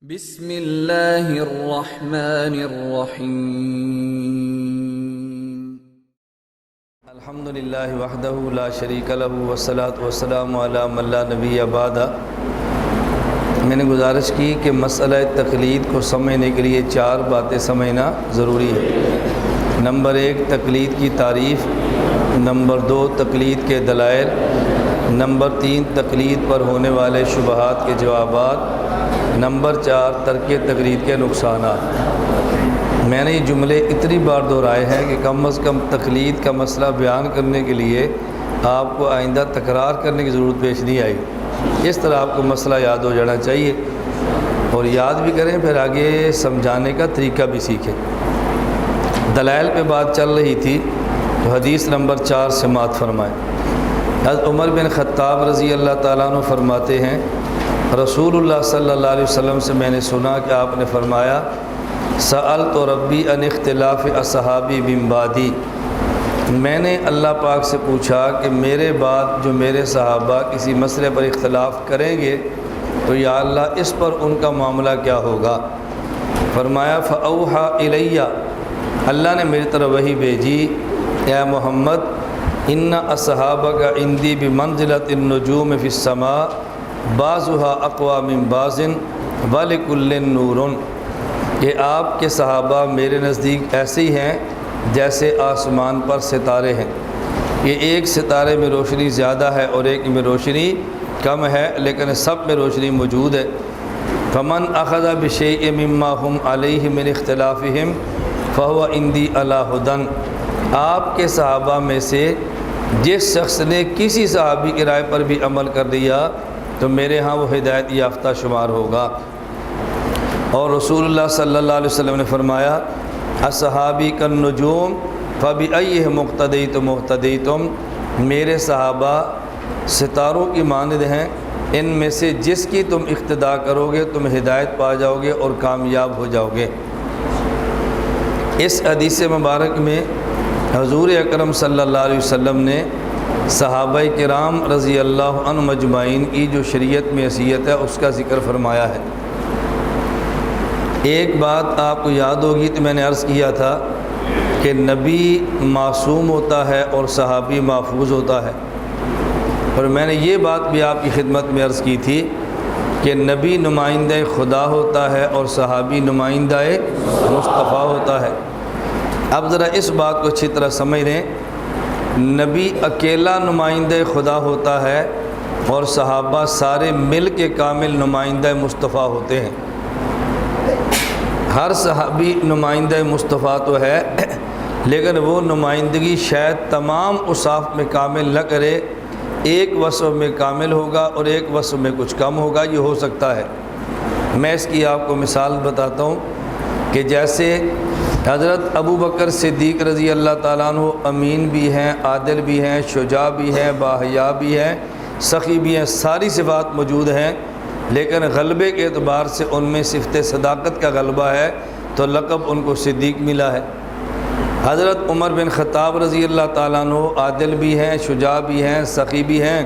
بسم اللہ الرحمن الرحیم۔ الحمد للہ وحدہ لا شریک لہ والصلاۃ والسلام علی من لا نبی بعدہ۔ میں نے گزارش کی کہ مسئلہ تقلید کو سمجھنے کے لیے 4 باتیں سمجھنا ضروری ہے۔ نمبر 1 تقلید کی تعریف، نمبر 2 تقلید کے دلائل، نمبر 3 تقلید پر ہونے والے شبہات کے جوابات، نمبر 4 ترک تقلید کے نقصانات۔ میں نے یہ جملے اتنی بار دہرائے ہیں کہ کم از کم تقلید کا مسئلہ بیان کرنے کے لیے آپ کو آئندہ تکرار کرنے کی ضرورت پیش نہیں آئی۔ اس طرح آپ کو مسئلہ یاد ہو جانا چاہیے، اور یاد بھی کریں پھر آگے سمجھانے کا طریقہ بھی سیکھیں۔ دلائل پہ بات چل رہی تھی تو حدیث نمبر 4 سماعت فرمائیں۔ حضرت عمر بن خطاب رضی اللہ تعالیٰ عنہ فرماتے ہیں، رسول اللہ صلی اللہ علیہ وسلم سے میں نے سنا کہ آپ نے فرمایا، سألت ربی ان اختلاف اصحابی من بعدی، میں نے اللہ پاک سے پوچھا کہ میرے بعد جو میرے صحابہ کسی مسئلے پر اختلاف کریں گے تو یا اللہ اس پر ان کا معاملہ کیا ہوگا؟ فرمایا فأوحى الیہ، اللہ نے میری طرف وحی بھیجی، اے محمد ان اصحابک عندی بمنزلۃ النجوم فی السماء بعضها اقوى من بعض ولکل نور، کہ آپ کے صحابہ میرے نزدیک ایسے ہی ہیں جیسے آسمان پر ستارے ہیں، کہ ایک ستارے میں روشنی زیادہ ہے اور ایک میں روشنی کم ہے، لیکن سب میں روشنی موجود ہے۔ فمن اخذ بشیء مما هم علیہ من اختلافهم فهو عندی علی ھدی، آپ کے صحابہ میں سے جس شخص نے کسی صحابی کی رائے پر بھی عمل کر لیا تو میرے ہاں وہ ہدایت یافتہ شمار ہوگا۔ اور رسول اللہ صلی اللہ علیہ وسلم نے فرمایا، اصحابی کالنجوم فبأیہم اقتدیتم اہتدیتم، میرے صحابہ ستاروں کی مانند ہیں، ان میں سے جس کی تم اقتداء کرو گے تم ہدایت پا جاؤ گے اور کامیاب ہو جاؤ گے۔ اس حدیث مبارک میں حضور اکرم صلی اللہ علیہ وسلم نے صحابہ کرام رضی اللہ عنہ مجمعین کی جو شریعت میں حیثیت ہے اس کا ذکر فرمایا ہے۔ ایک بات آپ کو یاد ہوگی تو میں نے عرض کیا تھا کہ نبی معصوم ہوتا ہے اور صحابی محفوظ ہوتا ہے، اور میں نے یہ بات بھی آپ کی خدمت میں عرض کی تھی کہ نبی نمائندہ خدا ہوتا ہے اور صحابی نمائندہ مصطفیٰ ہوتا ہے۔ اب ذرا اس بات کو اچھی طرح سمجھ لیں، نبی اکیلا نمائندہ خدا ہوتا ہے اور صحابہ سارے مل کے کامل نمائندہ مصطفیٰ ہوتے ہیں۔ ہر صحابی نمائندہ مصطفیٰ تو ہے، لیکن وہ نمائندگی شاید تمام اوصاف میں کامل نہ کرے، ایک وصف میں کامل ہوگا اور ایک وصف میں کچھ کم ہوگا، یہ ہو سکتا ہے۔ میں اس کی آپ کو مثال بتاتا ہوں کہ جیسے حضرت ابو بکر صدیق رضی اللہ تعالیٰ عنہ امین بھی ہیں، عادل بھی ہیں، شجاع بھی ہیں، باحیا بھی ہیں، سخی بھی ہیں، ساری صفات موجود ہیں، لیکن غلبے کے اعتبار سے ان میں صفت صداقت کا غلبہ ہے تو لقب ان کو صدیق ملا ہے۔ حضرت عمر بن خطاب رضی اللہ تعالیٰ عنہ عادل بھی ہیں، شجاع بھی ہیں، سخی بھی ہیں،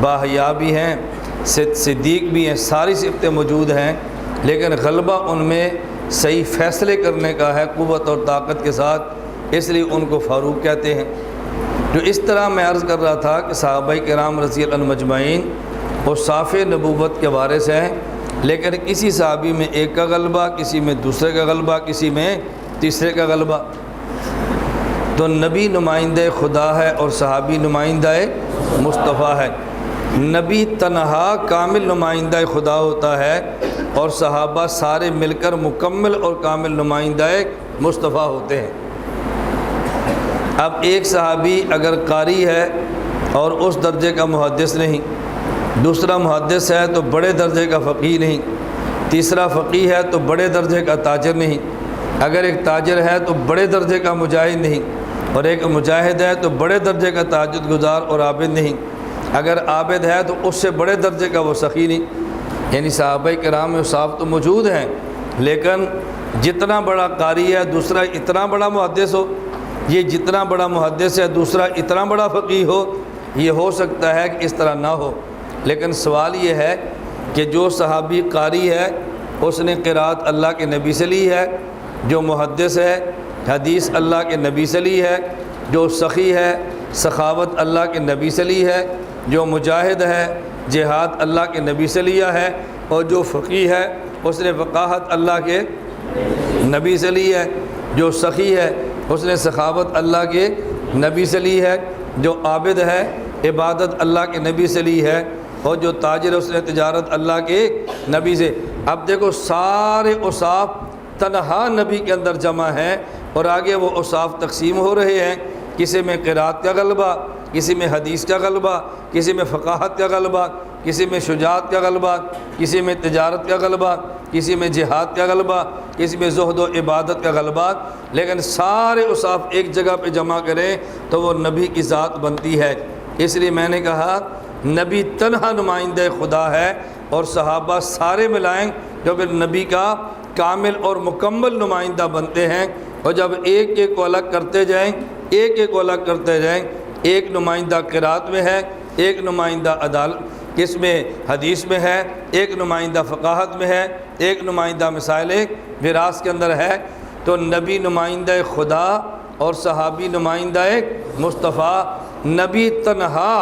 باحیا بھی ہیں، صدیق بھی ہیں، ساری صفتیں موجود ہیں، لیکن غلبہ ان میں صحیح فیصلے کرنے کا ہے قوت اور طاقت کے ساتھ، اس لیے ان کو فاروق کہتے ہیں۔ جو اس طرح میں عرض کر رہا تھا کہ صحابہ کرام رضی اللہ عنہ مجمعین اوصاف نبوت کے وارث ہیں، لیکن کسی صحابی میں ایک کا غلبہ، کسی میں دوسرے کا غلبہ، کسی میں تیسرے کا غلبہ۔ تو نبی نمائندہ خدا ہے اور صحابی نمائندہ مصطفیٰ ہے۔ نبی تنہا کامل نمائندہ خدا ہوتا ہے اور صحابہ سارے مل کر مکمل اور کامل نمائندہ مصطفیٰ ہوتے ہیں۔ اب ایک صحابی اگر قاری ہے اور اس درجے کا محدث نہیں، دوسرا محدث ہے تو بڑے درجے کا فقیہ نہیں، تیسرا فقیہ ہے تو بڑے درجے کا تاجر نہیں، اگر ایک تاجر ہے تو بڑے درجے کا مجاہد نہیں، اور ایک مجاہد ہے تو بڑے درجے کا تہجد گزار اور عابد نہیں، اگر عابد ہے تو اس سے بڑے درجے کا وہ سخی نہیں۔ یعنی صحابہ کرام میں اوصاف تو موجود ہیں، لیکن جتنا بڑا قاری ہے دوسرا اتنا بڑا محدث ہو، یہ جتنا بڑا محدث ہے دوسرا اتنا بڑا فقیہ ہو، یہ ہو سکتا ہے کہ اس طرح نہ ہو۔ لیکن سوال یہ ہے کہ جو صحابی قاری ہے اس نے قرات اللہ کے نبی سے لی ہے، جو محدث ہے حدیث اللہ کے نبی سے لی ہے، جو سخی ہے سخاوت اللہ کے نبی سے لی ہے، جو مجاہد ہے جہاد اللہ کے نبی سے لیا ہے، اور جو فقیہ ہے اس نے فقاہت اللہ کے نبی سے لی ہے، جو سخی ہے اس نے سخاوت اللہ کے نبی سے لی ہے، جو عابد ہے عبادت اللہ کے نبی سے لی ہے، اور جو تاجر اس نے تجارت اللہ کے نبی سے۔ اب دیکھو سارے اوصاف تنہا نبی کے اندر جمع ہیں، اور آگے وہ اوصاف تقسیم ہو رہے ہیں، کسی میں قرات کا غلبہ، کسی میں حدیث کا غلبہ، کسی میں فقاہت کا غلبہ، کسی میں شجاعت کا غلبہ، کسی میں تجارت کا غلبہ، کسی میں جہاد کا غلبہ، کسی میں زہد و عبادت کا غلبہ، لیکن سارے اوصاف ایک جگہ پہ جمع کریں تو وہ نبی کی ذات بنتی ہے۔ اس لیے میں نے کہا نبی تنہا نمائندہ خدا ہے، اور صحابہ سارے ملائیں جو پھر نبی کا کامل اور مکمل نمائندہ بنتے ہیں، اور جب ایک ایک کو الگ کرتے جائیں، ایک ایک کو الگ کرتے جائیں، ایک نمائندہ قرات میں ہے، ایک نمائندہ عدالت کس میں حدیث میں ہے، ایک نمائندہ فقاہت میں ہے، ایک نمائندہ مسائل وراثت کے اندر ہے، تو نبی نمائندہ خدا اور صحابی نمائندہ مصطفیٰ۔ نبی تنہا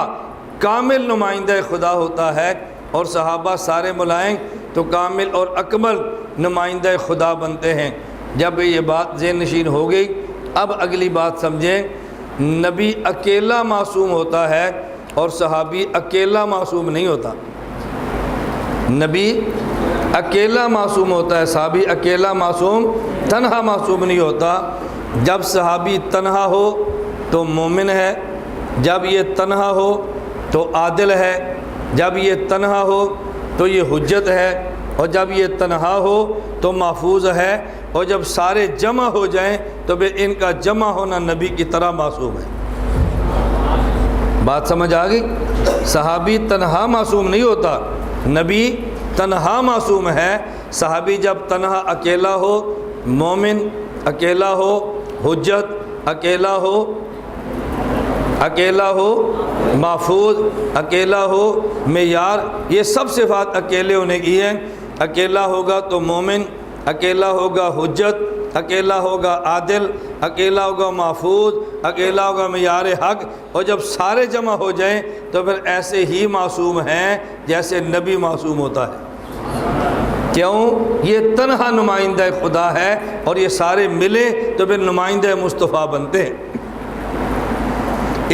کامل نمائندہ خدا ہوتا ہے، اور صحابہ سارے ملائیں تو کامل اور اکمل نمائندہ خدا بنتے ہیں۔ جب یہ بات ذہن نشین ہو گئی، اب اگلی بات سمجھیں، نبی اکیلا معصوم ہوتا ہے اور صحابی اکیلا معصوم نہیں ہوتا۔ نبی اکیلا معصوم ہوتا ہے، صحابی اکیلا معصوم تنہا معصوم نہیں ہوتا۔ جب صحابی تنہا ہو تو مومن ہے، جب یہ تنہا ہو تو عادل ہے، جب یہ تنہا ہو تو یہ حجت ہے، اور جب یہ تنہا ہو تو محفوظ ہے، اور جب سارے جمع ہو جائیں تو پھر ان کا جمع ہونا نبی کی طرح معصوم ہے۔ بات سمجھ آ گئی؟ صحابی تنہا معصوم نہیں ہوتا، نبی تنہا معصوم ہے۔ صحابی جب تنہا اکیلا ہو مومن، اکیلا ہو حجت، اکیلا ہو محفوظ، اکیلا ہو معیار، یہ سب صفات اکیلے ہونے کی ہیں۔ اکیلا ہوگا تو مومن، اکیلا ہوگا حجت، اکیلا ہوگا عادل، اکیلا ہوگا محفوظ، اکیلا ہوگا معیار حق، اور جب سارے جمع ہو جائیں تو پھر ایسے ہی معصوم ہیں جیسے نبی معصوم ہوتا ہے۔ کیوں؟ یہ تنہا نمائندہ خدا ہے، اور یہ سارے ملے تو پھر نمائندہ مصطفیٰ بنتے ہیں۔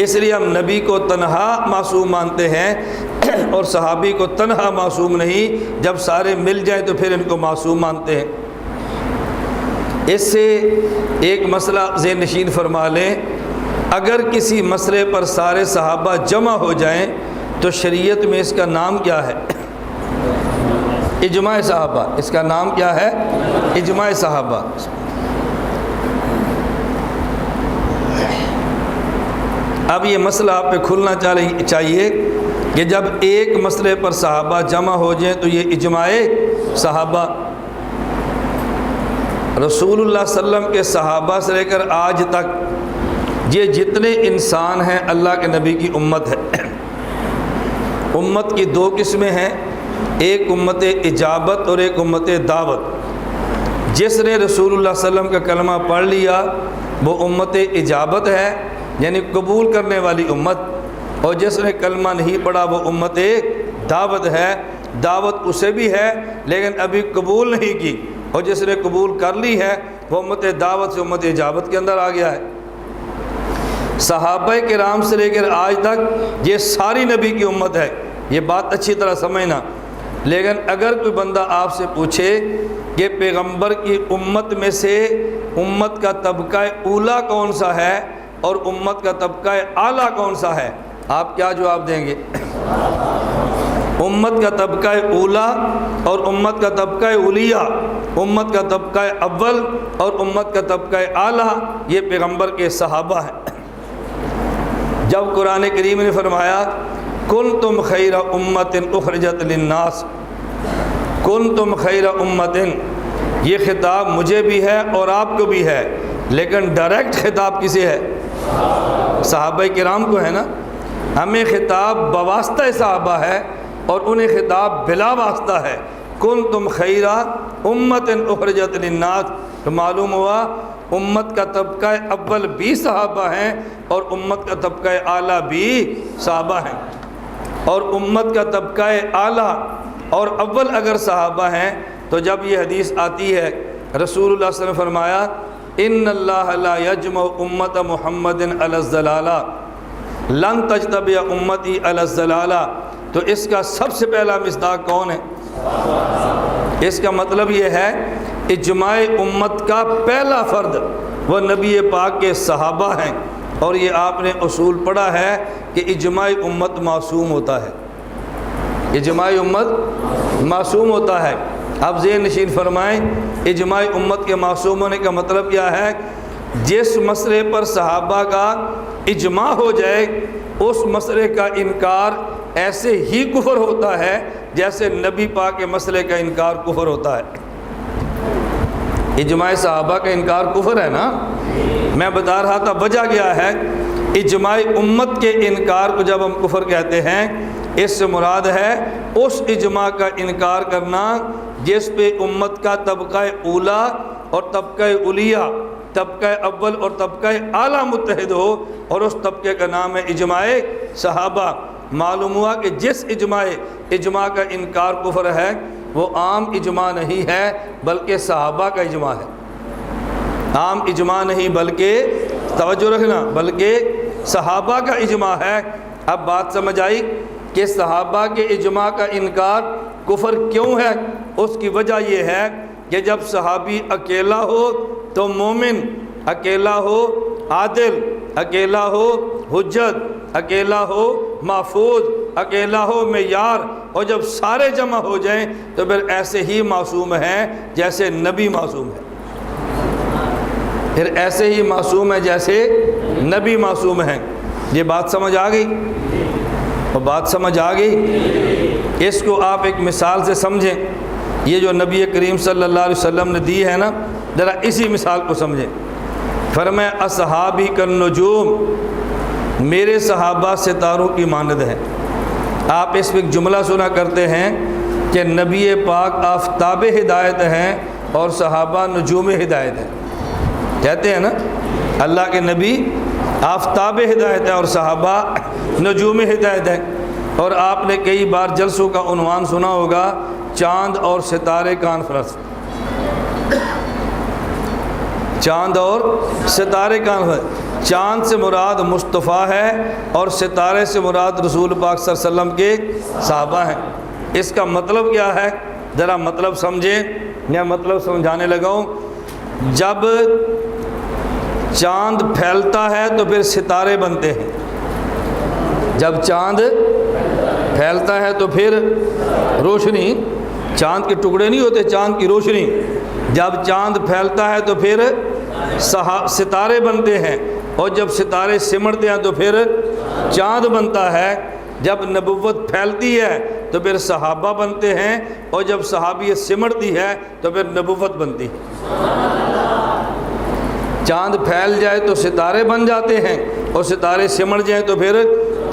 اس لیے ہم نبی کو تنہا معصوم مانتے ہیں، اور صحابی کو تنہا معصوم نہیں، جب سارے مل جائیں تو پھر ان کو معصوم مانتے ہیں۔ اس سے ایک مسئلہ ذہن نشین فرما لیں، اگر کسی مسئلے پر سارے صحابہ جمع ہو جائیں تو شریعت میں اس کا نام کیا ہے؟ اجماع صحابہ۔ اس کا نام کیا ہے؟ اجماع صحابہ۔ اب یہ مسئلہ آپ پہ کھلنا چاہیے کہ جب ایک مسئلے پر صحابہ جمع ہو جائیں تو یہ اجماع صحابہ۔ رسول اللہ صلی اللہ علیہ وسلم کے صحابہ سے لے کر آج تک یہ جتنے انسان ہیں اللہ کے نبی کی امت ہے۔ امت کی دو قسمیں ہیں، ایک امت اجابت اور ایک امت دعوت۔ جس نے رسول اللہ صلی اللہ علیہ وسلم کا کلمہ پڑھ لیا وہ امت اجابت ہے، یعنی قبول کرنے والی امت، اور جس نے کلمہ نہیں پڑھا وہ امت دعوت ہے۔ دعوت اسے بھی ہے لیکن ابھی قبول نہیں کی، اور جس نے قبول کر لی ہے وہ امت دعوت سے امت اجابت کے اندر آ گیا ہے۔ صحابہ کرام سے لے کر آج تک یہ ساری نبی کی امت ہے، یہ بات اچھی طرح سمجھنا۔ لیکن اگر کوئی بندہ آپ سے پوچھے کہ پیغمبر کی امت میں سے امت کا طبقہ اولیٰ کون سا ہے اور امت کا طبقہ اعلیٰ کون سا ہے، آپ کیا جواب دیں گے؟ امت کا طبقہ اولیٰ اور امت کا طبقہ اولیاء، امت کا طبقہ اول اور امت کا طبقہ اعلیٰ، یہ پیغمبر کے صحابہ ہیں۔ جب قرآن کریم نے فرمایا کنتم خیر امت اخرجت للناس، کنتم خیر امت، یہ خطاب مجھے بھی ہے اور آپ کو بھی ہے، لیکن ڈائریکٹ خطاب کسے ہے؟ صحابہ کرام کو ہے نا۔ ہمیں خطاب بواسطہ صحابہ ہے اور انہیں خطاب بلا واسطہ ہے، کنتم خیر امت اخرجت للناس، تو معلوم ہوا امت کا طبقہ اول بھی صحابہ ہیں اور امت کا طبقہ اعلیٰ بھی صحابہ ہیں، اور امت کا طبقہ اعلیٰ اور اول اگر صحابہ ہیں تو جب یہ حدیث آتی ہے رسول اللہ صلی اللہ علیہ وسلم فرمایا ان اللہ لا یجمع امت محمد علی الضلالہ لن تجتمع امتی علی الضلالہ، تو اس کا سب سے پہلا مصداق کون ہے؟ اس کا مطلب یہ ہے اجماع امت کا پہلا فرد وہ نبی پاک کے صحابہ ہیں، اور یہ آپ نے اصول پڑھا ہے کہ اجماع امت معصوم ہوتا ہے، اجماع امت معصوم ہوتا ہے۔ اب ذہن نشین فرمائیں اجماع امت کے معصوم ہونے کا مطلب کیا ہے؟ جس مسئلے پر صحابہ کا اجماع ہو جائے اس مسئلے کا انکار ایسے ہی کفر ہوتا ہے جیسے نبی پاک کے مسئلے کا انکار کفر ہوتا ہے۔ اجماع صحابہ کا انکار کفر ہے نا، میں بتا رہا تھا وجہ کیا ہے۔ اجماع امت کے انکار کو جب ہم کفر کہتے ہیں اس سے مراد ہے اس اجماع کا انکار کرنا جس پہ امت کا طبقہ اولیٰ اور طبقہ علیہ، طبقہ اول اور طبقہ اعلیٰ متحد ہو، اور اس طبقے کا نام ہے اجماع صحابہ۔ معلوم ہوا کہ جس اجماع کا انکار کفر ہے وہ عام اجماع نہیں ہے بلکہ صحابہ کا اجماع ہے، عام اجماع نہیں بلکہ توجہ رکھنا بلکہ صحابہ کا اجماع ہے۔ اب بات سمجھ آئی کہ صحابہ کے اجماع کا انکار کفر کیوں ہے؟ اس کی وجہ یہ ہے کہ جب صحابی اکیلا ہو تو مومن، اکیلا ہو عادل، اکیلا ہو حجت، اکیلا ہو محفوظ، اکیلا ہو معیار، اور جب سارے جمع ہو جائیں تو پھر ایسے ہی معصوم ہیں جیسے نبی معصوم ہے، پھر ایسے ہی معصوم ہے جیسے نبی معصوم ہیں۔ یہ بات سمجھ آ گئی؟ اور بات سمجھ آ گئی؟ اس کو آپ ایک مثال سے سمجھیں، یہ جو نبی کریم صلی اللہ علیہ وسلم نے دی ہے نا، ذرا اسی مثال کو سمجھیں۔ فرمایا اصحابی کالنجوم، میرے صحابہ ستاروں کی مانند ہیں۔ آپ اس وقت جملہ سنا کرتے ہیں کہ نبی پاک آفتاب ہدایت ہیں اور صحابہ نجوم ہدایت ہیں، کہتے ہیں نا اللہ کے نبی آفتاب ہدایت ہے اور صحابہ نجوم ہدایت ہیں۔ اور آپ نے کئی بار جلسوں کا عنوان سنا ہوگا چاند اور ستارے کانفرنس، چاند اور ستارے کانفرنس۔ چاند سے مراد مصطفیٰ ہے اور ستارے سے مراد رسول پاک صلی اللہ علیہ وسلم کے صحابہ ہیں۔ اس کا مطلب کیا ہے؟ ذرا مطلب سمجھیں، میں مطلب سمجھانے لگا ہوں۔ جب چاند پھیلتا ہے تو پھر ستارے بنتے ہیں، جب چاند پھیلتا ہے تو پھر روشنی، چاند کے ٹکڑے نہیں ہوتے، چاند کی روشنی، جب چاند پھیلتا ہے تو پھر ستارے بنتے ہیں، اور جب ستارے سمٹتے ہیں تو پھر چاند بنتا ہے۔ جب نبوت پھیلتی ہے تو پھر صحابہ بنتے ہیں، اور جب صحابیت سمٹتی ہے تو پھر نبوت بنتی ہے۔ چاند پھیل جائے تو ستارے بن جاتے ہیں، اور ستارے سمٹ جائیں تو پھر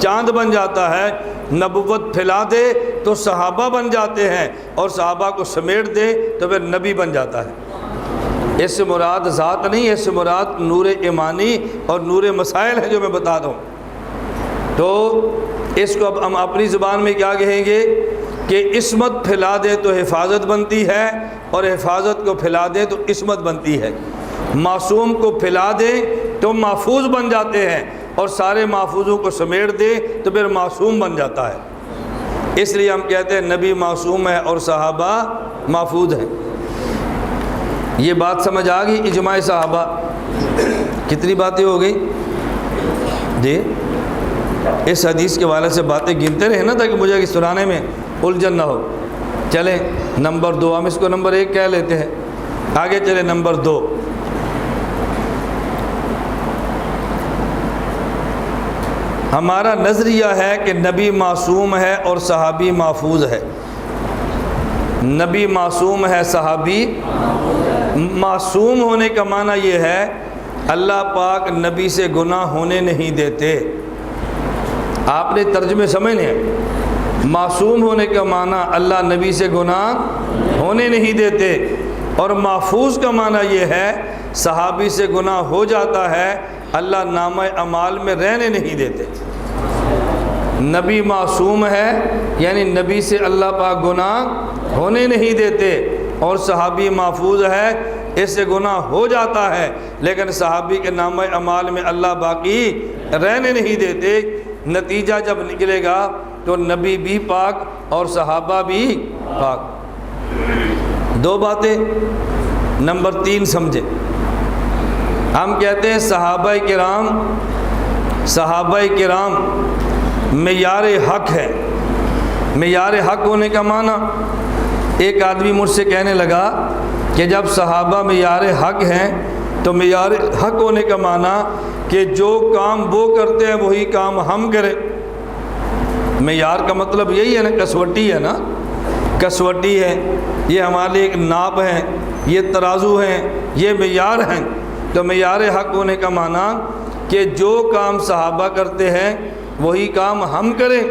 چاند بن جاتا ہے۔ نبوت پھیلا دے تو صحابہ بن جاتے ہیں، اور صحابہ کو سمیٹ دے تو پھر نبی بن جاتا ہے۔ اس سے مراد ذات نہیں، اس سے مراد نور ایمانی اور نور مسائل ہے جو میں بتا دوں۔ تو اس کو اب ہم اپنی زبان میں کیا کہیں گے کہ عصمت پھیلا دے تو حفاظت بنتی ہے، اور حفاظت کو پھیلا دے تو عصمت بنتی ہے۔ معصوم کو پھیلا دے تو محفوظ بن جاتے ہیں، اور سارے محفوظوں کو سمیٹ دے تو پھر معصوم بن جاتا ہے۔ اس لیے ہم کہتے ہیں نبی معصوم ہے اور صحابہ محفوظ ہیں۔ یہ بات سمجھ آ گئی؟ اجماع صحابہ کتنی باتیں ہو گئی جی؟ اس حدیث کے حوالے سے باتیں گنتے رہے نا تاکہ مجھے سنانے میں الجھن نہ ہو۔ چلیں نمبر 2، ہم اس کو نمبر 1 کہہ لیتے ہیں، آگے چلیں نمبر 2۔ ہمارا نظریہ ہے کہ نبی معصوم ہے اور صحابی محفوظ ہے۔ نبی معصوم ہے، صحابی معصوم ہونے کا معنی یہ ہے اللہ پاک نبی سے گناہ ہونے نہیں دیتے۔ آپ نے ترجمے سمجھنے ہیں، معصوم ہونے کا معنی اللہ نبی سے گناہ ہونے نہیں دیتے، اور محفوظ کا معنی یہ ہے صحابی سے گناہ ہو جاتا ہے اللہ نامہ اعمال میں رہنے نہیں دیتے۔ نبی معصوم ہے یعنی نبی سے اللہ پاک گناہ ہونے نہیں دیتے، اور صحابی محفوظ ہے اس سے گناہ ہو جاتا ہے لیکن صحابی کے نامہ اعمال میں اللہ باقی رہنے نہیں دیتے۔ نتیجہ جب نکلے گا تو نبی بھی پاک اور صحابہ بھی پاک۔ دو باتیں۔ نمبر 3 سمجھے، ہم کہتے ہیں صحابہ کرام معیار حق ہے۔ معیار حق ہونے کا معنی، ایک آدمی مجھ سے کہنے لگا کہ جب صحابہ معیار حق ہیں تو معیار حق ہونے کا معنی کہ جو کام وہ کرتے ہیں وہی کام ہم کریں۔ معیار کا مطلب یہی ہے نا، کسوٹی ہے نا، کسوٹی ہے، یہ ہمارے لیے ایک ناپ ہے، یہ ترازو ہیں، یہ معیار ہیں۔ تو معیار حق ہونے کا معنی کہ جو کام صحابہ کرتے ہیں وہی کام ہم کریں۔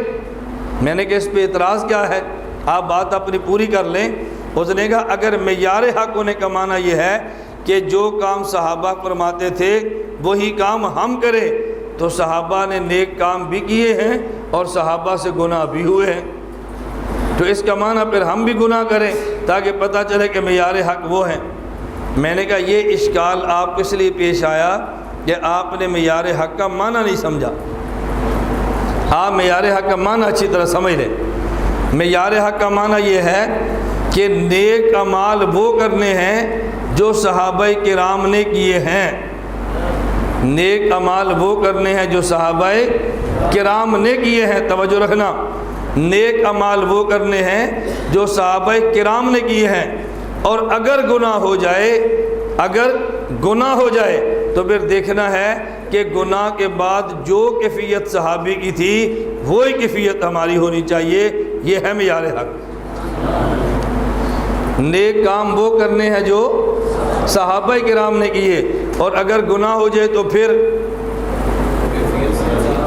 میں نے کہا اس پہ اعتراض کیا ہے، آپ بات اپنی پوری کر لیں۔ اس نے کہا اگر معیار حق ہونے کا معنی یہ ہے کہ جو کام صحابہ فرماتے تھے وہی کام ہم کریں تو صحابہ نے نیک کام بھی کیے ہیں اور صحابہ سے گناہ بھی ہوئے ہیں، تو اس کا معنی پھر ہم بھی گناہ کریں تاکہ پتہ چلے کہ معیار حق وہ ہیں۔ میں نے کہا یہ اشکال آپ کس لیے پیش آیا کہ آپ نے معیار حق کا معنی نہیں سمجھا۔ آپ معیار حق کا معنی اچھی طرح سمجھ لیں۔ معیار حق کا معنی یہ ہے کہ نیک اعمال وہ کرنے ہیں جو صحابہ کرام نے کیے ہیں۔ نیک اعمال وہ کرنے ہیں جو صحابہ کرام نے کیے ہیں، توجہ رکھنا، نیک اعمال وہ کرنے ہیں جو صحابہ کرام نے کیے ہیں، اور اگر گناہ ہو جائے تو پھر دیکھنا ہے کہ گناہ کے بعد جو کیفیت صحابی کی تھی وہی کیفیت ہماری ہونی چاہیے۔ یہ ہے معیار حق۔ نیک کام وہ کرنے ہیں جو صحابہ کرام نے کیے، اور اگر گناہ ہو جائے تو پھر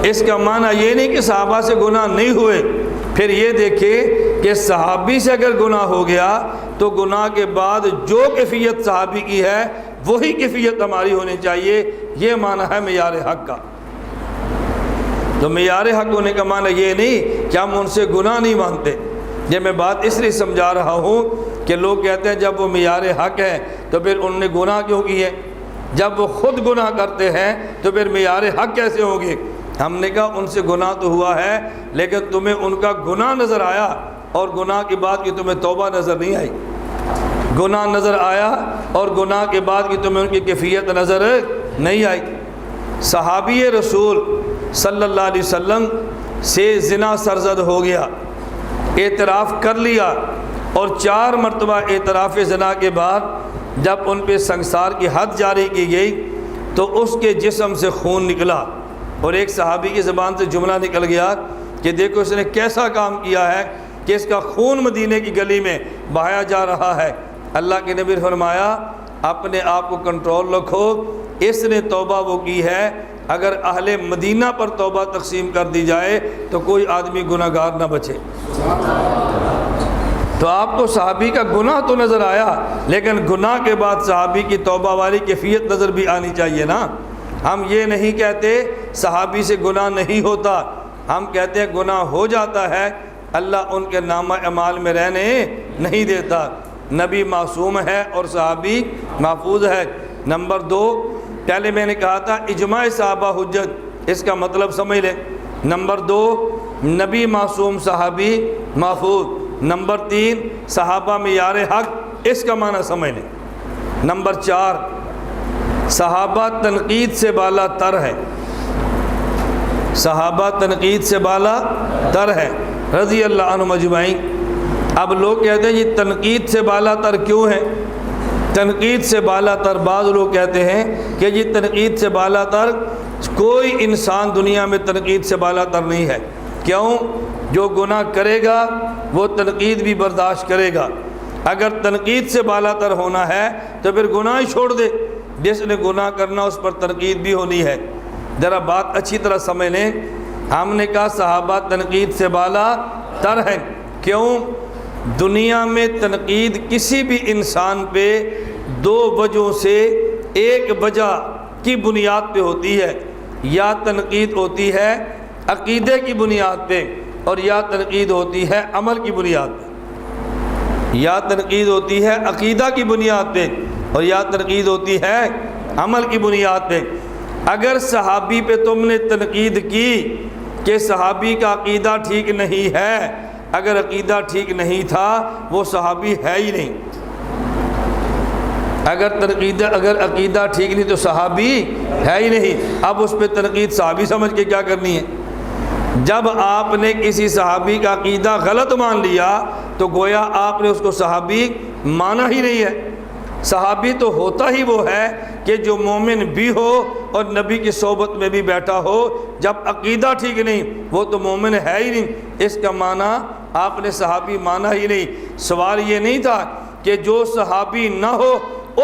اس کا معنی یہ نہیں کہ صحابہ سے گناہ نہیں ہوئے، پھر یہ دیکھے کہ صحابی سے اگر گناہ ہو گیا تو گناہ کے بعد جو کیفیت صحابی کی ہے وہی کیفیت ہماری ہونی چاہیے۔ یہ معنی ہے معیار حق کا۔ تو معیار حق ہونے کا معنی یہ نہیں کہ ہم ان سے گناہ نہیں مانتے۔ یہ میں بات اس لیے سمجھا رہا ہوں کہ لوگ کہتے ہیں جب وہ معیار حق ہے تو پھر انہوں نے گناہ کیوں کیے، جب وہ خود گناہ کرتے ہیں تو پھر معیار حق کیسے ہوگی؟ ہم نے کہا ان سے گناہ تو ہوا ہے لیکن تمہیں ان کا گناہ نظر آیا اور گناہ کے بعد کی تمہیں توبہ نظر نہیں آئی۔ گناہ نظر آیا اور گناہ کے بعد کی تمہیں ان کی کیفیت نظر نہیں آئی۔ صحابی رسول صلی اللہ علیہ وسلم سے زنا سرزد ہو گیا، اعتراف کر لیا، اور 4 مرتبہ اعتراف زنا کے بعد جب ان پہ سنگسار کی حد جاری کی گئی تو اس کے جسم سے خون نکلا، اور ایک صحابی کی زبان سے جملہ نکل گیا کہ دیکھو اس نے کیسا کام کیا ہے کہ اس کا خون مدینے کی گلی میں بہایا جا رہا ہے۔ اللہ کے نبی نے فرمایا اپنے آپ کو کنٹرول رکھو، اس نے توبہ وہ کی ہے، اگر اہل مدینہ پر توبہ تقسیم کر دی جائے تو کوئی آدمی گناہ گار نہ بچے۔ تو آپ کو صحابی کا گناہ تو نظر آیا لیکن گناہ کے بعد صحابی کی توبہ والی کیفیت نظر بھی آنی چاہیے نا۔ ہم یہ نہیں کہتے صحابی سے گناہ نہیں ہوتا، ہم کہتے ہیں گناہ ہو جاتا ہے، اللہ ان کے نامہ اعمال میں رہنے نہیں دیتا۔ نبی معصوم ہے اور صحابی محفوظ ہے۔ نمبر 2، پہلے میں نے کہا تھا اجماع صحابہ حجت، اس کا مطلب سمجھ لیں۔ نمبر 2، نبی معصوم صحابی محفوظ۔ نمبر 3، صحابہ معیار حق، اس کا معنی سمجھ لیں۔ نمبر 4، صحابہ تنقید سے بالا تر ہے، صحابہ تنقید سے بالا تر ہے رضی اللہ عنہم اجمعین۔ اب لوگ کہتے ہیں یہ تنقید سے بالا تر کیوں ہے؟ تنقید سے بالا تر، بعض لوگ کہتے ہیں کہ یہ تنقید سے بالا تر، کوئی انسان دنیا میں تنقید سے بالا تر نہیں ہے۔ کیوں؟ جو گناہ کرے گا وہ تنقید بھی برداشت کرے گا۔ اگر تنقید سے بالا تر ہونا ہے تو پھر گناہ ہی چھوڑ دے، جس نے گناہ کرنا اس پر تنقید بھی ہونی ہے۔ ذرا بات اچھی طرح سمجھ لیں، ہم نے کہا صحابہ تنقید سے بالا تر ہے۔ کیوں؟ دنیا میں تنقید کسی بھی انسان پہ دو وجہوں سے ایک وجہ کی بنیاد پہ ہوتی ہے، یا تنقید ہوتی ہے عقیدے کی بنیاد پہ، اور یا تنقید ہوتی ہے عمل کی بنیاد پہ۔ یا تنقید ہوتی ہے عقیدہ کی بنیاد پہ، اور یا تنقید ہوتی ہے عمل کی بنیاد پہ۔ اگر صحابی پہ تم نے تنقید کی کہ صحابی کا عقیدہ ٹھیک نہیں ہے، اگر عقیدہ ٹھیک نہیں تھا وہ صحابی ہے ہی نہیں۔ اگر عقیدہ ٹھیک نہیں تو صحابی ہے ہی نہیں۔ اب اس پہ تنقید صحابی سمجھ کے کیا کرنی ہے؟ جب آپ نے کسی صحابی کا عقیدہ غلط مان لیا تو گویا آپ نے اس کو صحابی مانا ہی نہیں ہے۔ صحابی تو ہوتا ہی وہ ہے کہ جو مومن بھی ہو اور نبی کی صحبت میں بھی بیٹھا ہو، جب عقیدہ ٹھیک نہیں وہ تو مومن ہے ہی نہیں، اس کا معنی آپ نے صحابی مانا ہی نہیں۔ سوال یہ نہیں تھا کہ جو صحابی نہ ہو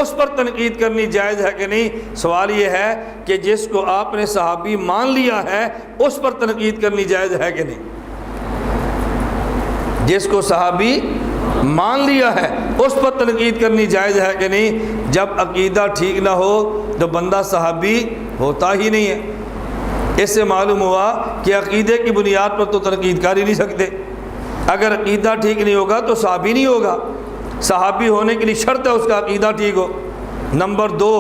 اس پر تنقید کرنی جائز ہے کہ نہیں، سوال یہ ہے کہ جس کو آپ نے صحابی مان لیا ہے اس پر تنقید کرنی جائز ہے کہ نہیں۔ جس کو صحابی مان لیا ہے اس پر تنقید کرنی جائز ہے کہ نہیں۔ جب عقیدہ ٹھیک نہ ہو تو بندہ صحابی ہوتا ہی نہیں ہے۔ اس سے معلوم ہوا کہ عقیدے کی بنیاد پر تو تنقید کر ہی نہیں سکتے۔ اگر عقیدہ ٹھیک نہیں ہوگا تو صحابی نہیں ہوگا۔ صحابی ہونے کے لیے شرط ہے اس کا عقیدہ ٹھیک ہو۔ نمبر 2،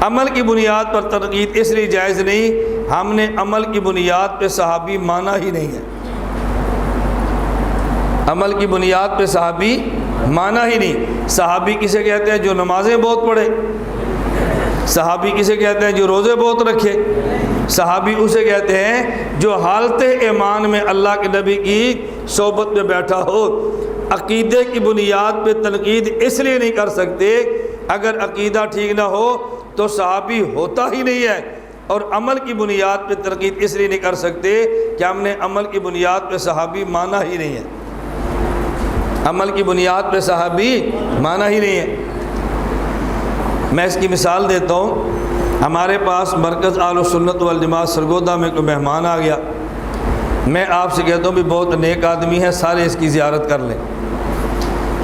عمل کی بنیاد پر تنقید اس لیے جائز نہیں، ہم نے عمل کی بنیاد پہ صحابی مانا ہی نہیں ہے۔ عمل کی بنیاد پہ صحابی مانا ہی نہیں۔ صحابی کسے کہتے ہیں؟ جو نمازیں بہت پڑھے۔ صحابی کسے کہتے ہیں؟ جو روزے بہت رکھے۔ صحابی اسے کہتے ہیں جو حالت ایمان میں اللہ کے نبی کی صحبت میں بیٹھا ہو۔ عقیدے کی بنیاد پہ تنقید اس لیے نہیں کر سکتے، اگر عقیدہ ٹھیک نہ ہو تو صحابی ہوتا ہی نہیں ہے، اور عمل کی بنیاد پہ تنقید اس لیے نہیں کر سکتے کہ ہم نے عمل کی بنیاد پہ صحابی مانا ہی نہیں ہے۔ عمل کی بنیاد پہ صحابی مانا ہی نہیں ہے۔ میں اس کی مثال دیتا ہوں۔ ہمارے پاس مرکز اہل سنت والجماعت سرگودا میں کوئی مہمان آ گیا، میں آپ سے کہتا ہوں بھی بہت نیک آدمی ہے، سارے اس کی زیارت کر لیں۔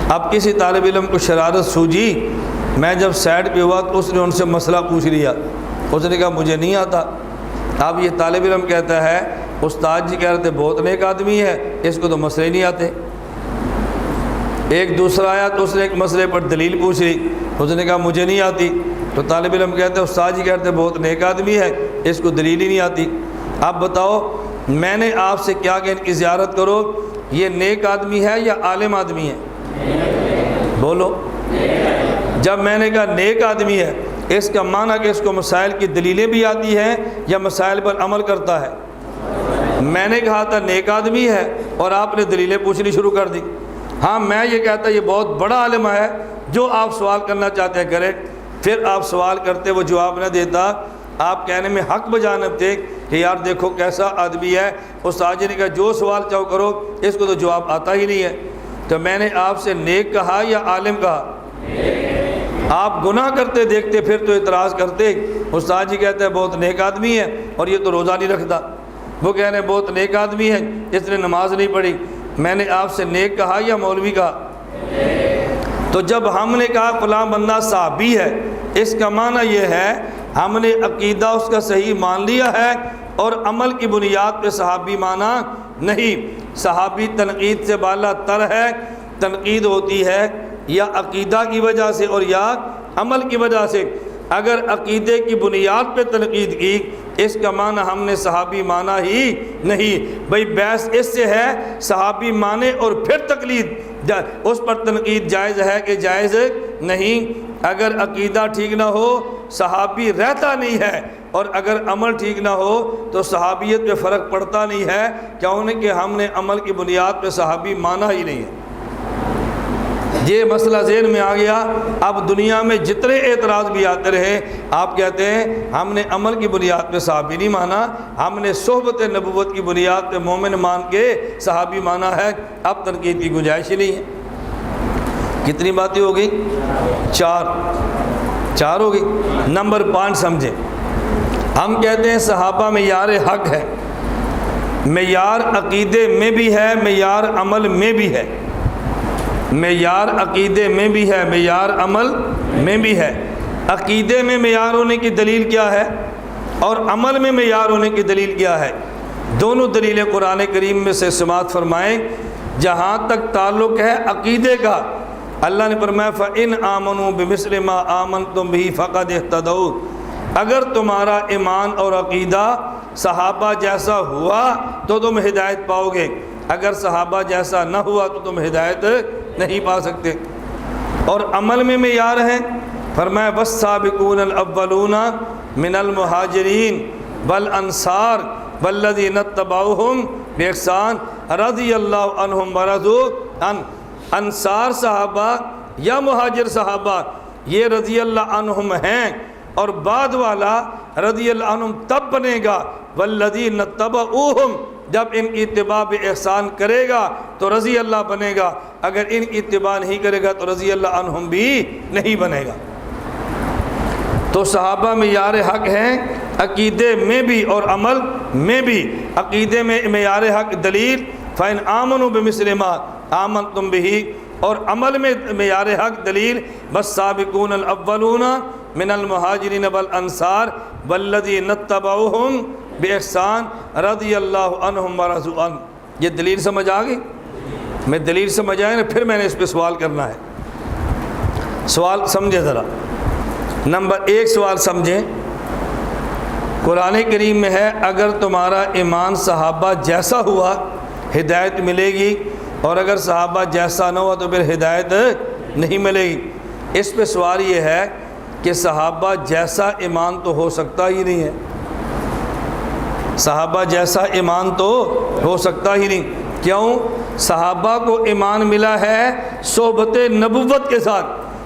اب کسی طالب علم کو شرارت سوجی، میں جب سائڈ پہ ہوا تو اس نے ان سے مسئلہ پوچھ لیا۔ اس نے کہا مجھے نہیں آتا۔ اب یہ طالب علم کہتا ہے استاد جی کہہ رہے تھے بہت نیک آدمی ہے، اس کو تو مسئلے نہیں آتے۔ ایک دوسرا آیا تو اس نے ایک مسئلے پر دلیل پوچھ لی، اس نے کہا مجھے نہیں آتی۔ تو طالب علم کہتے ہیں استاد جی کہتے ہیں بہت نیک آدمی ہے، اس کو دلیل ہی نہیں آتی۔ اب بتاؤ میں نے آپ سے کیا کہ ان کی زیارت کرو، یہ نیک آدمی ہے یا عالم آدمی ہے؟ بولو۔ جب میں نے کہا نیک آدمی ہے، اس کا معنی کہ اس کو مسائل کی دلیلیں بھی آتی ہیں یا مسائل پر عمل کرتا ہے؟ میں نے کہا تھا نیک آدمی ہے اور آپ نے دلیلیں پوچھنی شروع کر دی۔ ہاں میں یہ کہتا یہ بہت بڑا عالم ہے، جو آپ سوال کرنا چاہتے ہیں کریں۔ پھر آپ سوال کرتے وہ جواب نہ دیتا، آپ کہنے میں حق بجانب تھے کہ یار دیکھو کیسا آدمی ہے۔ استاد جی نے کہا جو سوال چاہو کرو، اس کو تو جواب آتا ہی نہیں ہے۔ تو میں نے آپ سے نیک کہا یا عالم کہا؟ آپ گناہ کرتے دیکھتے پھر تو اعتراض کرتے، استاد جی کہتے ہیں بہت نیک آدمی ہے اور یہ تو روزہ نہیں رکھتا، وہ کہہ رہے ہیں بہت نیک آدمی ہے اس نے نماز نہیں پڑھی۔ میں نے آپ سے نیک کہا یا مولوی کہا؟ تو جب ہم نے کہا فلاں بندہ صحابی ہے، اس کا معنی یہ ہے ہم نے عقیدہ اس کا صحیح مان لیا ہے اور عمل کی بنیاد پہ صحابی مانا نہیں۔ صحابی تنقید سے بالا تر ہے۔ تنقید ہوتی ہے یا عقیدہ کی وجہ سے اور یا عمل کی وجہ سے۔ اگر عقیدے کی بنیاد پہ تنقید کی، اس کا معنی ہم نے صحابی مانا ہی نہیں۔ بھئی بحث اس سے ہے صحابی مانے اور پھر تقلید، اس پر تنقید جائز ہے کہ جائز نہیں۔ اگر عقیدہ ٹھیک نہ ہو صحابی رہتا نہیں ہے، اور اگر عمل ٹھیک نہ ہو تو صحابیت پہ فرق پڑتا نہیں ہے، کیوں نہیں کہ ہم نے عمل کی بنیاد پہ صحابی مانا ہی نہیں ہے۔ یہ مسئلہ ذہن میں آ گیا۔ اب دنیا میں جتنے اعتراض بھی آتے رہے، آپ کہتے ہیں ہم نے عمل کی بنیاد پہ صحابی نہیں مانا، ہم نے صحبت نبوت کی بنیاد پہ مومن مان کے صحابی مانا ہے، اب تنقید کی گنجائش ہی نہیں ہے۔ کتنی باتیں ہو گئی؟ چار ہو گئی۔ نمبر 5 سمجھیں، ہم کہتے ہیں صحابہ میں یار حق ہے، معیار عقیدے میں بھی ہے، معیار عمل میں بھی ہے۔ معیار عقیدے میں بھی ہے، معیار عمل میں بھی ہے۔ عقیدے میں معیار ہونے کی دلیل کیا ہے اور عمل میں معیار ہونے کی دلیل کیا ہے؟ دونوں دلیلیں قرآن کریم میں سے سماعت فرمائیں۔ جہاں تک تعلق ہے عقیدے کا، اللہ نے فرمایا فَإِنْ آمَنُوا بِمِثْلِ مَا آمَنْتُمْ بِهِ فَقَدِ اهْتَدَوْا، اگر تمہارا ایمان اور عقیدہ صحابہ جیسا ہوا تو تم ہدایت پاؤ گے، اگر صحابہ جیسا نہ ہوا تو تم ہدایت نہیں پا سکتے۔ اور عمل میں معیار ہے، فرمایا وَالسَّابِقُونَ الْأَوَّلُونَ مِنَ الْمُهَاجِرِينَ وَالْأَنصَارِ وَالَّذِينَ اتَّبَعُوهُمْ بِإِحْسَانٍ رَضِيَ اللَّهُ عَنْهُمْ وَرَضُوا عَنْهُ۔ انصار صحابہ یا مہاجر صحابہ یہ رضی اللہ عنہم ہیں، اور بعد والا رضی اللہ عنہم تب بنے گا والذین اتبعوہم، جب ان کی اتباع احسان کرے گا تو رضی اللہ بنے گا، اگر ان کی اتباع نہیں کرے گا تو رضی اللہ عنہم بھی نہیں بنے گا۔ تو صحابہ معیار حق ہیں عقیدے میں بھی اور عمل میں بھی۔ عقیدے میں معیار حق دلیل فَإِنْ آمَنُوا بِمِثْلِ مَا آمَنْتُمْ بِهِ، اور عمل میں معیار حق دلیل وَالسَّابِقُونَ الْأَوَّلُونَ مِنَ الْمُهَاجِرِينَ وَالْأَنصَارِ وَالَّذِينَ اتَّبَعُوهُمْ بِإِحْسَانٍ رَضِيَ اللَّهُ عَنْهُمْ وَرَضُوا عَنْهُ۔ یہ دلیل سمجھ آ گئی؟ میں دلیل سمجھ آئے نا، پھر میں نے اس پہ سوال کرنا ہے۔ سوال سمجھے ذرا۔ نمبر ایک سوال سمجھیں، قرآن کریم میں ہے اگر تمہارا ایمان صحابہ جیسا ہوا ہدایت ملے گی، اور اگر صحابہ جیسا نہ ہوا تو پھر ہدایت نہیں ملے گی۔ اس پہ سوال یہ ہے کہ صحابہ جیسا ایمان تو ہو سکتا ہی نہیں ہے، صحابہ جیسا ایمان تو ہو سکتا ہی نہیں۔ کیوں؟ صحابہ کو ایمان ملا ہے صحبت نبوت کے ساتھ،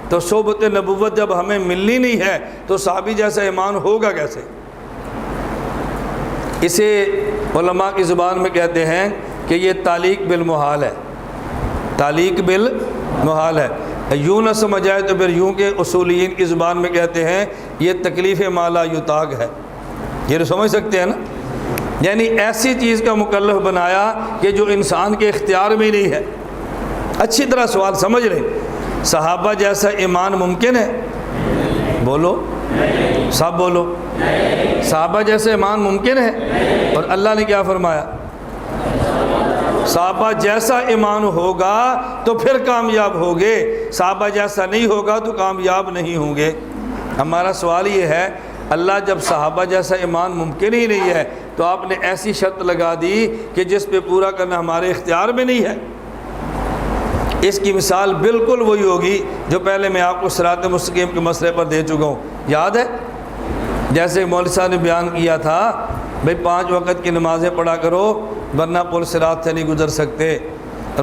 تو صحبت نبوت جب ہمیں ملنی نہیں ہے تو صحابی جیسا ایمان ہوگا کیسے؟ اسے علماء کی زبان میں کہتے ہیں کہ یہ تعلیق بالمحال ہے، تعلیق بالمحال ہے۔ یوں نہ سمجھ آئے تو پھر یوں کہ اصولیین کی زبان میں کہتے ہیں یہ تکلیف مالا یطاق ہے، یہ تو سمجھ سکتے ہیں نا، یعنی ایسی چیز کا مکلف بنایا کہ جو انسان کے اختیار میں نہیں ہے۔ اچھی طرح سوال سمجھ لیں، صحابہ جیسا ایمان ممکن ہے؟ بولو، سب بولو، صحابہ جیسا ایمان ممکن ہے؟ اور اللہ نے کیا فرمایا؟ صحابہ جیسا ایمان ہوگا تو پھر کامیاب ہوگے، صحابہ جیسا نہیں ہوگا تو کامیاب نہیں ہوں گے۔ ہمارا سوال یہ ہے اللہ جب صحابہ جیسا ایمان ممکن ہی نہیں ہے تو آپ نے ایسی شرط لگا دی کہ جس پہ پورا کرنا ہمارے اختیار میں نہیں ہے۔ اس کی مثال بالکل وہی ہوگی جو پہلے میں آپ کو صراط مستقیم کے مسئلے پر دے چکا ہوں، یاد ہے؟ جیسے مولوی صاحب نے بیان کیا تھا بھئی 5 وقت کی نمازیں پڑھا کرو ورنہ پل صراط سے نہیں گزر سکتے،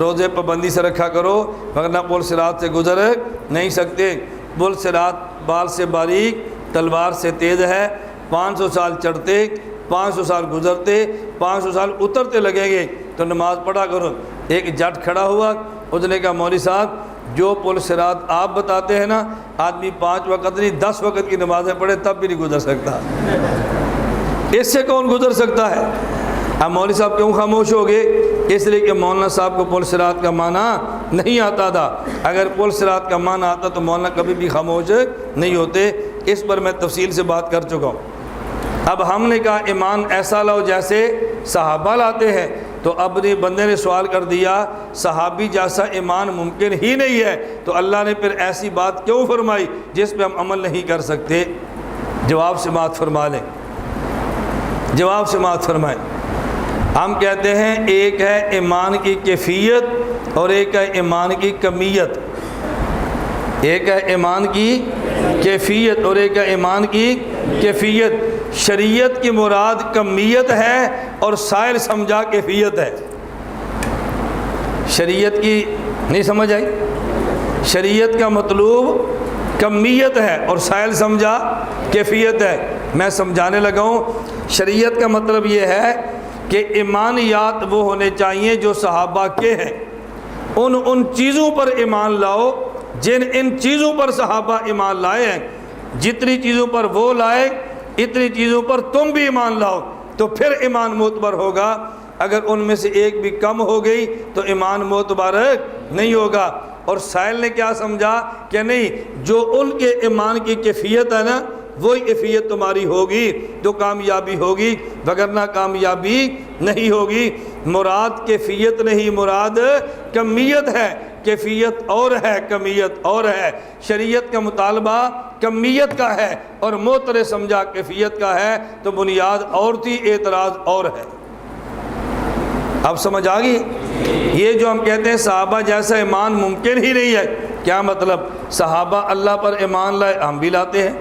روزے پابندی سے رکھا کرو ورنہ پل صراط سے گزر نہیں سکتے، پل صراط بال سے باریک تلوار سے تیز ہے، 500 سال چڑھتے 500 سال گزرتے 500 سال اترتے لگیں گے، تو نماز پڑھا کرو۔ ایک جٹ کھڑا ہوا، اس نے کہا مولوی صاحب جو پل صراط آپ بتاتے ہیں نا، آدمی 5 وقت نہیں 10 وقت کی نمازیں پڑھے تب بھی نہیں گزر سکتا، اس سے کون گزر سکتا ہے؟ اب مولوی صاحب کیوں خاموش ہو گئے؟ اس لیے کہ مولانا صاحب کو پل صراط کا معنی نہیں آتا تھا، اگر پل صراط کا معنی آتا تو مولانا کبھی بھی خاموش نہیں ہوتے۔ اس پر میں تفصیل سے بات کر چکا ہوں۔ اب ہم نے کہا ایمان ایسا لاؤ جیسے صحابہ لاتے ہیں، تو اب بندے نے سوال کر دیا صحابی جیسا ایمان ممکن ہی نہیں ہے، تو اللہ نے پھر ایسی بات کیوں فرمائی جس پہ ہم عمل نہیں کر سکتے؟ جواب سماعت فرما لیں، جواب سماعت فرمائیں۔ ہم کہتے ہیں ایک ہے ایمان کی کیفیت اور ایک ہے ایمان کی کمیت، ایک ہے ایمان کی کیفیت اور ایک ہے ایمان کی کیفیت۔ شریعت کی مراد کمیت ہے اور سائر سمجھا کیفیت ہے۔ شریعت کی نہیں سمجھ آئی؟ شریعت کا مطلوب کمیت ہے اور سائر سمجھا کیفیت ہے۔ میں سمجھانے لگا ہوں، شریعت کا مطلب یہ ہے کہ ایمانیات وہ ہونے چاہیے جو صحابہ کے ہیں، ان چیزوں پر ایمان لاؤ جن ان چیزوں پر صحابہ ایمان لائے ہیں، جتنی چیزوں پر وہ لائے اتنی چیزوں پر تم بھی ایمان لاؤ، تو پھر ایمان معتبر ہوگا۔ اگر ان میں سے ایک بھی کم ہو گئی تو ایمان معتبرک نہیں ہوگا۔ اور سائل نے کیا سمجھا کہ نہیں، جو ان کے ایمان کی کیفیت ہے نا وہی کیفیت تمہاری ہوگی تو کامیابی ہوگی، وگرنہ کامیابی نہیں ہوگی۔ مراد کیفیت نہیں، مراد کمیت ہے۔ کیفیت اور ہے، کمیت اور ہے۔ شریعت کا مطالبہ کمیت کا ہے اور معترض سمجھا کیفیت کا ہے، تو بنیاد اور تھی، اعتراض اور ہے۔ اب سمجھ آ گئی؟ یہ جو ہم کہتے ہیں صحابہ جیسا ایمان ممکن ہی نہیں ہے، کیا مطلب؟ صحابہ اللہ پر ایمان لائے، ہم بھی لاتے ہیں۔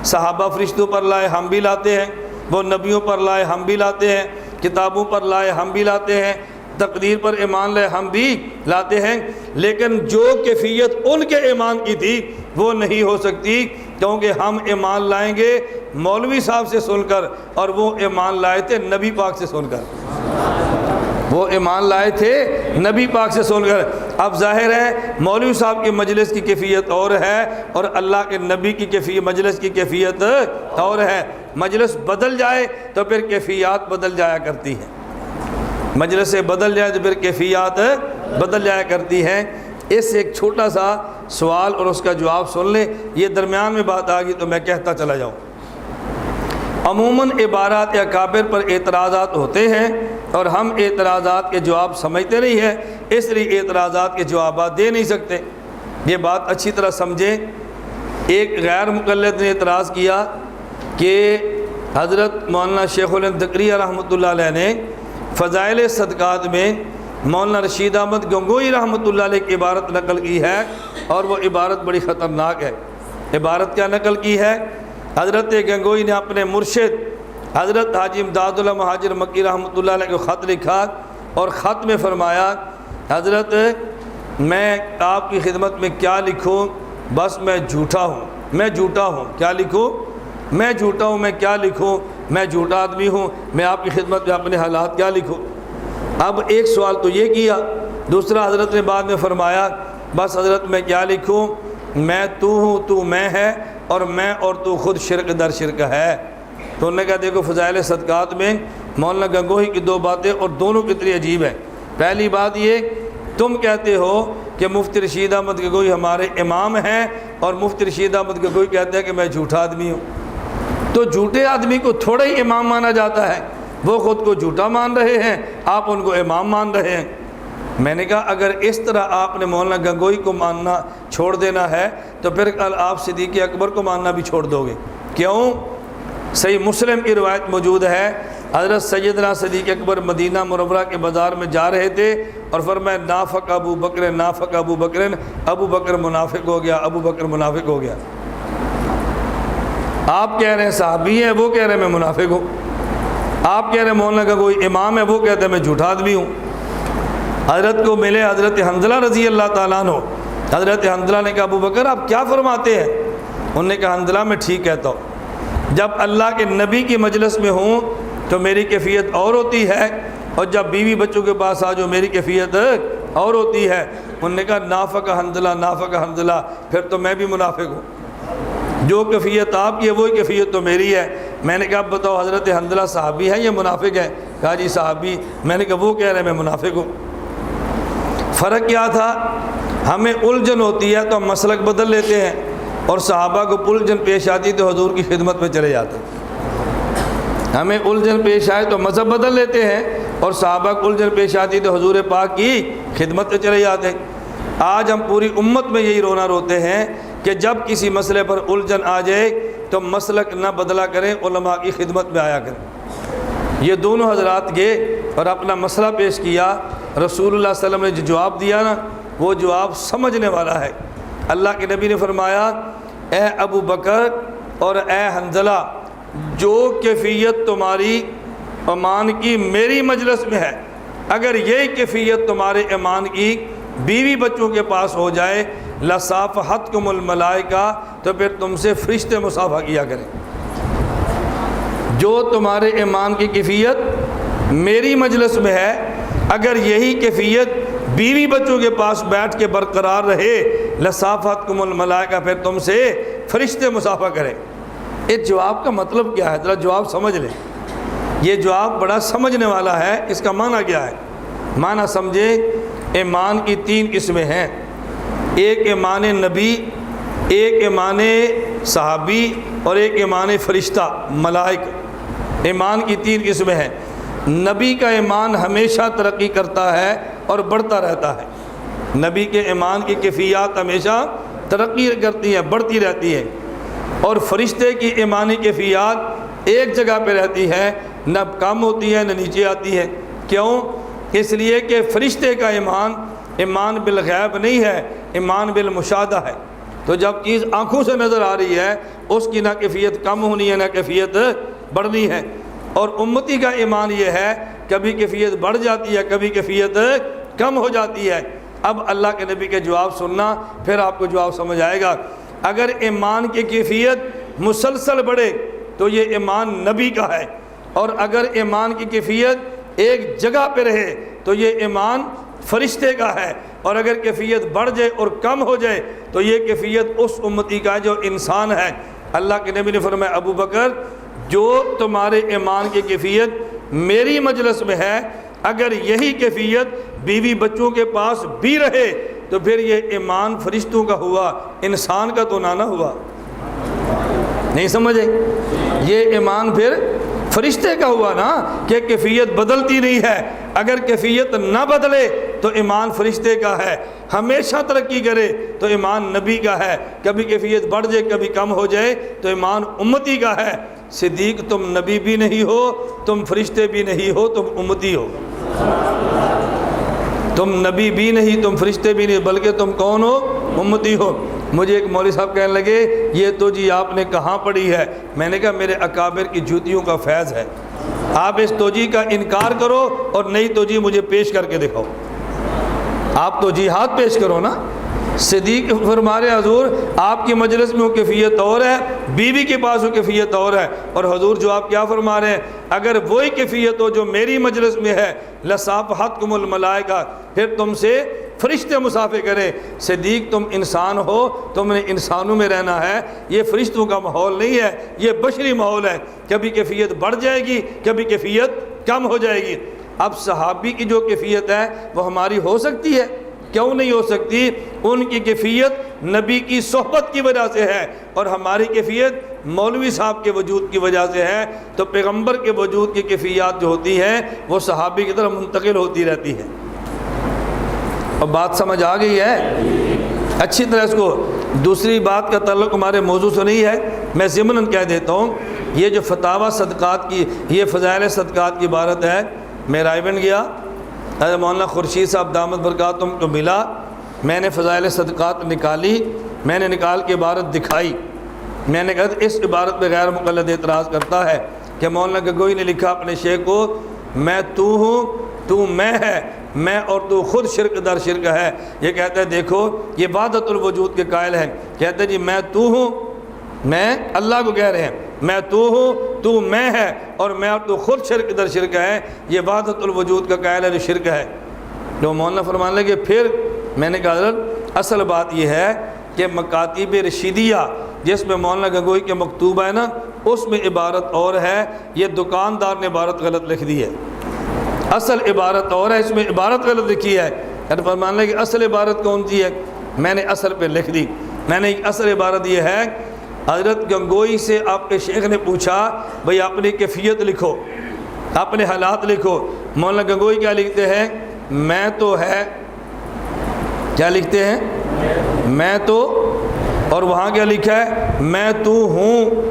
صحابہ فرشتوں پر لائے، ہم بھی لاتے ہیں۔ وہ نبیوں پر لائے، ہم بھی لاتے ہیں۔ کتابوں پر لائے، ہم بھی لاتے ہیں۔ تقدیر پر ایمان لائے، ہم بھی لاتے ہیں۔ لیکن جو کیفیت ان کے ایمان کی تھی وہ نہیں ہو سکتی، کیونکہ ہم ایمان لائیں گے مولوی صاحب سے سن کر، اور وہ ایمان لائے تھے نبی پاک سے سن کر۔ وہ ایمان لائے تھے نبی پاک سے سن کر۔ اب ظاہر ہے مولوی صاحب کی مجلس کی کیفیت اور ہے، اور اللہ کے نبی کی مجلس کی کیفیت اور ہے۔ مجلس بدل جائے تو پھر کیفیات بدل جایا کرتی ہیں، مجلس سے بدل جائے تو پھر کیفیات بدل جایا کرتی ہیں۔ اس ایک چھوٹا سا سوال اور اس کا جواب سن لیں، یہ درمیان میں بات آ گئی تو میں کہتا چلا جاؤں۔ عموماً عبارات اکابر پر اعتراضات ہوتے ہیں اور ہم اعتراضات کے جواب سمجھتے نہیں ہیں، اس لیے اعتراضات کے جوابات دے نہیں سکتے۔ یہ بات اچھی طرح سمجھیں۔ ایک غیر مقلد نے اعتراض کیا کہ حضرت مولانا شیخ الہند دکریہ رحمۃ اللہ علیہ نے فضائل صدقات میں مولانا رشید احمد گنگوئی رحمۃ اللہ علیہ کی عبارت نقل کی ہے، اور وہ عبارت بڑی خطرناک ہے۔ عبارت کیا نقل کی ہے؟ حضرت گنگوئی نے اپنے مرشد حضرت حاجی امداد اللہ مہاجر مکی رحمۃ اللہ علیہ کو خط لکھا، اور خط میں فرمایا حضرت میں آپ کی خدمت میں کیا لکھوں، بس میں جھوٹا ہوں، میں جھوٹا ہوں۔ کیا لکھوں؟ میں جھوٹا ہوں، میں کیا لکھوں؟ میں جھوٹا آدمی ہوں، میں آپ کی خدمت میں اپنے حالات کیا لکھوں؟ اب ایک سوال تو یہ کیا، دوسرا حضرت نے بعد میں فرمایا بس حضرت میں کیا لکھوں، میں تو ہوں، تو میں ہے، اور میں اور تو خود شرک در شرک ہے۔ تو انہوں نے کہا دیکھو فضائل صدقات میں مولانا گنگوہی کی دو باتیں، اور دونوں کتنی عجیب ہیں۔ پہلی بات یہ، تم کہتے ہو کہ مفتی رشید احمد گنگوہی ہمارے امام ہیں، اور مفتی رشید احمد گنگوہی کہتے ہیں کہ میں جھوٹا آدمی ہوں۔ تو جھوٹے آدمی کو تھوڑا ہی امام مانا جاتا ہے، وہ خود کو جھوٹا مان رہے ہیں، آپ ان کو امام مان رہے ہیں۔ میں نے کہا اگر اس طرح آپ نے مولانا گنگوہی کو ماننا چھوڑ دینا ہے تو پھر کل آپ صدیق اکبر کو ماننا بھی چھوڑ دو گے۔ کیوں؟ صحیح مسلم کی روایت موجود ہے، حضرت سیدنا صدیق اکبر مدینہ منورہ کے بازار میں جا رہے تھے، اور فرمایا نافق ابو بکر، نافق ابو بکر، ابو بکر منافق ہو گیا، ابو بکر منافق ہو گیا۔ آپ کہہ رہے ہیں صحابی ہیں، وہ کہہ رہے ہیں میں منافق ہوں۔ آپ کہہ رہے ہیں مولانا کا کوئی امام ہے، وہ کہتے ہیں میں جھوٹا آدمی ہوں۔ حضرت کو ملے حضرت حنظلہ رضی اللہ تعالیٰ عنہ، حضرت حنظلہ نے کہا ابو بکر آپ کیا فرماتے ہیں؟ انہوں نے کہا حنظلہ میں ٹھیک کہتا ہوں، جب اللہ کے نبی کی مجلس میں ہوں تو میری کیفیت اور ہوتی ہے، اور جب بیوی بچوں کے پاس آ جو میری کیفیت اور ہوتی ہے۔ انہوں نے کہا نافق حنظلہ، نافق حنظلہ، پھر تو میں بھی منافق ہوں، جو کیفیت آپ کی ہے وہی کیفیت تو میری ہے۔ میں نے کہا اب بتاؤ حضرت حنظلہ صحابی ہیں یا منافق ہیں؟ کہا جی صحابی۔ میں نے کہا وہ کہہ رہے ہیں میں منافق ہوں۔ فرق کیا تھا؟ ہمیں الجھن ہوتی ہے تو ہم مسلک بدل لیتے ہیں، اور صحابہ کو الجھن پیش آتی تو حضور کی خدمت میں چلے جاتے ہیں۔ ہمیں الجھن پیش آئے تو مذہب بدل لیتے ہیں، اور صحابہ کو الجھن پیش آتی تو حضور پاک کی خدمت میں چلے جاتے ہیں۔ آج ہم پوری امت میں یہی رونا روتے ہیں کہ جب کسی مسئلے پر الجھن آ جائے تو مسلک نہ بدلا کریں، علماء کی خدمت میں آیا کریں۔ یہ دونوں حضرات گئے اور اپنا مسئلہ پیش کیا، رسول اللہ صلی اللہ علیہ وسلم نے جو جواب دیا نا وہ جواب سمجھنے والا ہے۔ اللہ کے نبی نے فرمایا اے ابو بکر اور اے حنظلہ، جو کیفیت تمہاری ایمان کی میری مجلس میں ہے، اگر یہی کیفیت تمہارے ایمان کی بیوی بچوں کے پاس ہو جائے لصافحتکم الملائکہ، تو پھر تم سے فرشتے مصافحہ کیا کریں۔ جو تمہارے ایمان کی کیفیت میری مجلس میں ہے، اگر یہی کیفیت بیوی بچوں کے پاس بیٹھ کے برقرار رہے لصافحتکم الملائکہ، پھر تم سے فرشتے مصافحہ کریں۔ اس جواب کا مطلب کیا ہے؟ ذرا جواب سمجھ لیں۔ یہ جواب بڑا سمجھنے والا ہے۔ اس کا معنی کیا ہے؟ معنی سمجھے، ایمان کی 3 قسمیں ہیں، ایک ایمان نبی، ایک ایمان صحابی اور ایک ایمان فرشتہ ملائکہ۔ ایمان کی 3 قسمیں ہیں۔ نبی کا ایمان ہمیشہ ترقی کرتا ہے اور بڑھتا رہتا ہے۔ نبی کے ایمان کی کیفیات ہمیشہ ترقی کرتی ہیں، بڑھتی رہتی ہے، اور فرشتے کی ایمانی کیفیات ایک جگہ پہ رہتی ہے، نہ کم ہوتی ہے نہ نیچے آتی ہے۔ کیوں؟ اس لیے کہ فرشتے کا ایمان بالغیب نہیں ہے، ایمان بالمشاہدہ ہے۔ تو جب چیز آنکھوں سے نظر آ رہی ہے اس کی نہ کیفیت کم ہونی ہے نہ کیفیت بڑھنی ہے۔ اور امتی کا ایمان یہ ہے، کبھی کیفیت بڑھ جاتی ہے، کبھی کیفیت کم ہو جاتی ہے۔ اب اللہ کے نبی کے جواب سننا، پھر آپ کو جواب سمجھ آئے گا۔ اگر ایمان کی کیفیت مسلسل بڑھے تو یہ ایمان نبی کا ہے، اور اگر ایمان کی کیفیت ایک جگہ پہ رہے تو یہ ایمان فرشتے کا ہے، اور اگر کیفیت بڑھ جائے اور کم ہو جائے تو یہ کیفیت اس امتی کا جو انسان ہے۔ اللہ کے نبی نے فرمایا، ابو بکر، جو تمہارے ایمان کی کیفیت میری مجلس میں ہے، اگر یہی کیفیت بیوی بچوں کے پاس بھی رہے تو پھر یہ ایمان فرشتوں کا ہوا، انسان کا تو نہ ہوا۔ نہیں سمجھے؟ یہ ایمان پھر فرشتے کا ہوا نا، کہ کیفیت بدلتی نہیں ہے۔ اگر کیفیت نہ بدلے تو ایمان فرشتے کا ہے، ہمیشہ ترقی کرے تو ایمان نبی کا ہے، کبھی کیفیت بڑھ جائے کبھی کم ہو جائے تو ایمان امتی کا ہے۔ صدیق، تم نبی بھی نہیں ہو، تم فرشتے بھی نہیں ہو، تم امتی ہو۔ تم نبی بھی نہیں، تم فرشتے بھی نہیں، بلکہ تم کون ہو؟ امتی ہو۔ مجھے ایک مولوی صاحب کہنے لگے، یہ تو جی آپ نے کہاں پڑھی ہے؟ میں نے کہا میرے اکابر کی جوتیوں کا فیض ہے۔ آپ اس توجیہ کا انکار کرو اور نئی توجیہ مجھے پیش کر کے دکھاؤ۔ آپ توجیہات پیش کرو نا۔ صدیق فرما رہے حضور آپ کی مجلس میں وہ کیفیت اور ہے، بیوی کے پاس وہ کیفیت اور ہے، اور حضور جو آپ کیا فرما رہے ہیں، اگر وہی کیفیت ہو جو میری مجلس میں ہے، لصافحتکم الملائکہ، پھر تم سے فرشتے مصافحہ کریں۔ صدیق، تم انسان ہو، تم نے انسانوں میں رہنا ہے، یہ فرشتوں کا ماحول نہیں ہے، یہ بشری ماحول ہے، کبھی کیفیت بڑھ جائے گی کبھی کیفیت کم ہو جائے گی۔ اب صحابی کی جو کیفیت ہے وہ ہماری ہو سکتی ہے؟ کیوں نہیں ہو سکتی؟ ان کی کیفیت نبی کی صحبت کی وجہ سے ہے، اور ہماری کیفیت مولوی صاحب کے وجود کی وجہ سے ہے۔ تو پیغمبر کے وجود کی کیفیات جو ہوتی ہیں وہ صحابی کی طرف منتقل ہوتی رہتی ہے۔ اب بات سمجھ آ گئی ہے اچھی طرح؟ اس کو دوسری بات کا تعلق ہمارے موضوع سے نہیں ہے، میں ضمناً کہہ دیتا ہوں، یہ جو فتاوی صدقات کی، یہ فضائل صدقات کی عبارت ہے۔ میں رائے بن گیا، حضرت مولانا خورشید صاحب دامت برکاتہم کو ملا، میں نے فضائل صدقات نکالی، میں نے نکال کے عبارت دکھائی، میں نے کہا اس عبارت پہ غیر مقلد اعتراض کرتا ہے کہ مولانا گگوئی نے لکھا اپنے شیخ کو، میں تو ہوں تو میں ہے، میں اور تو خود شرک در شرک ہے۔ یہ کہتا ہے دیکھو یہ وحدت الوجود کے قائل ہیں، کہتے ہیں جی میں تو ہوں، میں اللہ کو کہہ رہے ہیں میں تو ہوں تو میں ہے، اور میں اور تو خود شرک در شرک ہے، یہ وحدت الوجود کا قائل ہے جو شرک ہے۔ جو مولانا فرمانے لگے پھر میں نے کہا حضرت اصل بات یہ ہے کہ مکاتیب رشیدیہ جس میں مولانا گنگوئی کے مکتوب ہے نا، اس میں عبارت اور ہے، یہ دکاندار نے عبارت غلط لکھ دی ہے، اصل عبارت اور ہے، اس میں عبارت غلط لکھی ہے۔ فرمانے لگے اصل عبارت کون سی ہے؟ میں نے اصل پہ لکھ دی، میں نے اصل عبارت یہ ہے، حضرت گنگوئی سے آپ کے شیخ نے پوچھا بھئی اپنی کیفیت لکھو، اپنے حالات لکھو۔ مولانا گنگوئی کیا لکھتے ہیں؟ میں تو ہے، کیا لکھتے ہیں؟ میں تو، اور وہاں کیا لکھا ہے؟ میں تو ہوں۔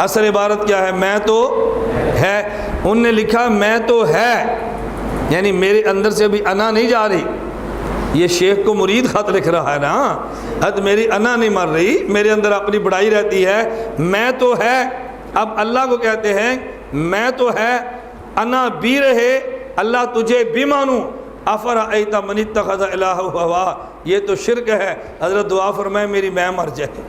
اصل عبارت کیا ہے؟ میں تو ہے۔ ان نے لکھا میں تو ہے، یعنی میرے اندر سے ابھی انا نہیں جا رہی۔ یہ شیخ کو مرید خط لکھ رہا ہے نا، حد میری انا نہیں مر رہی، میرے اندر اپنی بڑائی رہتی ہے، میں تو ہے۔ اب اللہ کو کہتے ہیں میں تو ہے، انا بھی رہے، اللہ تجھے بھی مانوں، افرأیت من اتخذ الہہ ہوا، یہ تو شرک ہے۔ حضرت دعا فرمائے میری میں مر جائے،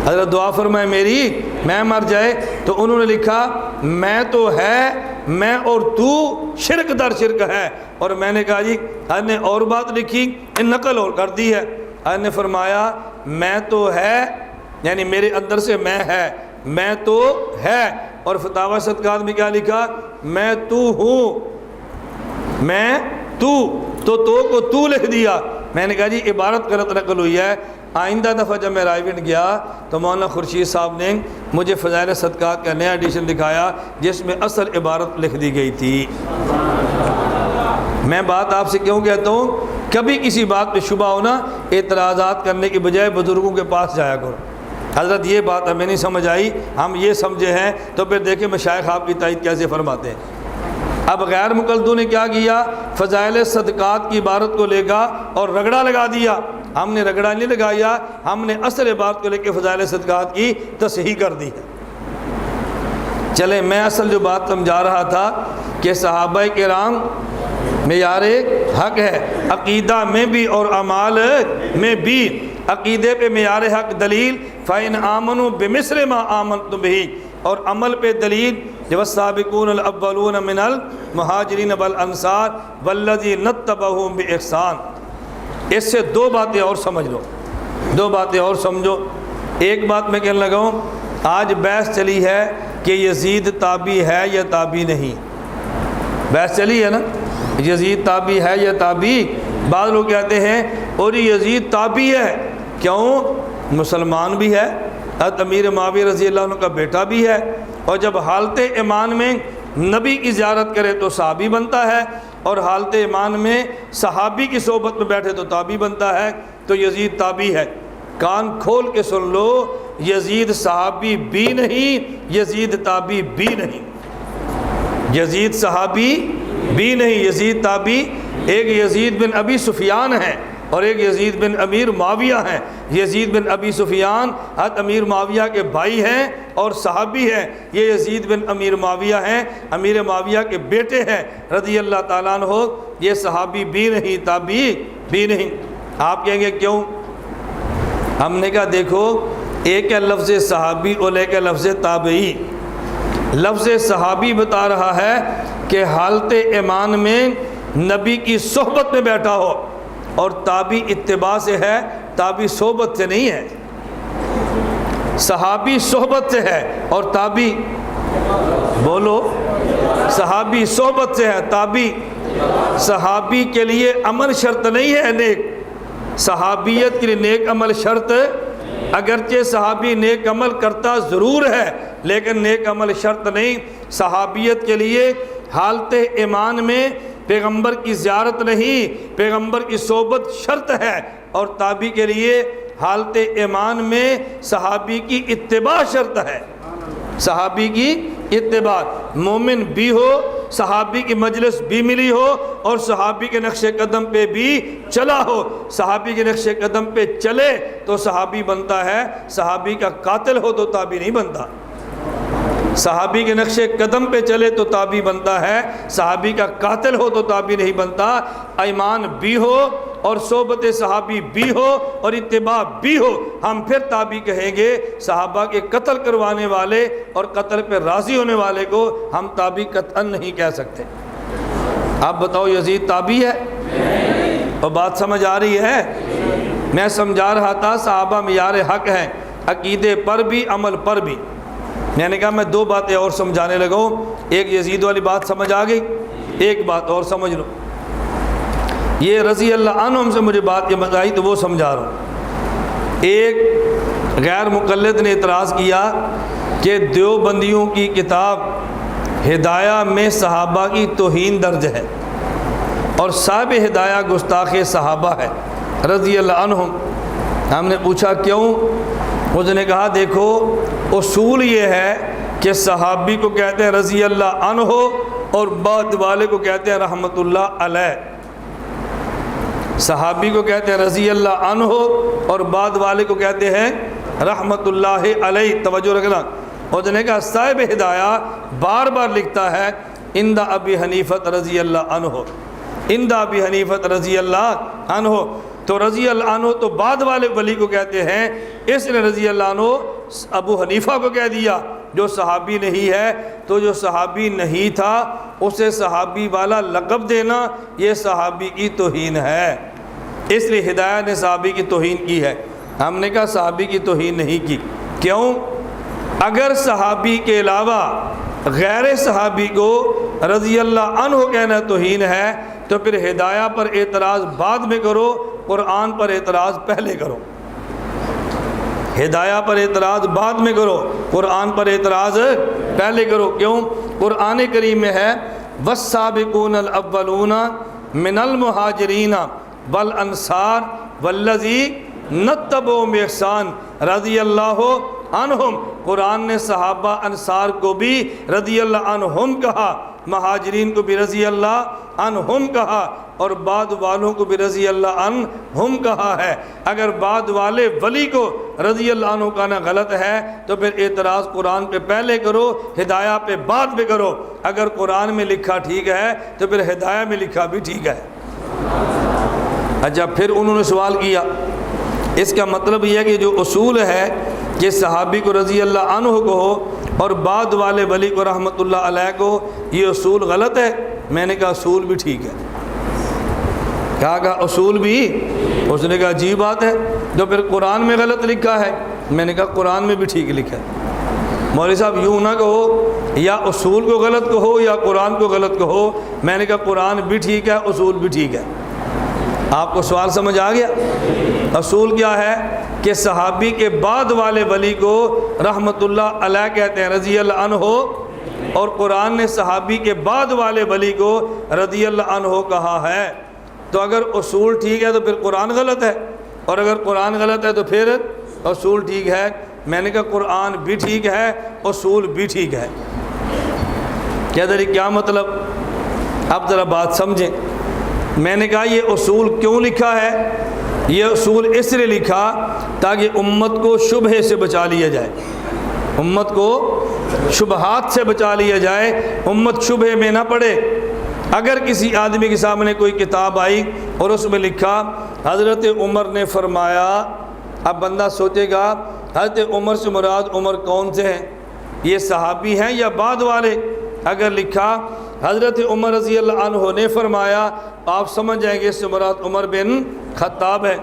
حضرت دعا فرمائے میری میں مر جائے۔ تو انہوں نے لکھا میں تو ہے، میں اور تو شرک در شرک ہے۔ اور میں نے کہا جی حضرت نے اور بات لکھی، نقل اور کر دی ہے۔ حضرت نے فرمایا میں تو ہے، یعنی میرے اندر سے میں ہے، میں تو ہے، اور فتاوی صدقات میں کیا لکھا؟ میں تو ہوں، میں تو کو تو لکھ دیا۔ میں نے کہا جی عبارت غلط نقل ہوئی ہے، آئندہ دفعہ جب میں رائے گنج گیا تو مولانا خورشید صاحب نے مجھے فضائل صدقات کا نیا ایڈیشن دکھایا جس میں اصل عبارت لکھ دی گئی تھی۔ میں بات آپ سے کیوں کہتا ہوں، کبھی کسی بات پہ شبہ ہونا، اعتراضات کرنے کے بجائے بزرگوں کے پاس جایا کرو۔ حضرت یہ بات ہمیں نہیں سمجھ آئی، ہم یہ سمجھے ہیں، تو پھر دیکھیں مشائخ آپ کی تائید کیسے فرماتے ہیں۔ اب غیر مقلدوں نے کیا کیا؟ فضائل صدقات کی عبارت کو لے گا اور رگڑا لگا دیا۔ ہم نے رگڑا نہیں لگایا، ہم نے اصل عبارت کو لے کے فضائل صدقات کی تصحیح کر دی ہے۔ چلے میں اصل جو بات سمجھا رہا تھا کہ صحابہ کرام معیار حق ہے، عقیدہ میں بھی اور اعمال میں بھی۔ عقیدے پہ معیار حق دلیل فَإِنْ آمَنُوا بِمِثْلِ مَا آمَنْتُمْ بِهِ، اور عمل پہ دلیل وَالسَّابِقُونَ الْأَوَّلُونَ مِنَ الْمُهَاجِرِينَ وَالْأَنصَارِ وَالَّذِينَ اتَّبَعُوهُم بِإِحْسَانٍ۔ اس سے دو باتیں اور سمجھ لو، دو باتیں اور سمجھو۔ ایک بات میں کہنے لگا ہوں، آج بحث چلی ہے کہ یزید تابعی ہے یا تابعی نہیں، بحث چلی ہے نا، یزید تابعی ہے یا تابعی۔ بعض لوگ کہتے ہیں اور یزید تابعی ہے، کیوں؟ مسلمان بھی ہے، حضرت امیر معاویہ رضی اللہ عنہ کا بیٹا بھی ہے، اور جب حالت ایمان میں نبی کی زیارت کرے تو صحابی بنتا ہے، اور حالت ایمان میں صحابی کی صحبت میں بیٹھے تو تابعی بنتا ہے، تو یزید تابعی ہے۔ کان کھول کے سن لو، یزید صحابی بھی نہیں، یزید تابعی بھی نہیں، یزید صحابی بھی نہیں، یزید تابعی۔ ایک یزید بن ابی سفیان ہے اور ایک یزید بن امیر معاویہ ہیں۔ یزید بن ابی سفیان حضرت امیر معاویہ کے بھائی ہیں اور صحابی ہیں، یہ یزید بن امیر معاویہ ہیں، امیر معاویہ کے بیٹے ہیں رضی اللہ تعالیٰ عنہ، یہ صحابی بھی نہیں، تابعی بھی نہیں۔ آپ کہیں گے کیوں؟ ہم نے کہا دیکھو، ایک ہے لفظ صحابی اور ایک ہے لفظ تابعی۔ لفظ صحابی بتا رہا ہے کہ حالت ایمان میں نبی کی صحبت میں بیٹھا ہو، اور تابعی اتباع سے ہے، تابعی صحبت سے نہیں ہے۔ صحابی صحبت سے ہے اور تابعی، بولو، صحابی صحبت سے ہے، تابعی۔ صحابی کے لیے عمل شرط نہیں ہے نیک، صحابیت کے لیے نیک عمل شرط، اگرچہ صحابی نیک عمل کرتا ضرور ہے لیکن نیک عمل شرط نہیں۔ صحابیت کے لیے حالت ایمان میں پیغمبر کی زیارت نہیں، پیغمبر کی صحبت شرط ہے، اور تابعی کے لیے حالت ایمان میں صحابی کی اتباع شرط ہے، صحابی کی اتباع۔ مومن بھی ہو، صحابی کی مجلس بھی ملی ہو، اور صحابی کے نقش قدم پہ بھی چلا ہو، صحابی کے نقش قدم پہ چلے تو صحابی بنتا ہے، صحابی کا قاتل ہو تو تابعی نہیں بنتا۔ صحابی کے نقش قدم پہ چلے تو تابعی بنتا ہے، صحابی کا قاتل ہو تو تابعی نہیں بنتا۔ ایمان بھی ہو اور صحبت صحابی بھی ہو اور اتباع بھی ہو، ہم پھر تابعی کہیں گے۔ صحابہ کے قتل کروانے والے اور قتل پہ راضی ہونے والے کو ہم تابعی قطعاً نہیں کہہ سکتے۔ آپ بتاؤ یزید تابعی ہے؟ اور بات سمجھ آ رہی ہے؟ میں سمجھا رہا تھا صحابہ معیار حق ہیں، عقیدے پر بھی عمل پر بھی۔ میں نے کہا میں دو باتیں اور سمجھانے لگا ہوں، ایک یزید والی بات سمجھ آ گئی، ایک بات اور سمجھ لو۔ یہ رضی اللہ عنہم سے مجھے بات یہ بتائی تو وہ سمجھا رہا ہوں۔ ایک غیر مقلد نے اعتراض کیا کہ دیوبندیوں کی کتاب ہدایہ میں صحابہ کی توہین درج ہے اور صاحب ہدایہ گستاخ صحابہ ہے رضی اللہ عنہم۔ ہم نے پوچھا کیوں؟ اس نے کہا دیکھو، اصول یہ ہے کہ صحابی کو کہتے ہیں رضی اللہ عنہ اور بعد والے کو کہتے ہیں رحمت اللہ علیہ۔ صحابی کو کہتے ہیں رضی اللہ عنہ اور بعد والے کو کہتے ہیں رحمت اللہ علیہ۔ توجہ رکھنا، اس نے کہا صاحب ہدایہ بار بار لکھتا ہے عند ابی حنیفہ رضی اللہ عنہ، عند ابی حنیفہ رضی اللہ عنہ، تو رضی اللہ عنہ تو بعد والے ولی کو کہتے ہیں، اس نے رضی اللہ عنہ ابو حنیفہ کو کہہ دیا جو صحابی نہیں ہے۔ تو جو صحابی نہیں تھا اسے صحابی والا لقب دینا یہ صحابی کی توہین ہے، اس لیے ہدایہ نے صحابی کی توہین کی ہے۔ ہم نے کہا صحابی کی توہین نہیں کی، کیوں؟ اگر صحابی کے علاوہ غیر صحابی کو رضی اللہ عنہ کہنا توہین ہے تو پھر ہدایہ پر اعتراض بعد میں کرو، قرآن پر اعتراض پہلے کرو۔ ہدایہ پر اعتراض بعد میں کرو، قرآن پر اعتراض پہلے کرو۔ کیوں؟ قرآن کریم میں ہے والسابقون الاولون من المہاجرین والانصار والذین اتبعوا بإحسان رضی اللہ عنہم۔ قرآن نے صحابہ انصار کو بھی رضی اللہ عنہم کہا، مہاجرین کو بھی رضی اللہ عنہم کہا، اور بعد والوں کو بھی رضی اللہ عنہم کہا ہے۔ اگر بعد والے ولی کو رضی اللہ عنہ کہنا غلط ہے تو پھر اعتراض قرآن پہ پہلے کرو، ہدایہ پہ بعد میں کرو۔ اگر قرآن میں لکھا ٹھیک ہے تو پھر ہدایہ میں لکھا بھی ٹھیک ہے۔ اچھا، پھر انہوں نے سوال کیا، اس کا مطلب یہ ہے کہ جو اصول ہے کہ صحابی کو رضی اللہ عنہ کو ہو اور بعد والے ولی کو رحمۃ اللہ علیہ کو، یہ اصول غلط ہے؟ میں نے کہا اصول بھی ٹھیک ہے۔ کہا اصول بھی؟ اس نے کہا عجیب بات ہے، جو پھر قرآن میں غلط لکھا ہے۔ میں نے کہا قرآن میں بھی ٹھیک لکھا ہے۔ مولوی صاحب یوں نہ کہو یا اصول کو غلط کہو یا قرآن کو غلط کہو۔ میں نے کہا قرآن بھی ٹھیک ہے، اصول بھی ٹھیک ہے۔ آپ کو سوال سمجھ آ گیا؟ اصول کیا ہے کہ صحابی کے بعد والے ولی کو رحمۃ اللہ علیہ کہتے ہیں، رضی اللہ عنہ، اور قرآن نے صحابی کے بعد والے ولی کو رضی اللہ عنہ کہا ہے۔ تو اگر اصول ٹھیک ہے تو پھر قرآن غلط ہے، اور اگر قرآن غلط ہے تو پھر اصول ٹھیک ہے۔ میں نے کہا قرآن بھی ٹھیک ہے، اصول بھی ٹھیک ہے۔ کیا مطلب؟ اب ذرا بات سمجھیں۔ میں نے کہا یہ اصول کیوں لکھا ہے؟ یہ اصول اس لیے لکھا تاکہ امت کو شبہے سے بچا لیا جائے، امت کو شبہات سے بچا لیا جائے، امت شبہے میں نہ پڑے۔ اگر کسی آدمی کے سامنے کوئی کتاب آئی اور اس میں لکھا حضرت عمر نے فرمایا، اب بندہ سوچے گا حضرت عمر سے مراد عمر کون سے ہیں؟ یہ صحابی ہیں یا بعد والے؟ اگر لکھا حضرت عمر رضی اللہ عنہ نے فرمایا، آپ سمجھ جائیں گے اس سے مراد عمر بن خطاب ہے۔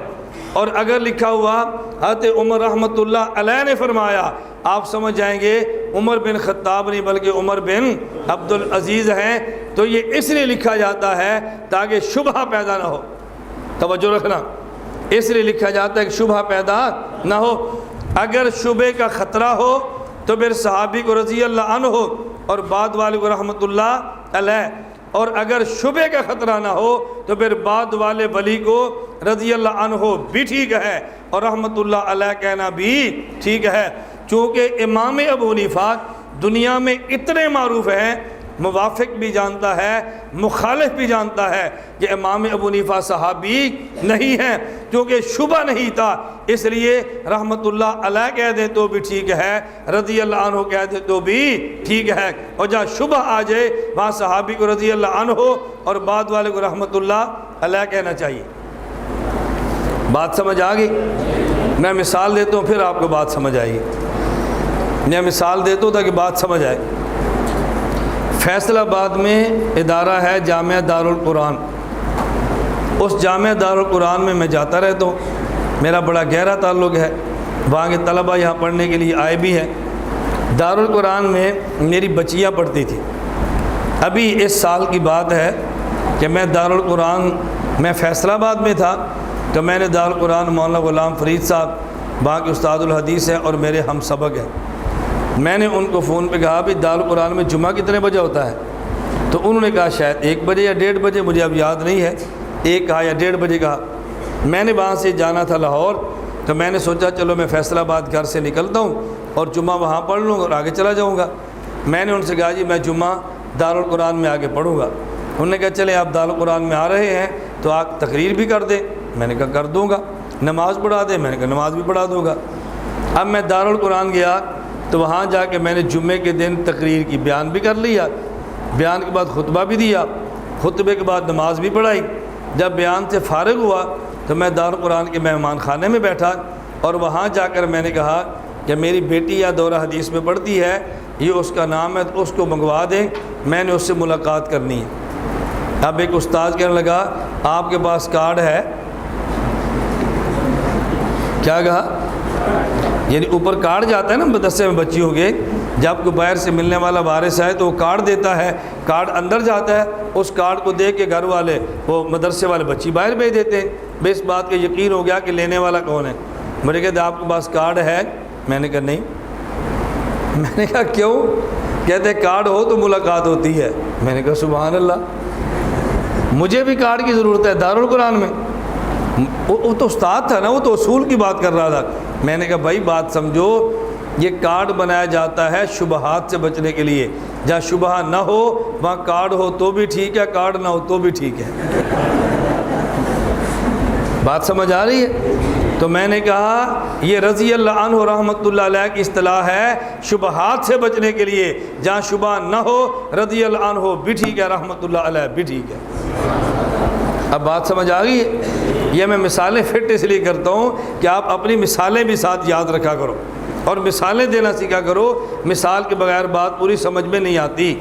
اور اگر لکھا ہوا حضرت عمر رحمۃ اللہ علیہ نے فرمایا، آپ سمجھ جائیں گے عمر بن خطاب نہیں بلکہ عمر بن عبدالعزیز ہیں۔ تو یہ اس لیے لکھا جاتا ہے تاکہ شبہ پیدا نہ ہو۔ توجہ رکھنا، اس لیے لکھا جاتا ہے کہ شبہ پیدا نہ ہو۔ اگر شبہ کا خطرہ ہو تو پھر صحابی کو رضی اللہ عنہ اور بعد والے کو رحمۃ اللہ علیہ، اور اگر شبہ کا خطرہ نہ ہو تو پھر بعد والے ولی کو رضی اللہ عنہ بھی ٹھیک ہے اور رحمۃ اللہ علیہ کہنا بھی ٹھیک ہے۔ چونکہ امام ابو حنیفہ دنیا میں اتنے معروف ہیں، موافق بھی جانتا ہے، مخالف بھی جانتا ہے کہ امام ابو حنیفہ صحابی نہیں ہیں، کیونکہ شبہ نہیں تھا، اس لیے رحمۃ اللہ علیہ کہہ دیں تو بھی ٹھیک ہے، رضی اللہ عنہ کہہ دیں تو بھی ٹھیک ہے۔ اور جہاں شبہ آ جائے وہاں صحابی کو رضی اللہ عنہ اور بعد والے کو رحمۃ اللہ علیہ کہنا چاہیے۔ بات سمجھ آ گئی؟ میں مثال دیتا ہوں پھر آپ کو بات سمجھ آئے گی۔ میں مثال دیتا ہوں تاکہ بات سمجھ آئے۔ فیصل آباد میں ادارہ ہے جامعہ دارالقرآن، اس جامعہ دارالقرآن میں میں جاتا رہتا ہوں، میرا بڑا گہرا تعلق ہے، وہاں کے طلبہ یہاں پڑھنے کے لیے آئے بھی ہیں۔ دارالقرآن میں میری بچیاں پڑھتی تھیں۔ ابھی اس سال کی بات ہے کہ میں دارالقرآن میں فیصل آباد میں تھا، تو میں نے دارالقرآن مولانا غلام فرید صاحب وہاں کے استاد الحدیث ہیں اور میرے ہم سبق ہیں، میں نے ان کو فون پہ کہا بھی دارالقرآن میں جمعہ کتنے بجے ہوتا ہے؟ تو انہوں نے کہا شاید 1 بجے یا 1:30 بجے، مجھے اب یاد نہیں ہے، 1 کہا یا 1:30 بجے کہا۔ میں نے وہاں سے جانا تھا لاہور، تو میں نے سوچا چلو میں فیصل آباد گھر سے نکلتا ہوں اور جمعہ وہاں پڑھ لوں گا اور آگے چلا جاؤں گا۔ میں نے ان سے کہا جی میں جمعہ دارالقرآن میں آگے پڑھوں گا۔ انہوں نے کہا چلے آپ دارالقرآن میں آ رہے ہیں تو آپ تقریر بھی کر دیں۔ میں نے کہا کر دوں گا۔ نماز پڑھا دیں؟ میں نے کہا نماز بھی پڑھا دوں گا۔ اب میں دارالقرآن گیا تو وہاں جا کے میں نے جمعے کے دن تقریر کی، بیان بھی کر لیا، بیان کے بعد خطبہ بھی دیا، خطبے کے بعد نماز بھی پڑھائی۔ جب بیان سے فارغ ہوا تو میں دارالقرآن کے مہمان خانے میں بیٹھا اور وہاں جا کر میں نے کہا کہ میری بیٹی یا دورہ حدیث میں پڑھتی ہے، یہ اس کا نام ہے، تو اس کو منگوا دیں، میں نے اس سے ملاقات کرنی ہے۔ اب ایک استاد کہنے لگا آپ کے پاس کارڈ ہے؟ کیا کہا؟ یعنی اوپر کارڈ جاتا ہے نا مدرسے میں بچیوں کے، جب کوئی باہر سے ملنے والا وارث ہے تو وہ کارڈ دیتا ہے، کارڈ اندر جاتا ہے، اس کارڈ کو دیکھ کے گھر والے وہ مدرسے والے بچی باہر بھیج دیتے ہیں۔ بے اس بات کا یقین ہو گیا کہ لینے والا کون ہے۔ مجھے کہتے آپ کے پاس کارڈ ہے؟ میں نے کہا نہیں۔ میں نے کہا کیوں؟ کہتے کارڈ ہو تو ملاقات ہوتی ہے۔ میں نے کہا سبحان اللہ، مجھے بھی کارڈ کی ضرورت ہے دارالقرآن میں۔ وہ تو استاد تھا نا، وہ تو اصول کی بات کر رہا تھا۔ میں نے کہا بھائی بات سمجھو، یہ کارڈ بنایا جاتا ہے شبہات سے بچنے کے لیے، جہاں شبہ نہ ہو وہاں کارڈ ہو تو بھی ٹھیک ہے، کارڈ نہ ہو تو بھی ٹھیک ہے۔ بات سمجھ آ رہی ہے؟ تو میں نے کہا یہ رضی اللہ عنہ رحمۃ اللہ علیہ کی اصطلاح ہے شبہات سے بچنے کے لیے، جہاں شبہ نہ ہو رضی اللہ عنہ بھی ٹھیک ہے، رحمۃ اللہ علیہ بھی ٹھیک ہے۔ اب بات سمجھ آ گئی ہے؟ یہ میں مثالیں فٹ اس لیے کرتا ہوں کہ آپ اپنی مثالیں بھی ساتھ یاد رکھا کرو اور مثالیں دینا سیکھا کرو، مثال کے بغیر بات پوری سمجھ میں نہیں آتی۔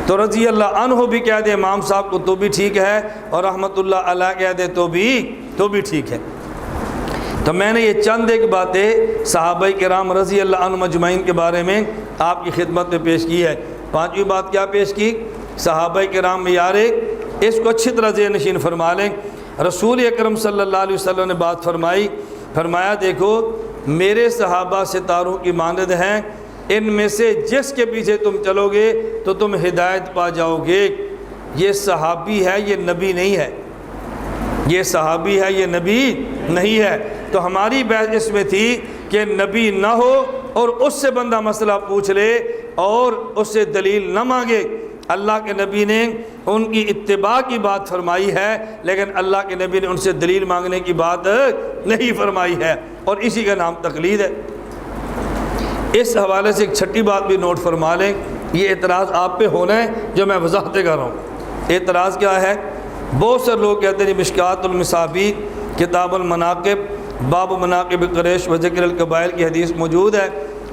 تو رضی اللہ عنہ بھی کہہ دے امام صاحب کو تو بھی ٹھیک ہے، اور رحمۃ اللہ علیہ کہہ دے تو بھی ٹھیک ہے۔ تو میں نے یہ چند ایک باتیں صحابہ کرام رضی اللہ عنہم اجمعین کے بارے میں آپ کی خدمت میں پیش کی ہے۔ پانچویں بات کیا پیش کی؟ صحابہ کرام معیار، اس کو اچھی طرح ذہن نشین فرما لیں۔ رسول اکرم صلی اللہ علیہ وسلم نے بات فرمایا دیکھو میرے صحابہ ستاروں کی مانند ہیں، ان میں سے جس کے پیچھے تم چلو گے تو تم ہدایت پا جاؤ گے۔ یہ صحابی ہے، یہ نبی نہیں ہے، یہ صحابی ہے، یہ نبی نہیں ہے۔ تو ہماری بحث اس میں تھی کہ نبی نہ ہو اور اس سے بندہ مسئلہ پوچھ لے اور اس سے دلیل نہ مانگے۔ اللہ کے نبی نے ان کی اتباع کی بات فرمائی ہے، لیکن اللہ کے نبی نے ان سے دلیل مانگنے کی بات نہیں فرمائی ہے، اور اسی کا نام تقلید ہے۔ اس حوالے سے ایک چھٹی بات بھی نوٹ فرما لیں، یہ اعتراض آپ پہ ہونا ہے جو میں وضاحتیں کر رہا ہوں۔ اعتراض کیا ہے؟ بہت سے لوگ کہتے ہیں مشکات المصابیح کتاب المناقب باب مناقب قریش و ذکر القبائل کی حدیث موجود ہے،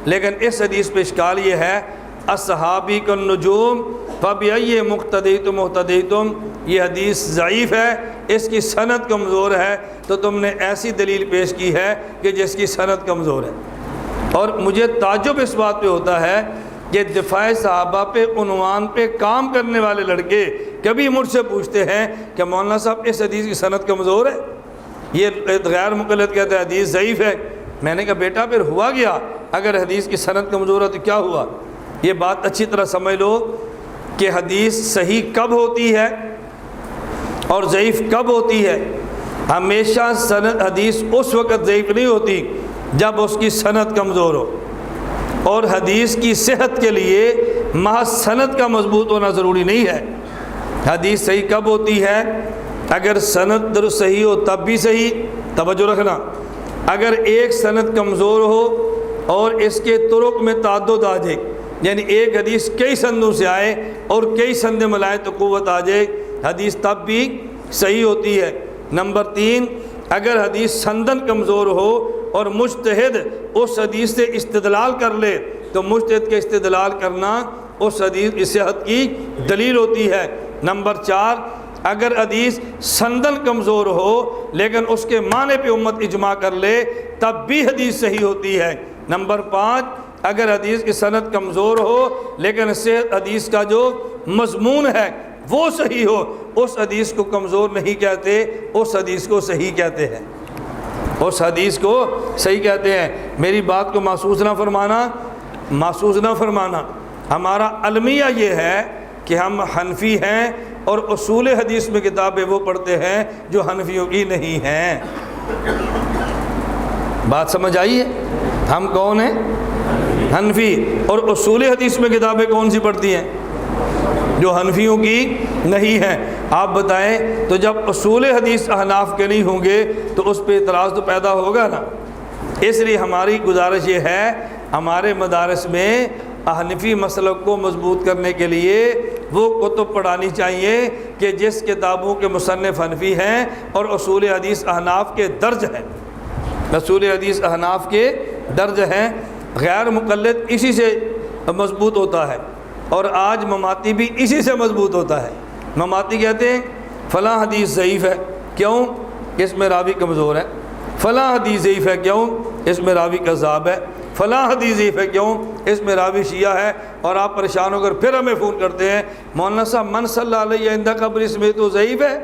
لیکن اس حدیث پہ اشکال یہ ہے اصحابی کالنجوم فبأی مقتدیتم مہتدیتم، یہ حدیث ضعیف ہے، اس کی سند کمزور ہے، تو تم نے ایسی دلیل پیش کی ہے کہ جس کی سند کمزور ہے۔ اور مجھے تعجب اس بات پہ ہوتا ہے کہ دفاع صحابہ پہ عنوان پہ کام کرنے والے لڑکے کبھی مجھ سے پوچھتے ہیں کہ مولانا صاحب اس حدیث کی سند کمزور ہے، یہ غیر مقلد کہتا ہے حدیث ضعیف ہے۔ میں نے کہا بیٹا پھر ہوا گیا، اگر حدیث کی سند کمزور ہے تو کیا ہوا؟ یہ بات اچھی طرح سمجھ لو کہ حدیث صحیح کب ہوتی ہے اور ضعیف کب ہوتی ہے۔ ہمیشہ سند حدیث اس وقت ضعیف نہیں ہوتی جب اس کی سند کمزور ہو، اور حدیث کی صحت کے لیے محض سند کا مضبوط ہونا ضروری نہیں ہے۔ حدیث صحیح کب ہوتی ہے؟ اگر سند درست صحیح ہو تب بھی صحیح، توجہ رکھنا۔ اگر ایک سند کمزور ہو اور اس کے طرق میں تعدد آ جائے، یعنی ایک حدیث کئی سندوں سے آئے اور کئی سندیں ملائیں تو قوت آ جائے، حدیث تب بھی صحیح ہوتی ہے۔ نمبر 3، اگر حدیث سندن کمزور ہو اور مجتہد اس حدیث سے استدلال کر لے تو مجتہد کے استدلال کرنا اس حدیث کی صحت کی دلیل ہوتی ہے۔ نمبر 4، اگر حدیث سندن کمزور ہو لیکن اس کے معنی پہ امت اجماع کر لے تب بھی حدیث صحیح ہوتی ہے۔ نمبر 5، اگر حدیث کی سند کمزور ہو لیکن صحت حدیث کا جو مضمون ہے وہ صحیح ہو، اس حدیث کو کمزور نہیں کہتے، اس حدیث کو صحیح کہتے ہیں، اس حدیث کو صحیح کہتے ہیں۔ میری بات کو محسوس نہ فرمانا۔ ہمارا المیہ یہ ہے کہ ہم حنفی ہیں اور اصول حدیث میں کتابیں وہ پڑھتے ہیں جو حنفیوں کی نہیں ہیں۔ بات سمجھ آئی ہے؟ ہم کون ہیں؟ حنفی، اور اصول حدیث میں کتابیں کون سی پڑھتی ہیں؟ جو حنفیوں کی نہیں ہیں۔ آپ بتائیں، تو جب اصول حدیث احناف کے نہیں ہوں گے تو اس پہ اعتراض تو پیدا ہوگا نا۔ اس لیے ہماری گزارش یہ ہے ہمارے مدارس میں حنفی مسلک کو مضبوط کرنے کے لیے وہ کتب پڑھانی چاہیے کہ جس کتابوں کے مصنف حنفی ہیں اور اصول حدیث احناف کے درج ہیں، اصول حدیث احناف کے درج ہیں۔ غیر مقلد اسی سے مضبوط ہوتا ہے، اور آج مماتی بھی اسی سے مضبوط ہوتا ہے۔ مماتی کہتے ہیں فلاں حدیث ضعیف ہے، کیوں؟ اس میں راوی کمزور ہے۔ فلاں حدیث ضعیف ہے، کیوں؟ اس میں راوی کذاب ہے۔ فلاں حدیث ضعیف ہے، کیوں؟ اس میں راوی شیعہ ہے۔ اور آپ پریشان ہو کر پھر ہمیں فون کرتے ہیں، مولانا صاحب من صلی علیہ عند قبر اس میں تو ضعیف ہے،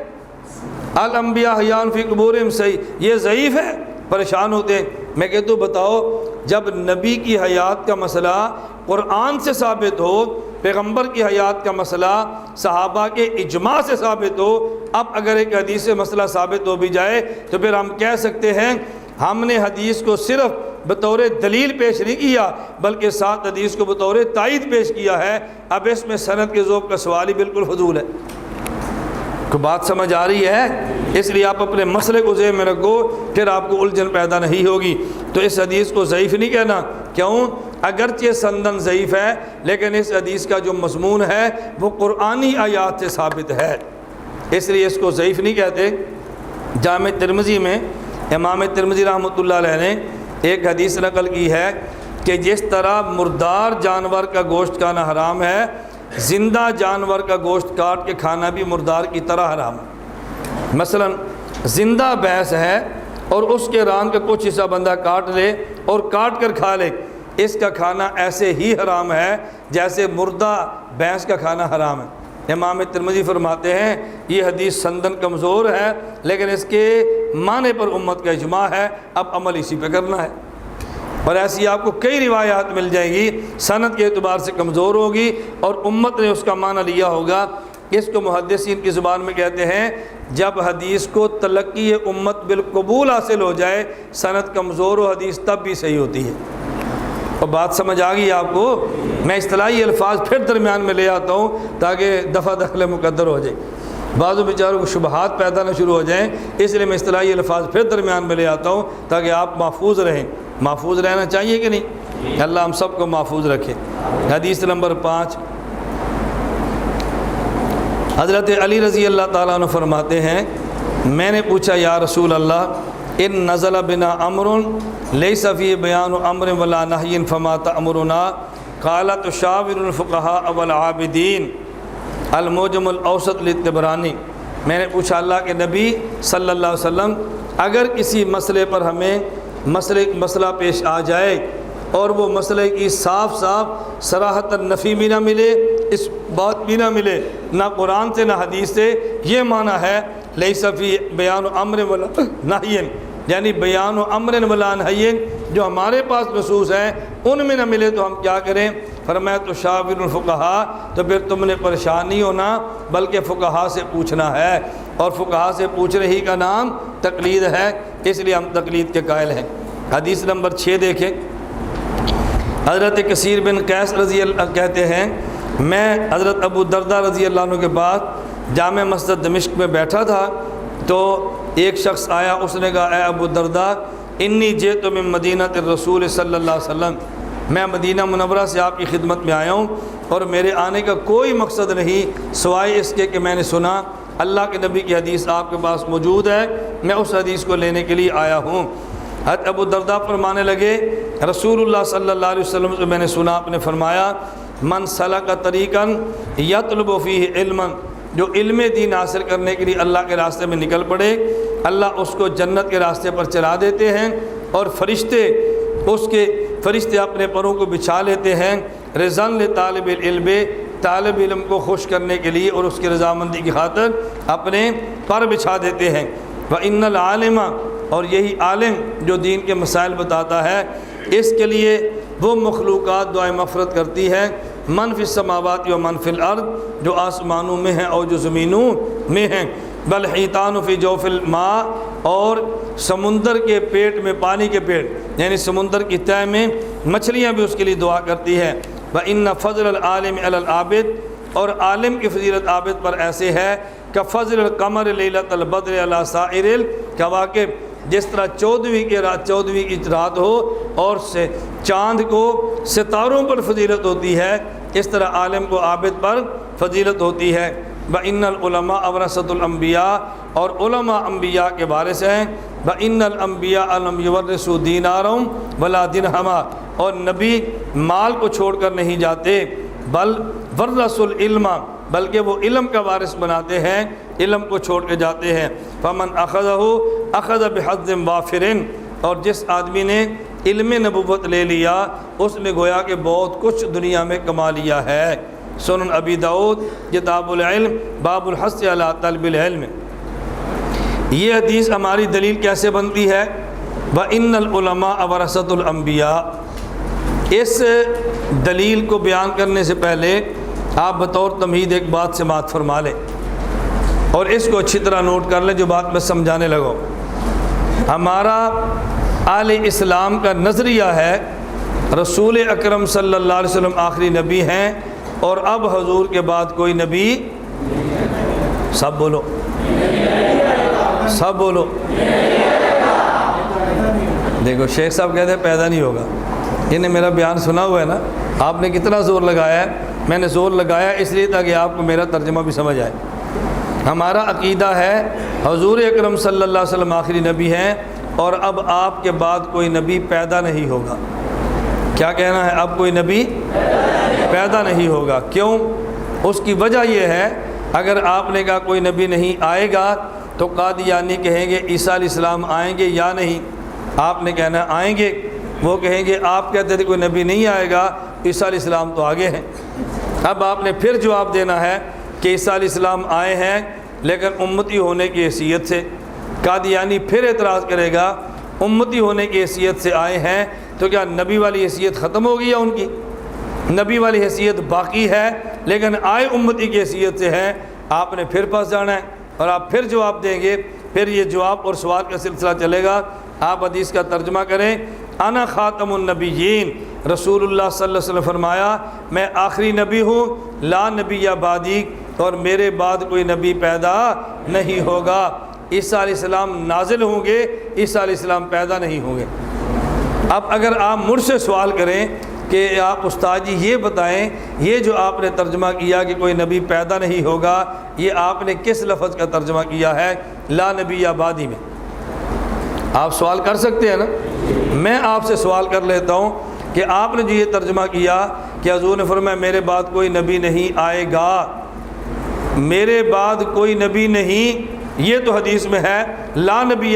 الانبیاء حیاء فی قبورہم صحیح، یہ ضعیف ہے، پریشان ہوتے ہیں۔ میں کہتا ہوں بتاؤ، جب نبی کی حیات کا مسئلہ قرآن سے ثابت ہو، پیغمبر کی حیات کا مسئلہ صحابہ کے اجماع سے ثابت ہو، اب اگر ایک حدیث سے مسئلہ ثابت ہو بھی جائے تو پھر ہم کہہ سکتے ہیں ہم نے حدیث کو صرف بطور دلیل پیش نہیں کیا بلکہ ساتھ حدیث کو بطور تائید پیش کیا ہے۔ اب اس میں سند کے ذوق کا سوال ہی بالکل فضول ہے۔ کو بات سمجھ آ رہی ہے؟ اس لیے آپ اپنے مسئلے کو ذہن میں رکھو، پھر آپ کو الجھن پیدا نہیں ہوگی۔ تو اس حدیث کو ضعیف نہیں کہنا، کیوں؟ اگرچہ سندن ضعیف ہے لیکن اس حدیث کا جو مضمون ہے وہ قرآنی آیات سے ثابت ہے، اس لیے اس کو ضعیف نہیں کہتے۔ جامع ترمذی میں امام ترمذی رحمۃ اللہ علیہ نے ایک حدیث نقل کی ہے کہ جس طرح مردار جانور کا گوشت کھانا حرام ہے، زندہ جانور کا گوشت کاٹ کے کھانا بھی مردار کی طرح حرام ہے۔ مثلا زندہ بھینس ہے اور اس کے ران کا کچھ حصہ بندہ کاٹ لے اور کاٹ کر کھا لے، اس کا کھانا ایسے ہی حرام ہے جیسے مردہ بھینس کا کھانا حرام ہے۔ امام ترمذی فرماتے ہیں یہ حدیث سندن کمزور ہے لیکن اس کے معنی پر امت کا اجماع ہے، اب عمل اسی پہ کرنا ہے۔ اور ایسی آپ کو کئی روایات مل جائیں گی، سند کے اعتبار سے کمزور ہوگی اور امت نے اس کا معنی لیا ہوگا۔ اس کو محدثین کی زبان میں کہتے ہیں جب حدیث کو تلقی امت بالقبول حاصل ہو جائے، سند کمزور و حدیث تب بھی صحیح ہوتی ہے۔ اور بات سمجھ آ گئی آپ کو؟ میں اصطلاحی الفاظ پھر درمیان میں لے آتا ہوں تاکہ دفع دخل مقدر ہو جائے، بعضوں بیچاروں کو شبہات پیدا نہ شروع ہو جائیں، اس لیے میں اصطلاحی الفاظ پھر درمیان میں لے آتا ہوں تاکہ آپ محفوظ رہیں۔ محفوظ رہنا چاہیے کہ نہیں؟ اللہ ہم سب کو محفوظ رکھے۔ حدیث نمبر 5، حضرت علی رضی اللہ تعالیٰ عنہ فرماتے ہیں میں نے پوچھا یا رسول اللہ ان نزل بنا امر لیس فی بیان امر ولا نہی فما تأمرنا قال تشاور الفقہاء والعابدین، المعجم الاوسط للطبرانی۔ میں نے پوچھا اللہ کے نبی صلی اللہ علیہ وسلم اگر کسی مسئلے پر ہمیں مسئلہ پیش آ جائے اور وہ مسئلے کی صاف صاف صراحت نفی بھی نہ ملے، اس بات بھی نہ ملے نہ قرآن سے نہ حدیث سے، یہ معنی ہے لیس فی بیان امر ولا نہی، یعنی بیان و امر ولا نہی جو ہمارے پاس نصوص ہیں ان میں نہ ملے تو ہم کیا کریں؟ فرمایا تو شاور الفقہاء، تو پھر تم نے پریشان نہیں ہونا بلکہ فقہاء سے پوچھنا ہے، اور فقہاء سے پوچھنے ہی کا نام تقلید ہے، اس لیے ہم تقلید کے قائل ہیں۔ حدیث نمبر 6 دیکھیں، حضرت کثیر بن قیس رضی اللہ کہتے ہیں میں حضرت ابو درداء رضی اللہ عنہ کے بعد جامع مسجد دمشق میں بیٹھا تھا تو ایک شخص آیا، اس نے کہا اے ابو درداء انی جئت من مدینہ الرسول صلی اللہ علیہ وسلم، میں مدینہ منورہ سے آپ کی خدمت میں آیا ہوں اور میرے آنے کا کوئی مقصد نہیں سوائے اس کے کہ میں نے سنا اللہ کے نبی کی حدیث آپ کے پاس موجود ہے، میں اس حدیث کو لینے کے لیے آیا ہوں۔ حضرت ابو درداء فرمانے لگے رسول اللہ صلی اللہ علیہ وسلم سے میں نے سنا، آپ نے فرمایا من سلک طریقا یطلب فیہ علما، جو علم دین حاصل کرنے کے لیے اللہ کے راستے میں نکل پڑے اللہ اس کو جنت کے راستے پر چلا دیتے ہیں، اور فرشتے اپنے پروں کو بچھا لیتے ہیں رضاً لطالب العلم، طالب علم کو خوش کرنے کے لیے اور اس کی رضامندی کی خاطر اپنے پر بچھا دیتے ہیں۔ وَإِنَّ الْعَالِمَ، اور یہی عالم جو دین کے مسائل بتاتا ہے اس کے لیے وہ مخلوقات دعائیں مغفرت کرتی ہے من فی السماوات و من فی الارض، جو آسمانوں میں ہیں اور جو زمینوں میں ہیں، بل حیتان فی جوف الماء، اور سمندر کے پیٹ میں، پانی کے پیٹ یعنی سمندر کی تہہ میں مچھلیاں بھی اس کے لیے دعا کرتی ہیں۔ وَإِنَّ فضل العالم علی العابد، اور عالم کی فضیلت عابد پر ایسے ہے کہ فضل القمر لیلۃ البدر علی سائر الکواکب، جس طرح 14ویں کی رات ہو اور سے چاند کو ستاروں پر فضیلت ہوتی ہے، اس طرح عالم کو عابد پر فضیلت ہوتی ہے۔ وَإِنَّ الْعُلَمَاءَ وَرَثَةُ الْأَنْبِيَاء، اور علماء انبیاء کے وارث ہیں۔ وَإِنَّ الْأَنْبِيَاءَ لَمْ يُوَرِّثُوا دِينَارًا وَلَا دِرْهَمًا، اور نبی مال کو چھوڑ کر نہیں جاتے بل ورثوا العلم، بلکہ وہ علم کا وارث بناتے ہیں، علم کو چھوڑ کے جاتے ہیں۔ فمن اخذہ اخذ بحظ وافر، اور جس آدمی نے علم نبوت لے لیا اس نے گویا کہ بہت کچھ دنیا میں کما لیا ہے۔ سنن ابی داؤد کتاب العلم باب الحث علی طلب العلم۔ یہ حدیث ہماری دلیل کیسے بنتی ہے؟ وَإِنَّ الْعُلَمَاءَ وَرَثَةُ الْأَنْبِيَاء۔ اس دلیل کو بیان کرنے سے پہلے آپ بطور تمہید ایک بات سماعت فرما لیں اور اس کو اچھی طرح نوٹ کر لیں جو بات میں سمجھانے لگا۔ ہمارا اہل اسلام کا نظریہ ہے رسول اکرم صلی اللہ علیہ وسلم آخری نبی ہیں اور اب حضور کے بعد کوئی نبی، سب بولو سب بولو۔ دیکھو شیخ صاحب کہتے ہیں پیدا نہیں ہوگا، انہیں میرا بیان سنا ہوا ہے نا، آپ نے کتنا زور لگایا ہے، میں نے زور لگایا اس لیے تاکہ آپ کو میرا ترجمہ بھی سمجھ آئے۔ ہمارا عقیدہ ہے حضور اکرم صلی اللہ علیہ وسلم آخری نبی ہیں اور اب آپ کے بعد کوئی نبی پیدا نہیں ہوگا۔ کیا کہنا ہے؟ اب کوئی نبی پیدا نہیں ہوگا۔ کیوں؟ اس کی وجہ یہ ہے اگر آپ نے کہا کوئی نبی نہیں آئے گا تو قادیانی کہیں گے عیسیٰ علیہ السلام آئیں گے یا نہیں؟ آپ نے کہنا آئیں گے، وہ کہیں گے آپ کہتے تھے کوئی نبی نہیں آئے گا، عیسیٰ علیہ السلام تو آگے ہیں۔ اب آپ نے پھر جواب دینا ہے کہ عیسیٰ علیہ السلام آئے ہیں لیکن امتی ہونے کی حیثیت سے۔ قادیانی پھر اعتراض کرے گا امتی ہونے کی حیثیت سے آئے ہیں تو کیا نبی والی حیثیت ختم ہو گئی ہے؟ ان کی نبی والی حیثیت باقی ہے لیکن آئے امتی کی حیثیت سے ہیں۔ آپ نے پھر پاس جانا ہے اور آپ پھر جواب دیں گے، پھر یہ جواب اور سوال کا سلسلہ چلے گا۔ آپ حدیث کا ترجمہ کریں، انا خاتم النبیین، رسول اللہ صلی اللہ علیہ وسلم فرمایا میں آخری نبی ہوں، لا نبی بعدی، اور میرے بعد کوئی نبی پیدا نہیں ہوگا۔ عیسیٰ علیہ السلام نازل ہوں گے، عیسیٰ علیہ السلام پیدا نہیں ہوں گے۔ اب اگر آپ مجھ سے سوال کریں کہ آپ استاد جی یہ بتائیں یہ جو آپ نے ترجمہ کیا کہ کوئی نبی پیدا نہیں ہوگا، یہ آپ نے کس لفظ کا ترجمہ کیا ہے؟ لا نبی بعدی میں۔ آپ سوال کر سکتے ہیں نا؟ میں آپ سے سوال کر لیتا ہوں کہ آپ نے جو یہ ترجمہ کیا کہ حضور نے فرمایا میرے بعد کوئی نبی نہیں آئے گا، میرے بعد کوئی نبی نہیں، یہ تو حدیث میں ہے لا نبی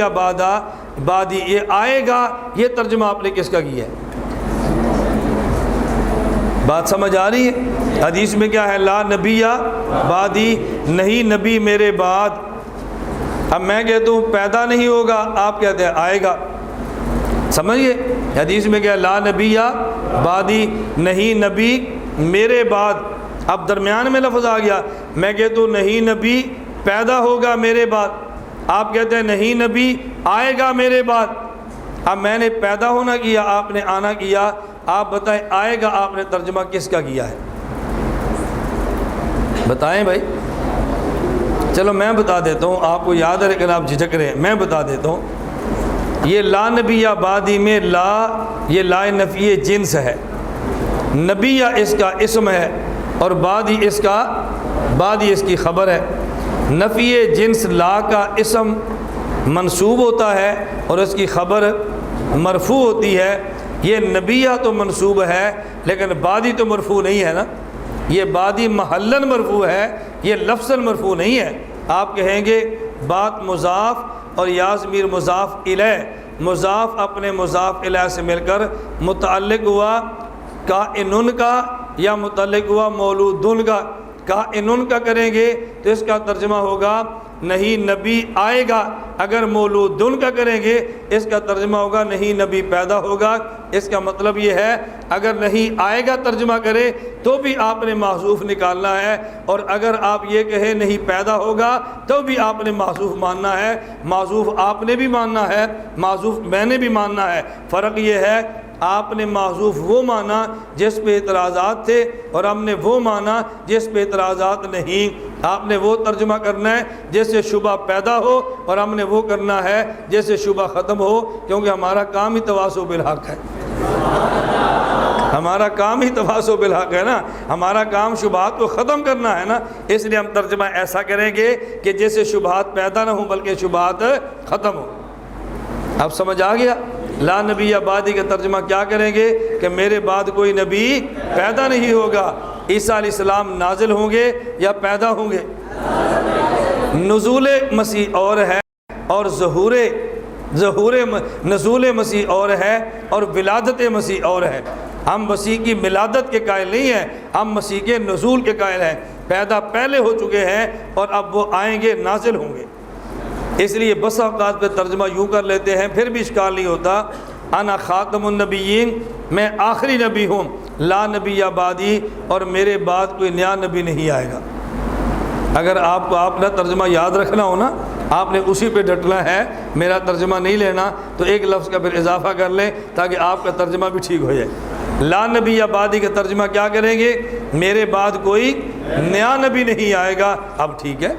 بعدی، یہ آئے گا، یہ ترجمہ آپ نے کس کا کیا ہے؟ بات سمجھ آ رہی ہے؟ حدیث میں کیا ہے؟ لا نبی بعدی، نہیں نبی میرے بعد۔ اب میں کہتا ہوں پیدا نہیں ہوگا، آپ کہتے ہیں آئے گا، سمجھئے؟ حدیث میں کیا؟ لا نبی بعدی، نہیں نبی میرے بعد۔ اب درمیان میں لفظ آ گیا، میں کہتا ہوں نہیں نبی پیدا ہوگا میرے بعد، آپ کہتے ہیں نہیں نبی آئے گا میرے بعد۔ اب میں نے پیدا ہونا کیا، آپ نے آنا کیا، آپ بتائیں آئے گا آپ نے ترجمہ کس کا کیا ہے؟ بتائیں بھائی۔ چلو میں بتا دیتا ہوں، آپ کو یاد ہے لیکن آپ جھجک رہے ہیں، میں بتا دیتا ہوں۔ یہ لا نبی یا بعدی میں لا، یہ لا نفی جنس ہے، نبی یا اس کا اسم ہے اور بعدی اس کا، بعدی اس کی خبر ہے۔ نفی جنس لا کا اسم منصوب ہوتا ہے اور اس کی خبر مرفوع ہوتی ہے۔ یہ نبیہ تو منصوب ہے لیکن بعدی تو مرفوع نہیں ہے نا، یہ بعدی محلن مرفوع ہے، یہ لفظاً مرفوع نہیں ہے۔ آپ کہیں گے بات مضاف اور یا ضمیر مضاف الیہ، مضاف اپنے مضاف الیہ سے مل کر متعلق ہوا کائنن کا یا متعلق ہوا مولودن کا۔ کائنن کا کریں گے تو اس کا ترجمہ ہوگا نہیں نبی آئے گا، اگر مولودن کا کریں گے اس کا ترجمہ ہوگا نہیں نبی پیدا ہوگا۔ اس کا مطلب یہ ہے اگر نہیں آئے گا ترجمہ کرے تو بھی آپ نے محذوف نکالنا ہے، اور اگر آپ یہ کہیں نہیں پیدا ہوگا تو بھی آپ نے محذوف ماننا ہے۔ محذوف آپ نے بھی ماننا ہے، محذوف میں نے بھی ماننا ہے۔ فرق یہ ہے آپ نے محذوف وہ مانا جس پہ اعتراضات تھے اور ہم نے وہ مانا جس پہ اعتراضات نہیں۔ آپ نے وہ ترجمہ کرنا ہے جس سے شبہ پیدا ہو اور ہم نے وہ کرنا ہے جس سے شبہ ختم ہو، کیونکہ ہمارا کام ہی تواصل بالحق ہے، ہمارا کام ہی تواصل بالحق ہے نا، ہمارا کام شبہات کو ختم کرنا ہے نا، اس لیے ہم ترجمہ ایسا کریں گے کہ جس سے شبہات پیدا نہ ہوں بلکہ شبہات ختم ہو۔ اب سمجھ آ گیا؟ لا نبی بعدی کا ترجمہ کیا کریں گے کہ میرے بعد کوئی نبی پیدا نہیں ہوگا، عیسیٰ علیہ السلام نازل ہوں گے یا پیدا ہوں گے؟ نزول مسیح اور ہے اور نزول مسیح اور ہے اور ولادت مسیح اور ہے۔ ہم مسیح کی ولادت کے قائل نہیں ہیں، ہم مسیح کے نزول کے قائل ہیں۔ پیدا پہلے ہو چکے ہیں اور اب وہ آئیں گے، نازل ہوں گے۔ اس لیے بس اوقات پہ ترجمہ یوں کر لیتے ہیں، پھر بھی اشکال نہیں ہوتا۔ انا خاتم النبیین، میں آخری نبی ہوں، لا نبی بعدی، اور میرے بعد کوئی نیا نبی نہیں آئے گا۔ اگر آپ کو اپنا ترجمہ یاد رکھنا ہو نا، آپ نے اسی پہ ڈٹنا ہے، میرا ترجمہ نہیں لینا، تو ایک لفظ کا پھر اضافہ کر لیں تاکہ آپ کا ترجمہ بھی ٹھیک ہو جائے۔ لا نبی بعدی کا ترجمہ کیا کریں گے؟ میرے بعد کوئی نیا نبی نہیں آئے گا۔ اب ٹھیک ہے،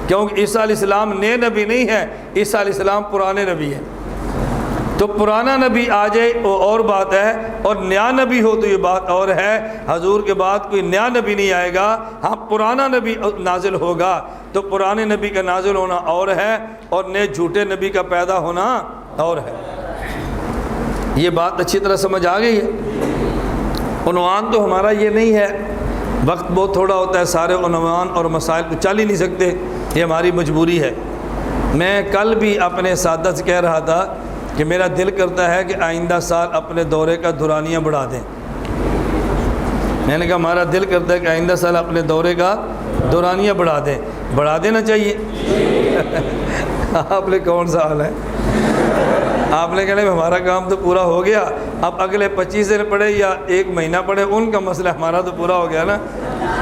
کیونکہ عیسیٰ علیہ السلام نئے نبی نہیں ہے، عیسیٰ علیہ السلام پرانے نبی ہیں۔ تو پرانا نبی آ جائے وہ اور بات ہے، اور نیا نبی ہو تو یہ بات اور ہے۔ حضور کے بعد کوئی نیا نبی نہیں آئے گا، ہاں پرانا نبی نازل ہوگا۔ تو پرانے نبی کا نازل ہونا اور ہے، اور نئے جھوٹے نبی کا پیدا ہونا اور ہے۔ یہ بات اچھی طرح سمجھ آ گئی ہے۔ عنوان تو ہمارا یہ نہیں ہے، وقت بہت تھوڑا ہوتا ہے، سارے عنوان اور مسائل کو چل ہی نہیں سکتے، یہ ہماری مجبوری ہے۔ میں کل بھی اپنے ساتھ سے کہہ رہا تھا کہ میرا دل کرتا ہے کہ آئندہ سال اپنے دورے کا دورانیہ بڑھا دیں۔ میں نے کہا ہمارا دل کرتا ہے کہ آئندہ سال اپنے دورے کا دورانیہ بڑھا دیں۔ بڑھا دینا چاہیے۔ آپ نے کون سا حال ہے؟ آپ نے کہا ہمارا کام تو پورا ہو گیا، اب اگلے 25 دن پڑے یا 1 مہینہ پڑے ان کا مسئلہ، ہمارا تو پورا ہو گیا نا۔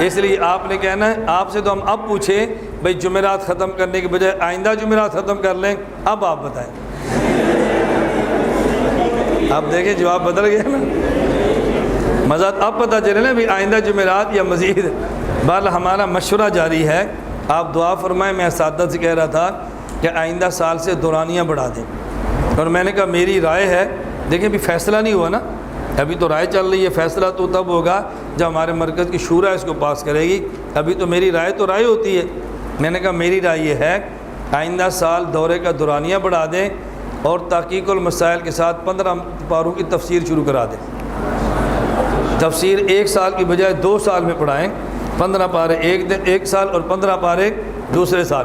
اس لیے آپ نے کہنا ہے، آپ سے تو ہم اب پوچھیں بھئی جمعرات ختم کرنے کے بجائے آئندہ جمعرات ختم کر لیں، اب آپ بتائیں۔ آپ دیکھیں جواب بدل گیا نا، مزہ اب پتہ چلے نا بھی آئندہ جمعرات یا مزید۔ بہرحال ہمارا مشورہ جاری ہے، آپ دعا فرمائیں۔ میں اساتذہ سے کہہ رہا تھا کہ آئندہ سال سے دورانیہ بڑھا دیں، اور میں نے کہا میری رائے ہے، دیکھیں بھی فیصلہ نہیں ہوا نا، ابھی تو رائے چل رہی ہے، فیصلہ تو تب ہوگا جب ہمارے مرکز کی شورا اس کو پاس کرے گی، ابھی تو میری رائے تو رائے ہوتی ہے۔ میں نے کہا میری رائے یہ ہے آئندہ سال دورے کا دورانیہ بڑھا دیں، اور تحقیق المسائل کے ساتھ 15 پاروں کی تفسیر شروع کرا دیں۔ تفسیر 1 سال کی بجائے 2 سال میں پڑھائیں، 15 پارے ایک سال اور 15 پارے دوسرے سال۔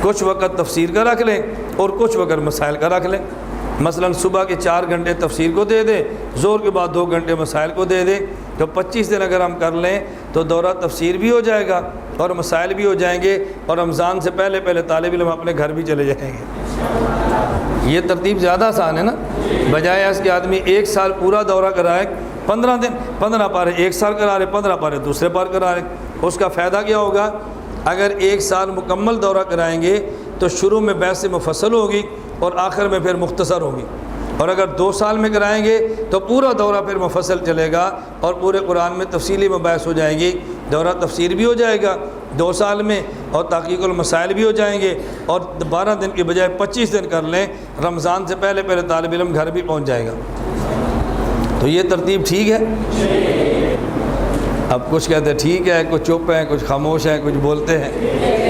کچھ وقت تفسیر کا رکھ لیں اور کچھ وقت مسائل کا رکھ لیں۔ مثلا صبح کے 4 گھنٹے تفسیر کو دے دیں، ظہر کے بعد 2 گھنٹے مسائل کو دے دیں، تو 25 دن اگر ہم کر لیں تو دورہ تفسیر بھی ہو جائے گا اور مسائل بھی ہو جائیں گے، اور رمضان سے پہلے طالب علم اپنے گھر بھی چلے جائیں گے۔ یہ ترتیب زیادہ آسان ہے نا، بجائے اس کے آدمی 1 سال پورا دورہ کرائے، 15 دن 15 پارے 1 سال کرا رہے، 15 پارے دوسرے پار کرا رہے۔ اس کا فائدہ کیا ہوگا؟ اگر 1 سال مکمل دورہ کرائیں گے تو شروع میں بحث مفصل ہوگی اور آخر میں پھر مختصر ہوگی، اور اگر 2 سال میں کرائیں گے تو پورا دورہ پھر مفصل چلے گا اور پورے قرآن میں تفصیلی مباحث ہو جائیں گی۔ دورہ تفسیر بھی ہو جائے گا 2 سال میں، اور تحقیق المسائل بھی ہو جائیں گے، اور 12 دن کی بجائے 25 دن کر لیں، رمضان سے پہلے طالب علم گھر بھی پہنچ جائے گا۔ تو یہ ترتیب ٹھیک ہے؟ اب کچھ کہتے ہیں ٹھیک ہے، کچھ چپ ہیں، کچھ خاموش ہیں، کچھ بولتے ہیں،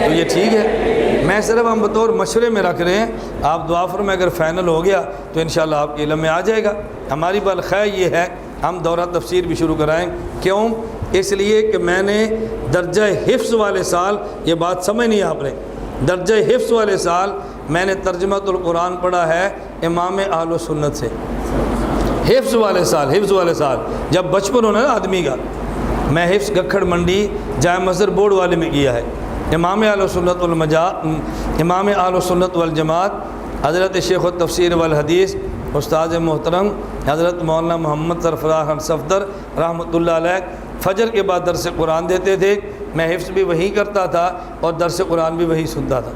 تو یہ ٹھیک ہے؟ میں صرف ہم بطور مشورے میں رکھ رہے ہیں، آپ دعا فرمائیں، اگر فائنل ہو گیا تو انشاءاللہ آپ کے علم میں آ جائے گا۔ ہماری بات خیر یہ ہے ہم دورہ تفسیر بھی شروع کرائیں۔ کیوں؟ اس لیے کہ میں نے درجہ حفظ والے سال، یہ بات سمجھ نہیں آپ نے، درجہ حفظ والے سال میں نے ترجمۃ القرآن پڑھا ہے امام اہل سنت سے۔ حفظ والے سال جب بچپن ہونا نا آدمی کا، میں حفظ گکھڑ منڈی جامع مسجد بورڈ والے میں کیا ہے۔ امام اہل سنت والجماعت حضرت شیخ التفسیر والحدیث استاد محترم حضرت مولانا محمد سرفراز صفدر رحمۃ اللہ علیہ فجر کے بعد درس قرآن دیتے تھے، میں حفظ بھی وہی کرتا تھا اور درس قرآن بھی وہی سنتا تھا۔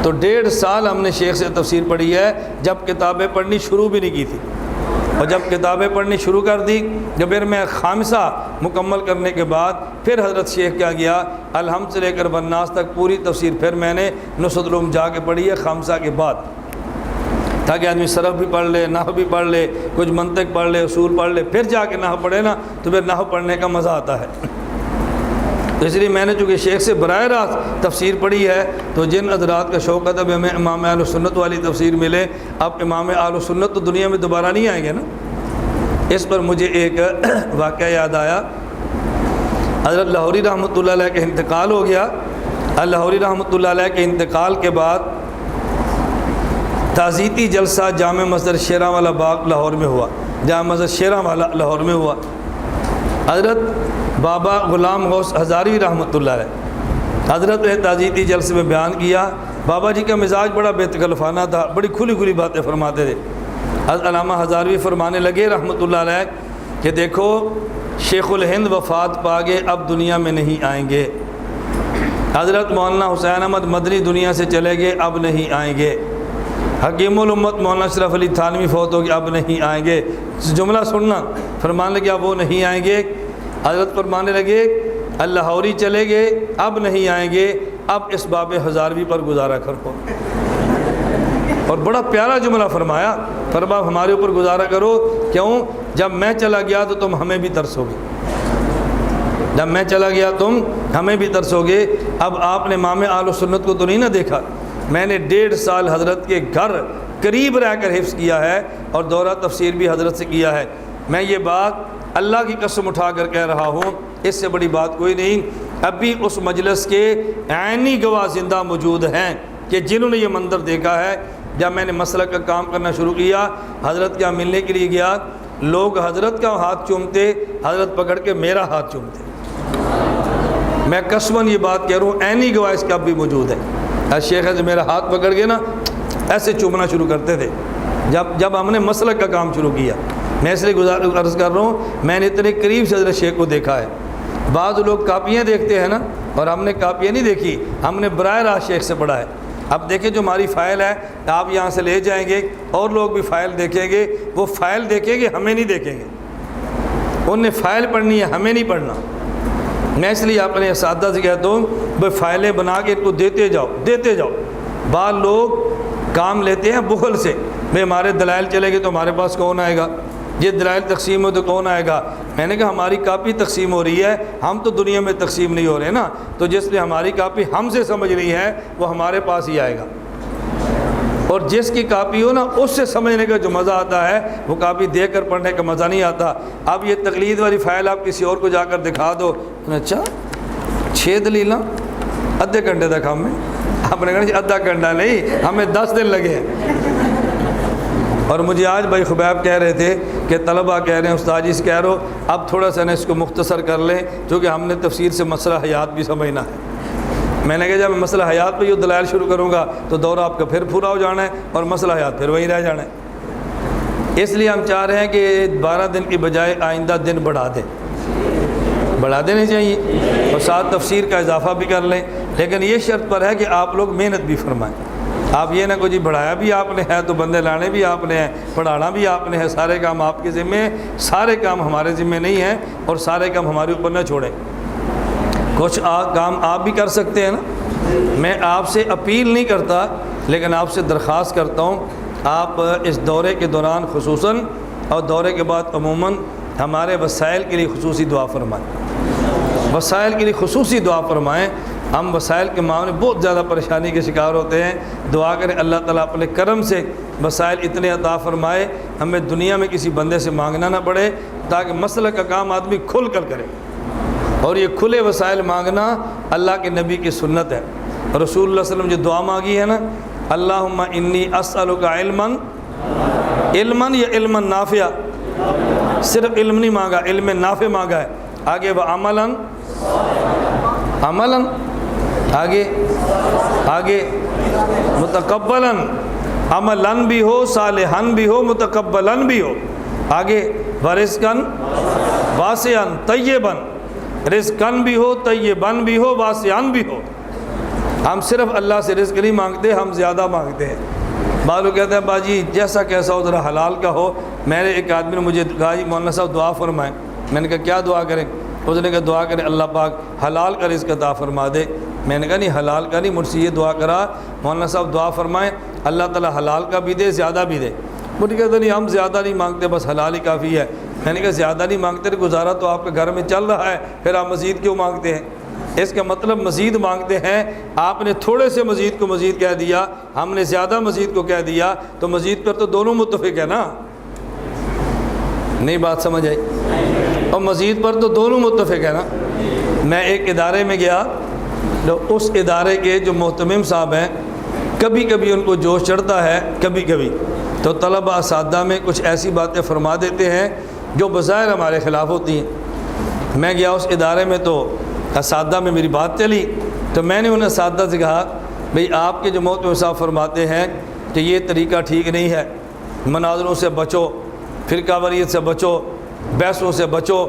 تو 1.5 سال ہم نے شیخ سے تفسیر پڑھی ہے، جب کتابیں پڑھنی شروع بھی نہیں کی تھی، اور جب کتابیں پڑھنی شروع کر دی، جب پھر میں خامسہ مکمل کرنے کے بعد پھر حضرت شیخ کیا گیا، الحمد سے لے کر والناس تک پوری تفسیر پھر میں نے نصرت العلوم جا کے پڑھی ہے خامسہ کے بعد، تاکہ آدمی صرف بھی پڑھ لے، نحو بھی پڑھ لے، کچھ منطق پڑھ لے، اصول پڑھ لے، پھر جا کے نحو پڑھے نا تو پھر نحو پڑھنے کا مزہ آتا ہے۔ تو اس لیے میں نے چونکہ شیخ سے براہ راست تفسیر پڑھی ہے، تو جن حضرات کا شوق ہے تب ہمیں امام اہل سنت والی تفسیر ملے، اب امام اہل سنت تو دنیا میں دوبارہ نہیں آئیں گے نا۔ اس پر مجھے ایک واقعہ یاد آیا۔ حضرت لاہوری رحمۃ اللہ علیہ کے انتقال ہو گیا۔ لاہوری رحمۃ اللہ علیہ کے انتقال کے بعد تعزیتی جلسہ جامع مسجد شیراں والا باغ لاہور میں ہوا، جامع مسجد شیراں والا لاہور میں ہوا۔ حضرت بابا غلام غوث ہزاروی رحمۃ اللہ علیہ حضرت نے تعزیتی جلسے میں بیان کیا۔ بابا جی کا مزاج بڑا بے تکلفانہ تھا، بڑی کھلی کھلی باتیں فرماتے تھے۔ حضرت علامہ ہزاروی فرمانے لگے رحمۃ اللہ علیہ کہ دیکھو شیخ الہند وفات پا گئے، اب دنیا میں نہیں آئیں گے۔ حضرت مولانا حسین احمد مدنی دنیا سے چلے گئے، اب نہیں آئیں گے۔ حکیم الامت مولانا اشرف علی تھانوی فوت ہو گئے، اب نہیں آئیں گے۔ جملہ سننا، فرمانے لگے اب وہ نہیں آئیں گے۔ حضرت فرمانے لگے لاہوری چلے گئے، اب نہیں آئیں گے، اب اس باب ہزاروی پر گزارا کرو۔ اور بڑا پیارا جملہ فرمایا، فرمایا ہمارے اوپر گزارا کرو، کیوں؟ جب میں چلا گیا تو تم ہمیں بھی ترسو گے، جب میں چلا گیا تم ہمیں بھی ترسو گے۔ اب آپ نے امام اہل سنت کو تو نہیں نہ دیکھا، میں نے 1.5 سال حضرت کے گھر قریب رہ کر حفظ کیا ہے اور دورہ تفسیر بھی حضرت سے کیا ہے۔ میں یہ بات اللہ کی قسم اٹھا کر کہہ رہا ہوں، اس سے بڑی بات کوئی نہیں۔ اب بھی اس مجلس کے عینی گواہ زندہ موجود ہیں کہ جنہوں نے یہ منظر دیکھا ہے۔ جب میں نے مسلک کا کام کرنا شروع کیا، حضرت کا ملنے کے لیے گیا، لوگ حضرت کا ہاتھ چومتے، حضرت پکڑ کے میرا ہاتھ چومتے۔ میں قسماً یہ بات کہہ رہا ہوں، عینی گواہ اس کا اب بھی موجود ہے۔ شیخ سے میرا ہاتھ پکڑ کے نا ایسے چومنا شروع کرتے تھے جب ہم نے مسلک کا کام شروع کیا۔ میں اس لیے عرض کر رہا ہوں، میں نے اتنے قریب سے حضرت شیخ کو دیکھا ہے۔ بعض لوگ کاپیاں دیکھتے ہیں نا، اور ہم نے کاپیاں نہیں دیکھی، ہم نے براہ راست شیخ سے پڑھا ہے۔ اب دیکھیں جو ہماری فائل ہے آپ یہاں سے لے جائیں گے، اور لوگ بھی فائل دیکھیں گے، وہ فائل دیکھیں گے، ہمیں نہیں دیکھیں گے۔ انہوں نے فائل پڑھنی ہے، ہمیں نہیں پڑھنا۔ میں اس لیے اپنے اساتذہ سے کہتا ہوں بھائی فائلیں بنا کے ان کو دیتے جاؤ۔ بعض لوگ کام لیتے ہیں بخل سے، بھائی ہمارے دلائل چلے گے تو ہمارے پاس کون آئے گا، یہ دلائل تقسیم ہو تو کون آئے گا۔ میں نے کہا ہماری کاپی تقسیم ہو رہی ہے، ہم تو دنیا میں تقسیم نہیں ہو رہے نا، تو جس نے ہماری کاپی ہم سے سمجھ رہی ہے وہ ہمارے پاس ہی آئے گا، اور جس کی کاپی ہو نا اس سے سمجھنے کا جو مزہ آتا ہے وہ کاپی دیکھ کر پڑھنے کا مزہ نہیں آتا۔ اب یہ تقلید والی فائل آپ کسی اور کو جا کر دکھا دو، اچھا 6 دلیلاں آدھے گھنٹے تک ہمیں، آپ نے کہا آدھا گھنٹہ نہیں، ہمیں 10 دن لگے ہیں۔ اور مجھے آج بھائی خبیب کہہ رہے تھے کہ طلبہ کہہ رہے ہیں استاد جی سے کہہ رہو اب تھوڑا سا نا اس کو مختصر کر لیں، چونکہ ہم نے تفسیر سے مسئلہ حیات بھی سمجھنا ہے۔ میں نے کہا جب میں مسئلہ حیات پہ یہ دلائل شروع کروں گا تو دورہ آپ کا پھر پورا ہو جانا ہے اور مسئلہ حیات پھر وہیں رہ جانا ہے۔ اس لیے ہم چاہ رہے ہیں کہ 12 دن کی بجائے آئندہ دن بڑھا دینے چاہیے، اور ساتھ تفسیر کا اضافہ بھی کر لیں، لیکن یہ شرط پر ہے کہ آپ لوگ محنت بھی فرمائیں۔ آپ یہ نہ کوئی جی بڑھایا بھی آپ نے ہے تو بندے لانے بھی آپ نے ہیں، پڑھانا بھی آپ نے ہے، سارے کام آپ کے ذمہ، سارے کام ہمارے ذمہ نہیں ہیں، اور سارے کام ہمارے اوپر نہ چھوڑیں۔ کچھ کام آپ بھی کر سکتے ہیں نا۔ میں آپ سے اپیل نہیں کرتا لیکن آپ سے درخواست کرتا ہوں، آپ اس دورے کے دوران خصوصاً اور دورے کے بعد عموماً ہمارے وسائل کے لیے خصوصی دعا فرمائیں، وسائل کے لیے خصوصی دعا فرمائیں۔ ہم وسائل کے معاملے میں بہت زیادہ پریشانی کے شکار ہوتے ہیں۔ دعا کریں اللہ تعالیٰ اپنے کرم سے وسائل اتنے عطا فرمائے، ہمیں دنیا میں کسی بندے سے مانگنا نہ پڑے، تاکہ مسئلہ کا کام آدمی کھل کر کرے۔ اور یہ کھلے وسائل مانگنا اللہ کے نبی کی سنت ہے۔ رسول اللہ صلی اللہ علیہ وسلم جو دعا مانگی ہے نا، اللہم انی اسألک علما یا علما نافعا، صرف علم نہیں مانگا، علم نافع مانگا ہے۔ آگے وہ عملاً آگے متقبلاً، عملاً بھی ہو، صالحاً بھی ہو، متقبلاً بھی ہو۔ آگے ورزقاً واسعاً طیباً، رزقاً بھی ہو، طیباً بھی ہو، واسعاً بھی ہو۔ ہم صرف اللہ سے رزق نہیں مانگتے، ہم زیادہ مانگتے ہیں۔ بعض لوگ کہتے ہیں باجی جیسا کیسا ہو ذرا حلال کا ہو۔ میں نے ایک آدمی نے مجھے کہا جی مولانا صاحب دعا فرمائیں۔ میں نے کہا کیا دعا کریں؟ اس نے کہا دعا کریں اللہ پاک حلال کا رزق عطا فرما دے۔ میں نے کہا نہیں حلال کا نہیں، مجھ سے یہ دعا کرا مولانا صاحب دعا فرمائیں اللہ تعالیٰ حلال کا بھی دے، زیادہ بھی دے۔ مجھے کہتا نہیں ہم زیادہ نہیں مانگتے، بس حلال ہی کافی ہے۔ میں نے کہا زیادہ نہیں مانگتے، گزارا تو آپ کے گھر میں چل رہا ہے، پھر آپ مزید کیوں مانگتے ہیں؟ اس کا مطلب مزید مانگتے ہیں، آپ نے تھوڑے سے مزید کو مزید کہہ دیا، ہم نے زیادہ مزید کو کہہ دیا، تو مزید پر تو دونوں متفق ہے نا۔ نہیں بات سمجھ آئی؟ اور مزید پر تو دونوں متفق ہیں نا۔ میں ایک ادارے میں گیا تو اس ادارے کے جو محتمم صاحب ہیں کبھی کبھی ان کو جوش چڑھتا ہے، کبھی کبھی تو طلبہ اساتذہ میں کچھ ایسی باتیں فرما دیتے ہیں جو بظاہر ہمارے خلاف ہوتی ہیں۔ میں گیا اس ادارے میں تو اساتذہ میں میری بات چلی تو میں نے ان اساتذہ سے کہا بھئی آپ کے جو محتمم صاحب فرماتے ہیں کہ یہ طریقہ ٹھیک نہیں ہے، مناظروں سے بچو، فرقہ واریت سے بچو، بحثوں سے بچو،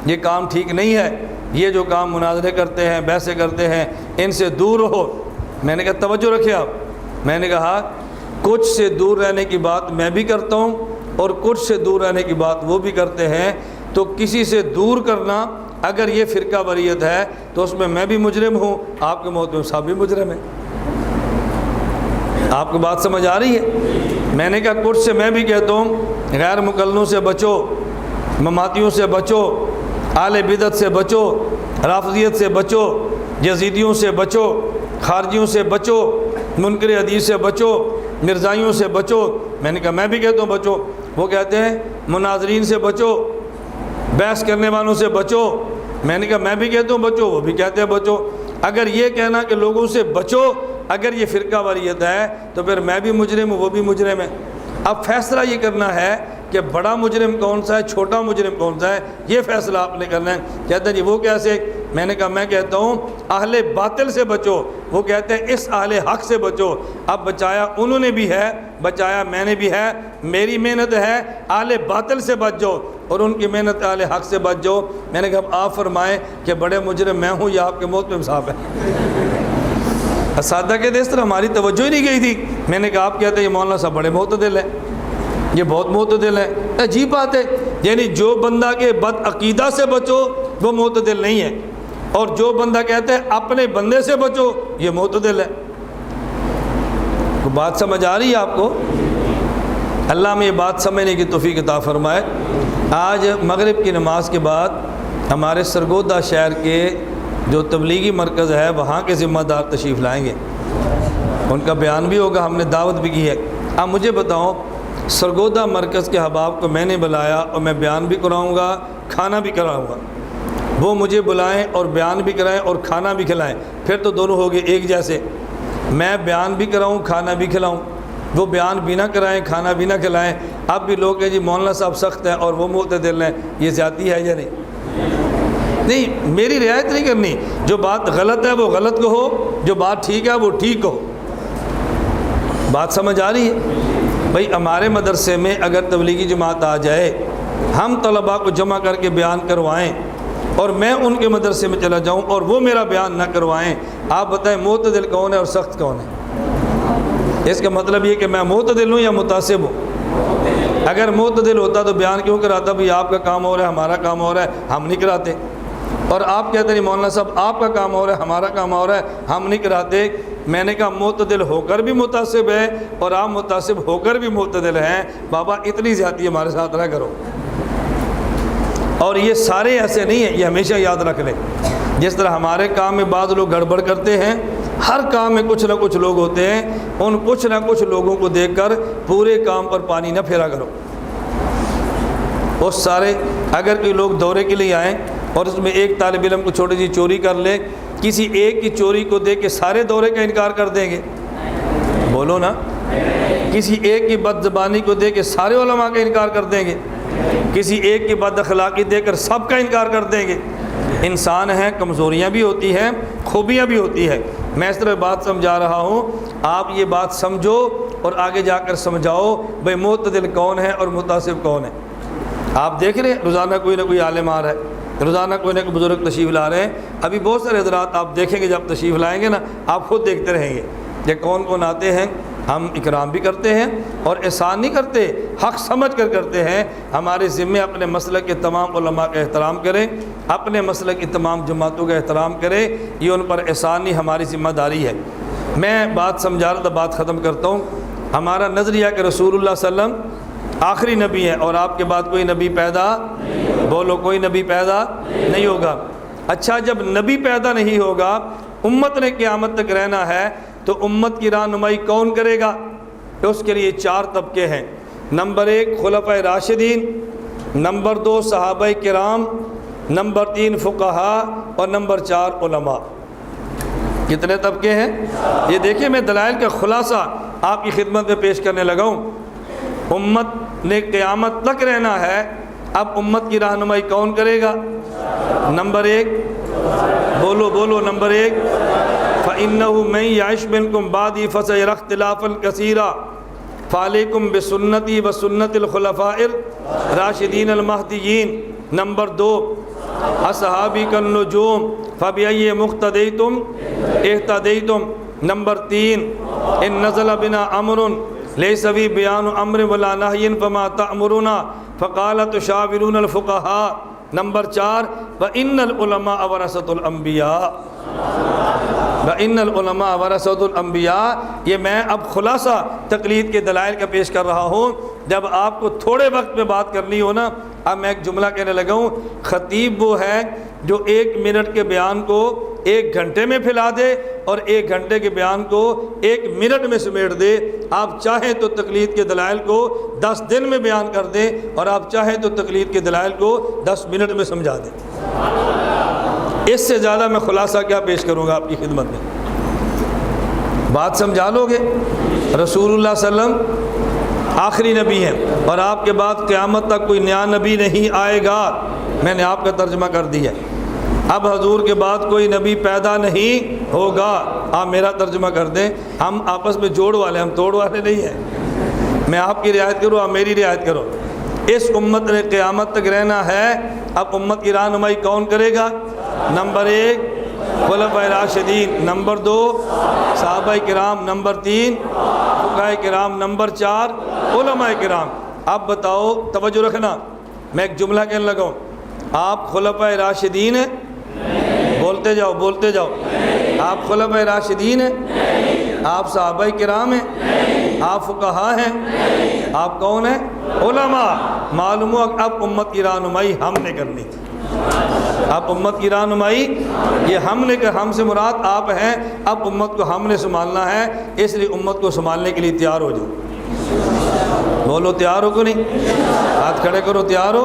یہ کام ٹھیک نہیں ہے، یہ جو کام مناظرے کرتے ہیں، بحثیں کرتے ہیں، ان سے دور رہو۔ میں نے کہا توجہ رکھے آپ، میں نے کہا کچھ سے دور رہنے کی بات میں بھی کرتا ہوں اور کچھ سے دور رہنے کی بات وہ بھی کرتے ہیں، تو کسی سے دور کرنا اگر یہ فرقہ واریت ہے تو اس میں بھی مجرم ہوں، آپ کے محتمم صاحب بھی مجرم ہیں۔ آپ کو بات سمجھ آ رہی ہے؟ میں نے کہا کچھ سے میں بھی کہتا ہوں غیر مقلدوں سے بچو، مماتیوں سے بچو، اہل بدعت سے بچو، رافضیت سے بچو، یزیدیوں سے بچو، خارجیوں سے بچو، منکر حدیث سے بچو، مرزائیوں سے بچو۔ میں نے کہا میں بھی کہتا ہوں بچو۔ وہ کہتے ہیں مناظرین سے بچو، بحث کرنے والوں سے بچو۔ میں نے کہا میں بھی کہتا ہوں بچو، وہ بھی کہتے ہیں بچو۔ اگر یہ کہنا کہ لوگوں سے بچو اگر یہ فرقہ واریت ہے تو پھر میں بھی مجرم ہوں، وہ بھی مجرم ہے۔ اب فیصلہ یہ کرنا ہے کہ بڑا مجرم کون سا ہے، چھوٹا مجرم کون سا ہے، یہ فیصلہ آپ نے کرنا ہے۔ کہتے ہیں جی وہ کیسے؟ میں نے کہا میں کہتا ہوں اہل باطل سے بچو، وہ کہتے ہیں اس اہل حق سے بچو۔ اب بچایا انہوں نے بھی ہے، بچایا میں نے بھی ہے، میری محنت ہے اہل باطل سے بچ جاؤ اور ان کی محنت اہل حق سے بچ جاؤ۔ میں نے کہا اب آپ فرمائیں کہ بڑے مجرم میں ہوں یا آپ کے محتمم صاحب ہیں؟ اساتذہ کہتے اس طرح ہماری توجہ ہی نہیں گئی تھی۔ میں نے کہا آپ کہتے ہیں یہ مولانا صاحب بڑے معتدل ہیں، یہ بہت معتدل ہے۔ عجیب بات ہے، یعنی جو بندہ کے بد عقیدہ سے بچو وہ معتدل نہیں ہے، اور جو بندہ کہتے ہیں اپنے بندے سے بچو یہ معتدل ہے۔ بات سمجھ آ رہی ہے آپ کو؟ اللہ میں یہ بات سمجھنے کی توفیق عطا فرمائے۔ آج مغرب کی نماز کے بعد ہمارے سرگودا شہر کے جو تبلیغی مرکز ہے وہاں کے ذمہ دار تشریف لائیں گے، ان کا بیان بھی ہوگا، ہم نے دعوت بھی کی ہے۔ اب مجھے بتاؤ سرگودا مرکز کے احباب کو میں نے بلایا اور میں بیان بھی کراؤں گا، کھانا بھی کراؤں گا، وہ مجھے بلائیں اور بیان بھی کرائیں اور کھانا بھی کھلائیں، پھر تو دونوں ہو گئے ایک جیسے۔ میں بیان بھی کراؤں کھانا بھی کھلاؤں، وہ بیان بھی نہ کرائیں کھانا بھی نہ کھلائیں۔ اب بھی لوگ ہیں جی مولانا صاحب سخت ہیں اور وہ معتدل ہیں، یہ زیادتی ہے یا نہیں؟ نہیں، میری رعایت نہیں کرنی، جو بات غلط ہے وہ غلط کہو، جو بات ٹھیک ہے وہ ٹھیک کہو۔ بات سمجھ آ رہی ہے؟ بھئی ہمارے مدرسے میں اگر تبلیغی جماعت آ جائے، ہم طلباء کو جمع کر کے بیان کروائیں اور میں ان کے مدرسے میں چلا جاؤں اور وہ میرا بیان نہ کروائیں، آپ بتائیں معتدل کون ہے اور سخت کون ہے؟ اس کا مطلب یہ کہ میں معتدل ہوں یا متعصب ہوں؟ اگر معتدل ہوتا تو بیان کیوں کراتا؟ بھئی آپ کا کام ہو رہا ہے ہمارا کام ہو رہا ہے، ہم نہیں کراتے۔ اور آپ کہتے ہیں مولانا صاحب آپ کا کام ہو رہا ہے ہمارا کام ہو رہا ہے، ہم نہیں کراتے۔ میں نے کہا معتدل ہو کر بھی متعصب ہے اور آپ متعصب ہو کر بھی معتدل ہیں، بابا اتنی زیادتی ہمارے ساتھ نہ کرو۔ اور یہ سارے ایسے نہیں ہیں، یہ ہمیشہ یاد رکھ لیں۔ جس طرح ہمارے کام میں بعض لوگ گڑبڑ کرتے ہیں، ہر کام میں کچھ نہ کچھ لوگ ہوتے ہیں، ان کچھ نہ کچھ لوگوں کو دیکھ کر پورے کام پر پانی نہ پھیرا کرو۔ وہ سارے اگر کوئی لوگ دورے کے لیے آئیں اور اس میں ایک طالب علم کو چھوٹی سی چوری کر لے، کسی ایک کی چوری کو دیکھ کے سارے دورے کا انکار کر دیں گے؟ بولو نا۔ کسی ایک کی بد زبانی کو دیکھ کے سارے علماء کا انکار کر دیں گے؟ کسی ایک کی بد اخلاقی دیکھ کر سب کا انکار کر دیں گے؟ انسان ہیں، کمزوریاں بھی ہوتی ہیں، خوبیاں بھی ہوتی ہے۔ میں اس طرح بات سمجھا رہا ہوں، آپ یہ بات سمجھو اور آگے جا کر سمجھاؤ بھئی معتدل کون ہے اور متعصب کون ہے۔ آپ دیکھ رہے ہیں روزانہ کوئی نہ کوئی عالم آ رہا ہے، روزانہ کوئی نہ کوئی بزرگ تشریف لا رہے ہیں۔ ابھی بہت سارے حضرات آپ دیکھیں گے، جب تشریف لائیں گے نا آپ خود دیکھتے رہیں گے کہ کون کون آتے ہیں۔ ہم اکرام بھی کرتے ہیں اور احسان نہیں کرتے، حق سمجھ کر کرتے ہیں۔ ہمارے ذمے اپنے مسلک کے تمام علماء کا احترام کریں، اپنے مسلک کی تمام جماعتوں کا احترام کریں، یہ ان پر احسان نہیں ہماری ذمہ داری ہے۔ میں بات سمجھا رہا تھا، بات ختم کرتا ہوں۔ ہمارا نظریہ کہ رسول اللہ صلی اللہ علیہ وسلم آخری نبی ہے اور آپ کے بعد کوئی نبی پیدا، بولو کوئی نبی پیدا نہیں ہوگا۔ اچھا، جب نبی پیدا نہیں ہوگا، امت نے قیامت تک رہنا ہے، تو امت کی رہنمائی کون کرے گا؟ اس کے لیے 4 طبقے ہیں۔ نمبر 1 خلفائے راشدین، نمبر 2 صحابہ کرام، نمبر 3 فقہا اور نمبر 4 علماء۔ کتنے طبقے ہیں؟ یہ دیکھیں میں دلائل کا خلاصہ آپ کی خدمت میں پیش کرنے لگا ہوں۔ امت نے قیامت تک رہنا ہے، اب امت کی رہنمائی کون کرے گا؟ نمبر 1، بولو نمبر 1، فَإِنَّهُ مَن يَعِشْ مِنكُم بَعْدِي فَسَيَرَى اخْتِلَافًا كَثِيرًا فَعَلَيْكُم بِسُنَّتِي وَسُنَّتِ الْخُلَفَاءِ الرَّاشِدِينَ الْمَهْدِيِّينَ۔ نمبر 2، اصحابی کالنجوم فبأي مقتدیتم اہتدیتم۔ نمبر 3، ان نزل بنا امر لیس فی بیان امر ولا نہی فما تأمرنا فقال تشاورون الفقہاء۔ نمبر 4، وَإِنَّ الْعُلَمَاءَ وَرَثَةُ الْأَنْبِيَاءِ، وَإِنَّ الْعُلَمَاءَ وَرَثَةُ الْأَنْبِيَاء۔ یہ میں اب خلاصہ تقلید کے دلائل کا پیش کر رہا ہوں۔ جب آپ کو تھوڑے وقت میں بات کرنی ہو نا، اب میں ایک جملہ کہنے لگا ہوں، خطیب وہ ہے جو 1 منٹ کے بیان کو 1 گھنٹے میں پھیلا دے اور 1 گھنٹے کے بیان کو 1 منٹ میں سمیٹ دے۔ آپ چاہیں تو تقلید کے دلائل کو 10 دن میں بیان کر دیں اور آپ چاہیں تو تقلید کے دلائل کو 10 منٹ میں سمجھا دیں۔ اس سے زیادہ میں خلاصہ کیا پیش کروں گا آپ کی خدمت میں؟ بات سمجھا لو گے؟ رسول اللہ صلی اللہ علیہ وسلم آخری نبی ہیں اور آپ کے بعد قیامت تک کوئی نیا نبی نہیں آئے گا۔ میں نے آپ کا ترجمہ کر دیا۔ اب حضور کے بعد کوئی نبی پیدا نہیں ہوگا۔ آپ میرا ترجمہ کر دیں۔ ہم آپس میں جوڑ والے، ہم توڑ والے نہیں ہیں۔ میں آپ کی رعایت کروں، آپ میری رعایت کرو۔ اس امت نے قیامت تک رہنا ہے، اب امت کی رہنمائی کون کرے گا؟ نمبر 1 خلفائے راشدین، نمبر 2 صحابہ کرام، نمبر 3 فقہاء کرام، نمبر 4 علماء کرام۔ اب بتاؤ، توجہ رکھنا، میں ایک جملہ کہنے لگا ہوں۔ آپ خلفائے راشدین ہیں؟ بولتے جاؤ۔ آپ خلفائے راشدین ہیں؟ آپ صحابہ کرام ہیں؟ آپ فقہا ہیں؟ آپ کون ہیں؟ علماء۔ معلوم ہوا اب امت کی رہنمائی ہم نے کرنی۔ اب امت کی رہنمائی یہ ہم سے مراد آپ ہیں۔ اب امت کو ہم نے سنبھالنا ہے، اس لیے امت کو سنبھالنے کے لیے تیار ہو جاؤ۔ بولو تیار ہو کو نہیں؟ ہاتھ کھڑے کرو، تیار ہو؟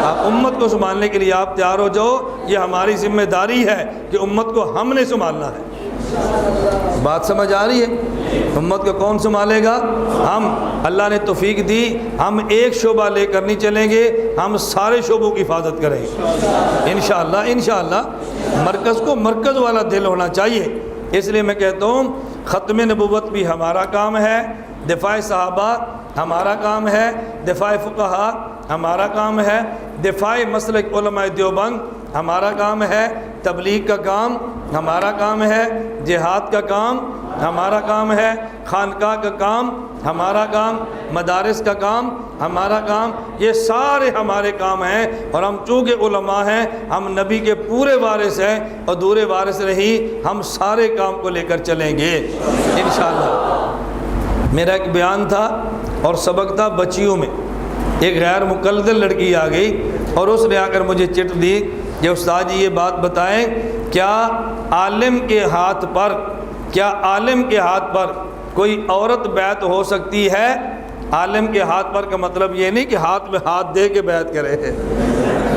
آپ امت کو سنبھالنے کے لیے آپ تیار ہو جاؤ۔ یہ ہماری ذمہ داری ہے کہ امت کو ہم نے سنبھالنا ہے۔ بات سمجھ آ رہی ہے؟ امت کو کون سنبھالے گا؟ ہم۔ اللہ نے توفیق دی، ہم ایک شعبہ لے کر نہیں چلیں گے، ہم سارے شعبوں کی حفاظت کریں گے انشاءاللہ۔ مرکز کو مرکز والا دل ہونا چاہیے۔ اس لیے میں کہتا ہوں ختم نبوت بھی ہمارا کام ہے، دفاع صحابہ ہمارا کام ہے، دفاع فقہا ہمارا کام ہے، دفاع مسلک علماء دیوبند ہمارا کام ہے، تبلیغ کا کام ہمارا کام ہے، جہاد کا کام ہمارا کام ہے، خانقاہ کا کام ہمارا کام، مدارس کا کام ہمارا کام، یہ سارے ہمارے کام ہیں۔ اور ہم چونکہ علماء ہیں، ہم نبی کے پورے وارث ہیں اور دورے وارث نہیں، ہم سارے کام کو لے کر چلیں گے انشاءاللہ۔ میرا ایک بیان تھا اور سبق تھا بچیوں میں۔ ایک غیر مقلد لڑکی آ گئی اور اس نے آ کر مجھے چٹ دی کہ استاد جی یہ بات بتائیں، کیا عالم کے ہاتھ پر کوئی عورت بیعت ہو سکتی ہے؟ عالم کے ہاتھ پر کا مطلب یہ نہیں کہ ہاتھ میں ہاتھ دے کے بیعت کرے،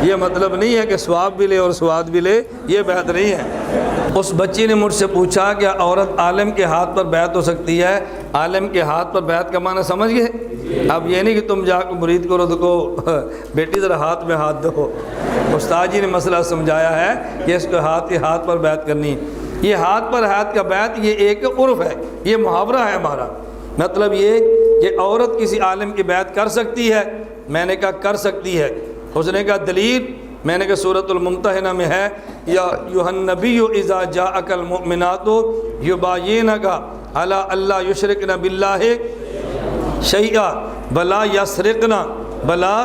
یہ مطلب نہیں ہے کہ ثواب بھی لے اور سواد بھی لے، یہ بیعت نہیں ہے۔ اس بچی نے مجھ سے پوچھا کہ عورت عالم کے ہاتھ پر بیعت ہو سکتی ہے؟ عالم کے ہاتھ پر بیعت کا معنی سمجھ گئے؟ اب یہ نہیں کہ تم جا کے مرید کرو تو کو بیٹی ذرا ہاتھ میں ہاتھ دو۔ استاد جی نے مسئلہ سمجھایا ہے کہ اس کو ہاتھ کے ہاتھ پر بیعت کرنی۔ یہ ہاتھ پر ہاتھ کا بیعت یہ ایک عرف ہے، یہ محاورہ ہے ہمارا۔ مطلب یہ کہ عورت کسی عالم کی بیعت کر سکتی ہے؟ میں نے کہا کر سکتی ہے۔ اس نے کہا دلیل؟ میں نے کہا سورۃ الممتحنہ میں ہے، یا ایھا النبی اذا جاءک المؤمنات یباینک علی الا یشرکن باللہ شیئا ولا یسرقن ولا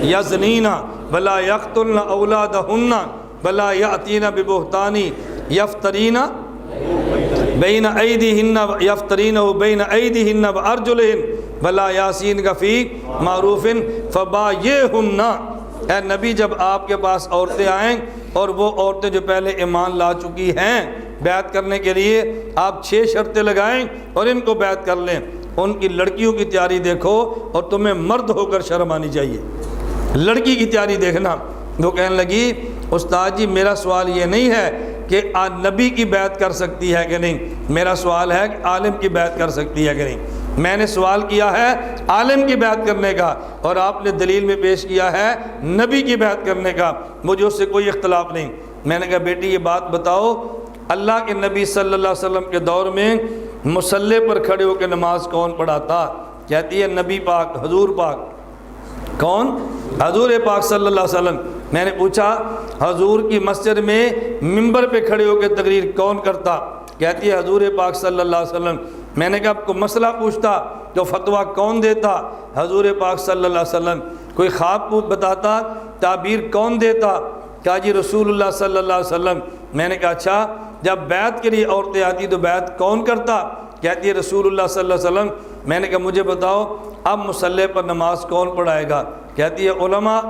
یزنین ولا یقتلن اولادہن ولا یأتین ببہتان یفترینہ بین ایدیہن وارجلہن ولا یاسین فی معروف فبایعہن۔ اے نبی جب آپ کے پاس عورتیں آئیں اور وہ عورتیں جو پہلے ایمان لا چکی ہیں بیعت کرنے کے لیے، آپ 6 شرطیں لگائیں اور ان کو بیعت کر لیں۔ ان کی لڑکیوں کی تیاری دیکھو اور تمہیں مرد ہو کر شرم آنی چاہیے۔ لڑکی کی تیاری دیکھنا۔ وہ کہنے لگی استاد جی میرا سوال یہ نہیں ہے کہ نبی کی بیعت کر سکتی ہے کہ نہیں، میرا سوال ہے کہ عالم کی بیعت کر سکتی ہے کہ نہیں۔ میں نے سوال کیا ہے عالم کی بیعت کرنے کا، اور آپ نے دلیل میں پیش کیا ہے نبی کی بیعت کرنے کا، مجھے اس سے کوئی اختلاف نہیں۔ میں نے کہا بیٹی یہ بات بتاؤ، اللہ کے نبی صلی اللہ علیہ وسلم کے دور میں مصلی پر کھڑے ہو کے نماز کون پڑھاتا؟ کہتی ہے نبی پاک، حضور پاک۔ کون؟ حضور پاک صلی اللہ علیہ وسلم۔ میں نے پوچھا حضور کی مسجد میں منبر پہ کھڑے ہو کے تقریر کون کرتا؟ کہتی ہے حضور پاک صلی اللہ علیہ وسلم۔ میں نے کہا آپ کو مسئلہ پوچھتا تو فتویٰ کون دیتا؟ حضور پاک صلی اللہ علیہ وسلم۔ کوئی خواب بتاتا، تعبیر کون دیتا؟ کہا جی رسول اللہ صلی اللہ علیہ وسلم۔ میں نے کہا اچھا جب بیعت کے لیے عورتیں آتی تو بیعت کون کرتا؟ کہتی ہے رسول اللہ صلی اللہ علیہ وسلم۔ میں نے کہا مجھے بتاؤ اب مصلی پر نماز کون پڑھائے گا؟ کہتی ہے علماء۔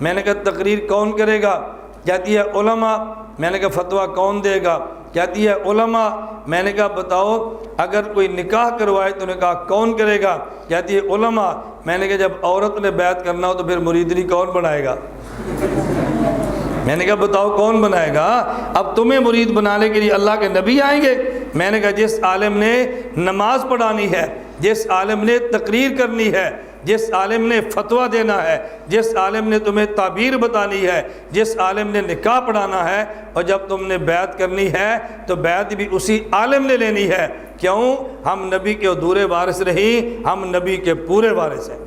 میں نے کہا تقریر کون کرے گا؟ کہتی ہے علماء۔ میں نے کہا فتویٰ کون دے گا؟ کہتی ہے علماء۔ میں نے کہا بتاؤ اگر کوئی نکاح کروائے تو نکاح کون کرے گا؟ کہتی ہے علماء۔ میں نے کہا جب عورت نے بیعت کرنا ہو تو پھر مریدنی کون بنائے گا؟ میں نے کہا بتاؤ کون بنائے گا؟ اب تمہیں مرید بنانے کے لیے اللہ کے نبی آئیں گے؟ میں نے کہا جس عالم نے نماز پڑھانی ہے، جس عالم نے تقریر کرنی ہے، جس عالم نے فتویٰ دینا ہے، جس عالم نے تمہیں تعبیر بتانی ہے، جس عالم نے نکاح پڑھانا ہے، اور جب تم نے بیعت کرنی ہے تو بیعت بھی اسی عالم نے لینی ہے۔ کیوں؟ ہم نبی کے ادھورے وارث نہیں، ہم نبی کے پورے وارث ہیں۔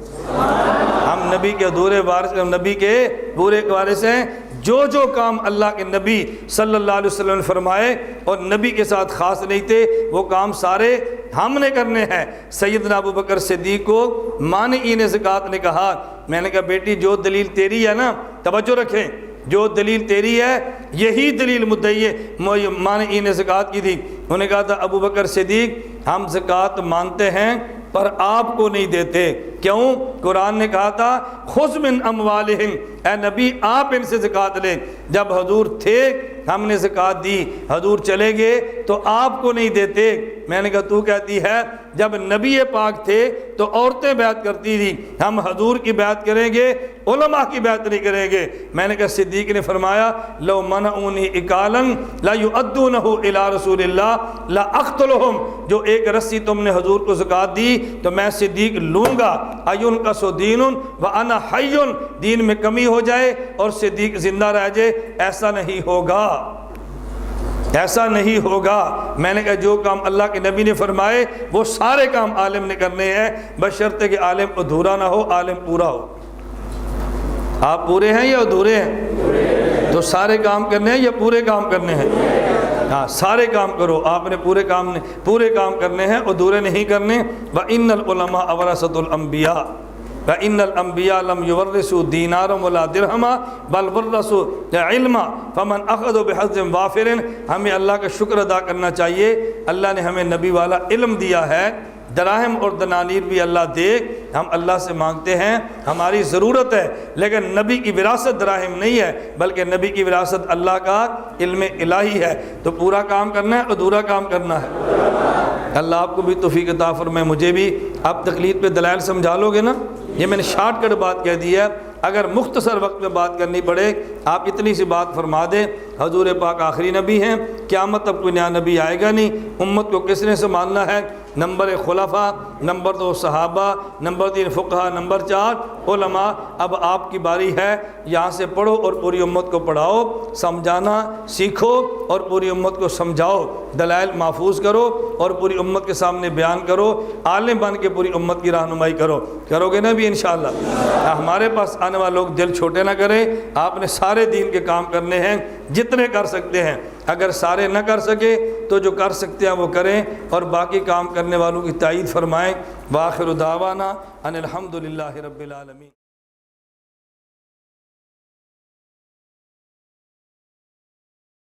ہم نبی کے ادھورے وارث، ہم نبی کے پورے وارث ہیں۔ جو جو کام اللہ کے نبی صلی اللہ علیہ وسلم نے فرمائے اور نبی کے ساتھ خاص نہیں تھے وہ کام سارے ہم نے کرنے ہیں۔ سیدنا ابو بکر صدیق کو مانعین زکوٰۃ نے کہا، میں نے کہا بیٹی جو دلیل تیری ہے نا، توجہ رکھیں، جو دلیل تیری ہے یہی دلیل مدعی مانعین زکوٰۃ کی تھی۔ انہوں نے کہا تھا ابو بکر صدیق ہم زکوٰۃ مانتے ہیں پر آپ کو نہیں دیتے۔ کیوں؟ قرآن نے کہا تھا خذ من اموالہم، اے نبی آپ ان سے زکوٰۃ لیں۔ جب حضور تھے ہم نے زکوٰۃ دی، حضور چلے گئے تو آپ کو نہیں دیتے۔ میں نے کہا تو کہتی ہے جب نبی پاک تھے تو عورتیں بیعت کرتی تھی، ہم حضور کی بیعت کریں گے، علماء کی بیعت نہیں کریں گے۔ میں نے کہا صدیق نے فرمایا لو منعونی اکالا لا یؤدونہ الی رسول اللہ لا اقتلہم، جو ایک رسی تم نے حضور کو زکوٰۃ دی تو میں صدیق لوں گا۔ اینقص دین وانا حی، دین میں کمی ہو جائے اور صدیق زندہ رہ جائے، ایسا نہیں ہوگا، ایسا نہیں ہوگا۔ میں نے کہا جو کام اللہ کے نبی نے فرمائے وہ سارے کام عالم نے کرنے ہیں، بشرطے کہ عالم ادھورا نہ ہو، عالم پورا ہو۔ آپ پورے ہیں یا ادھورے ہیں؟ تو سارے کام کرنے ہیں یا پورے کام کرنے ہیں؟ ہاں سارے کام کرو، آپ نے پورے کام کرنے ہیں، ادھورے نہیں کرنے۔ وَإِنَّ الْعُلَمَاءَ وَرَثَةُ الْأَنْبِيَاءِ وَإِنَّ الْأَنْبِيَاءَ لَمْ يُوَرِّثُوا دِينَارًا وَلَا دِرْهَمًا بَلْ وَرَّثُوا عِلْمًا فَمَنْ أَخَذَ بِحَظٍّ وَافِرٍ۔ ہمیں اللہ کا شکر ادا کرنا چاہیے، اللہ نے ہمیں نبی والا علم دیا ہے۔ دراہم اور دنانیر بھی اللہ دے، ہم اللہ سے مانگتے ہیں، ہماری ضرورت ہے، لیکن نبی کی وراثت دراہم نہیں ہے بلکہ نبی کی وراثت اللہ کا علم الہی ہے۔ تو پورا کام کرنا ہے، ادھورا کام کرنا ہے۔ اللہ آپ کو بھی توفیق عطا فرمائے، مجھے بھی۔ آپ تقلید پہ دلائل سمجھا لو گے نا؟ یہ میں نے شارٹ کٹ بات کہہ دی ہے، اگر مختصر وقت میں بات کرنی پڑے آپ اتنی سی بات فرما دیں۔ حضور پاک آخری نبی ہیں، قیامت تک کوئی نیا نبی آئے گا نہیں۔ امت کو کس نے سے ماننا ہے؟ نمبر 1 خلفاء، نمبر 2 صحابہ، نمبر 3 فقہا، نمبر 4 علماء۔ اب آپ کی باری ہے، یہاں سے پڑھو اور پوری امت کو پڑھاؤ، سمجھانا سیکھو اور پوری امت کو سمجھاؤ، دلائل محفوظ کرو اور پوری امت کے سامنے بیان کرو، عالم بن کے پوری امت کی رہنمائی کرو گے نا بھی انشاءاللہ۔ ہمارے پاس آنے والے لوگ دل چھوٹے نہ کریں، آپ نے سارے دین کے کام کرنے ہیں جتنے کر سکتے ہیں، اگر سارے نہ کر سکے تو جو کر سکتے ہیں وہ کریں اور باقی کام کرنے والوں کی تائید فرمائیں۔ وآخر دعوانا ان الحمد للہ رب العالمین۔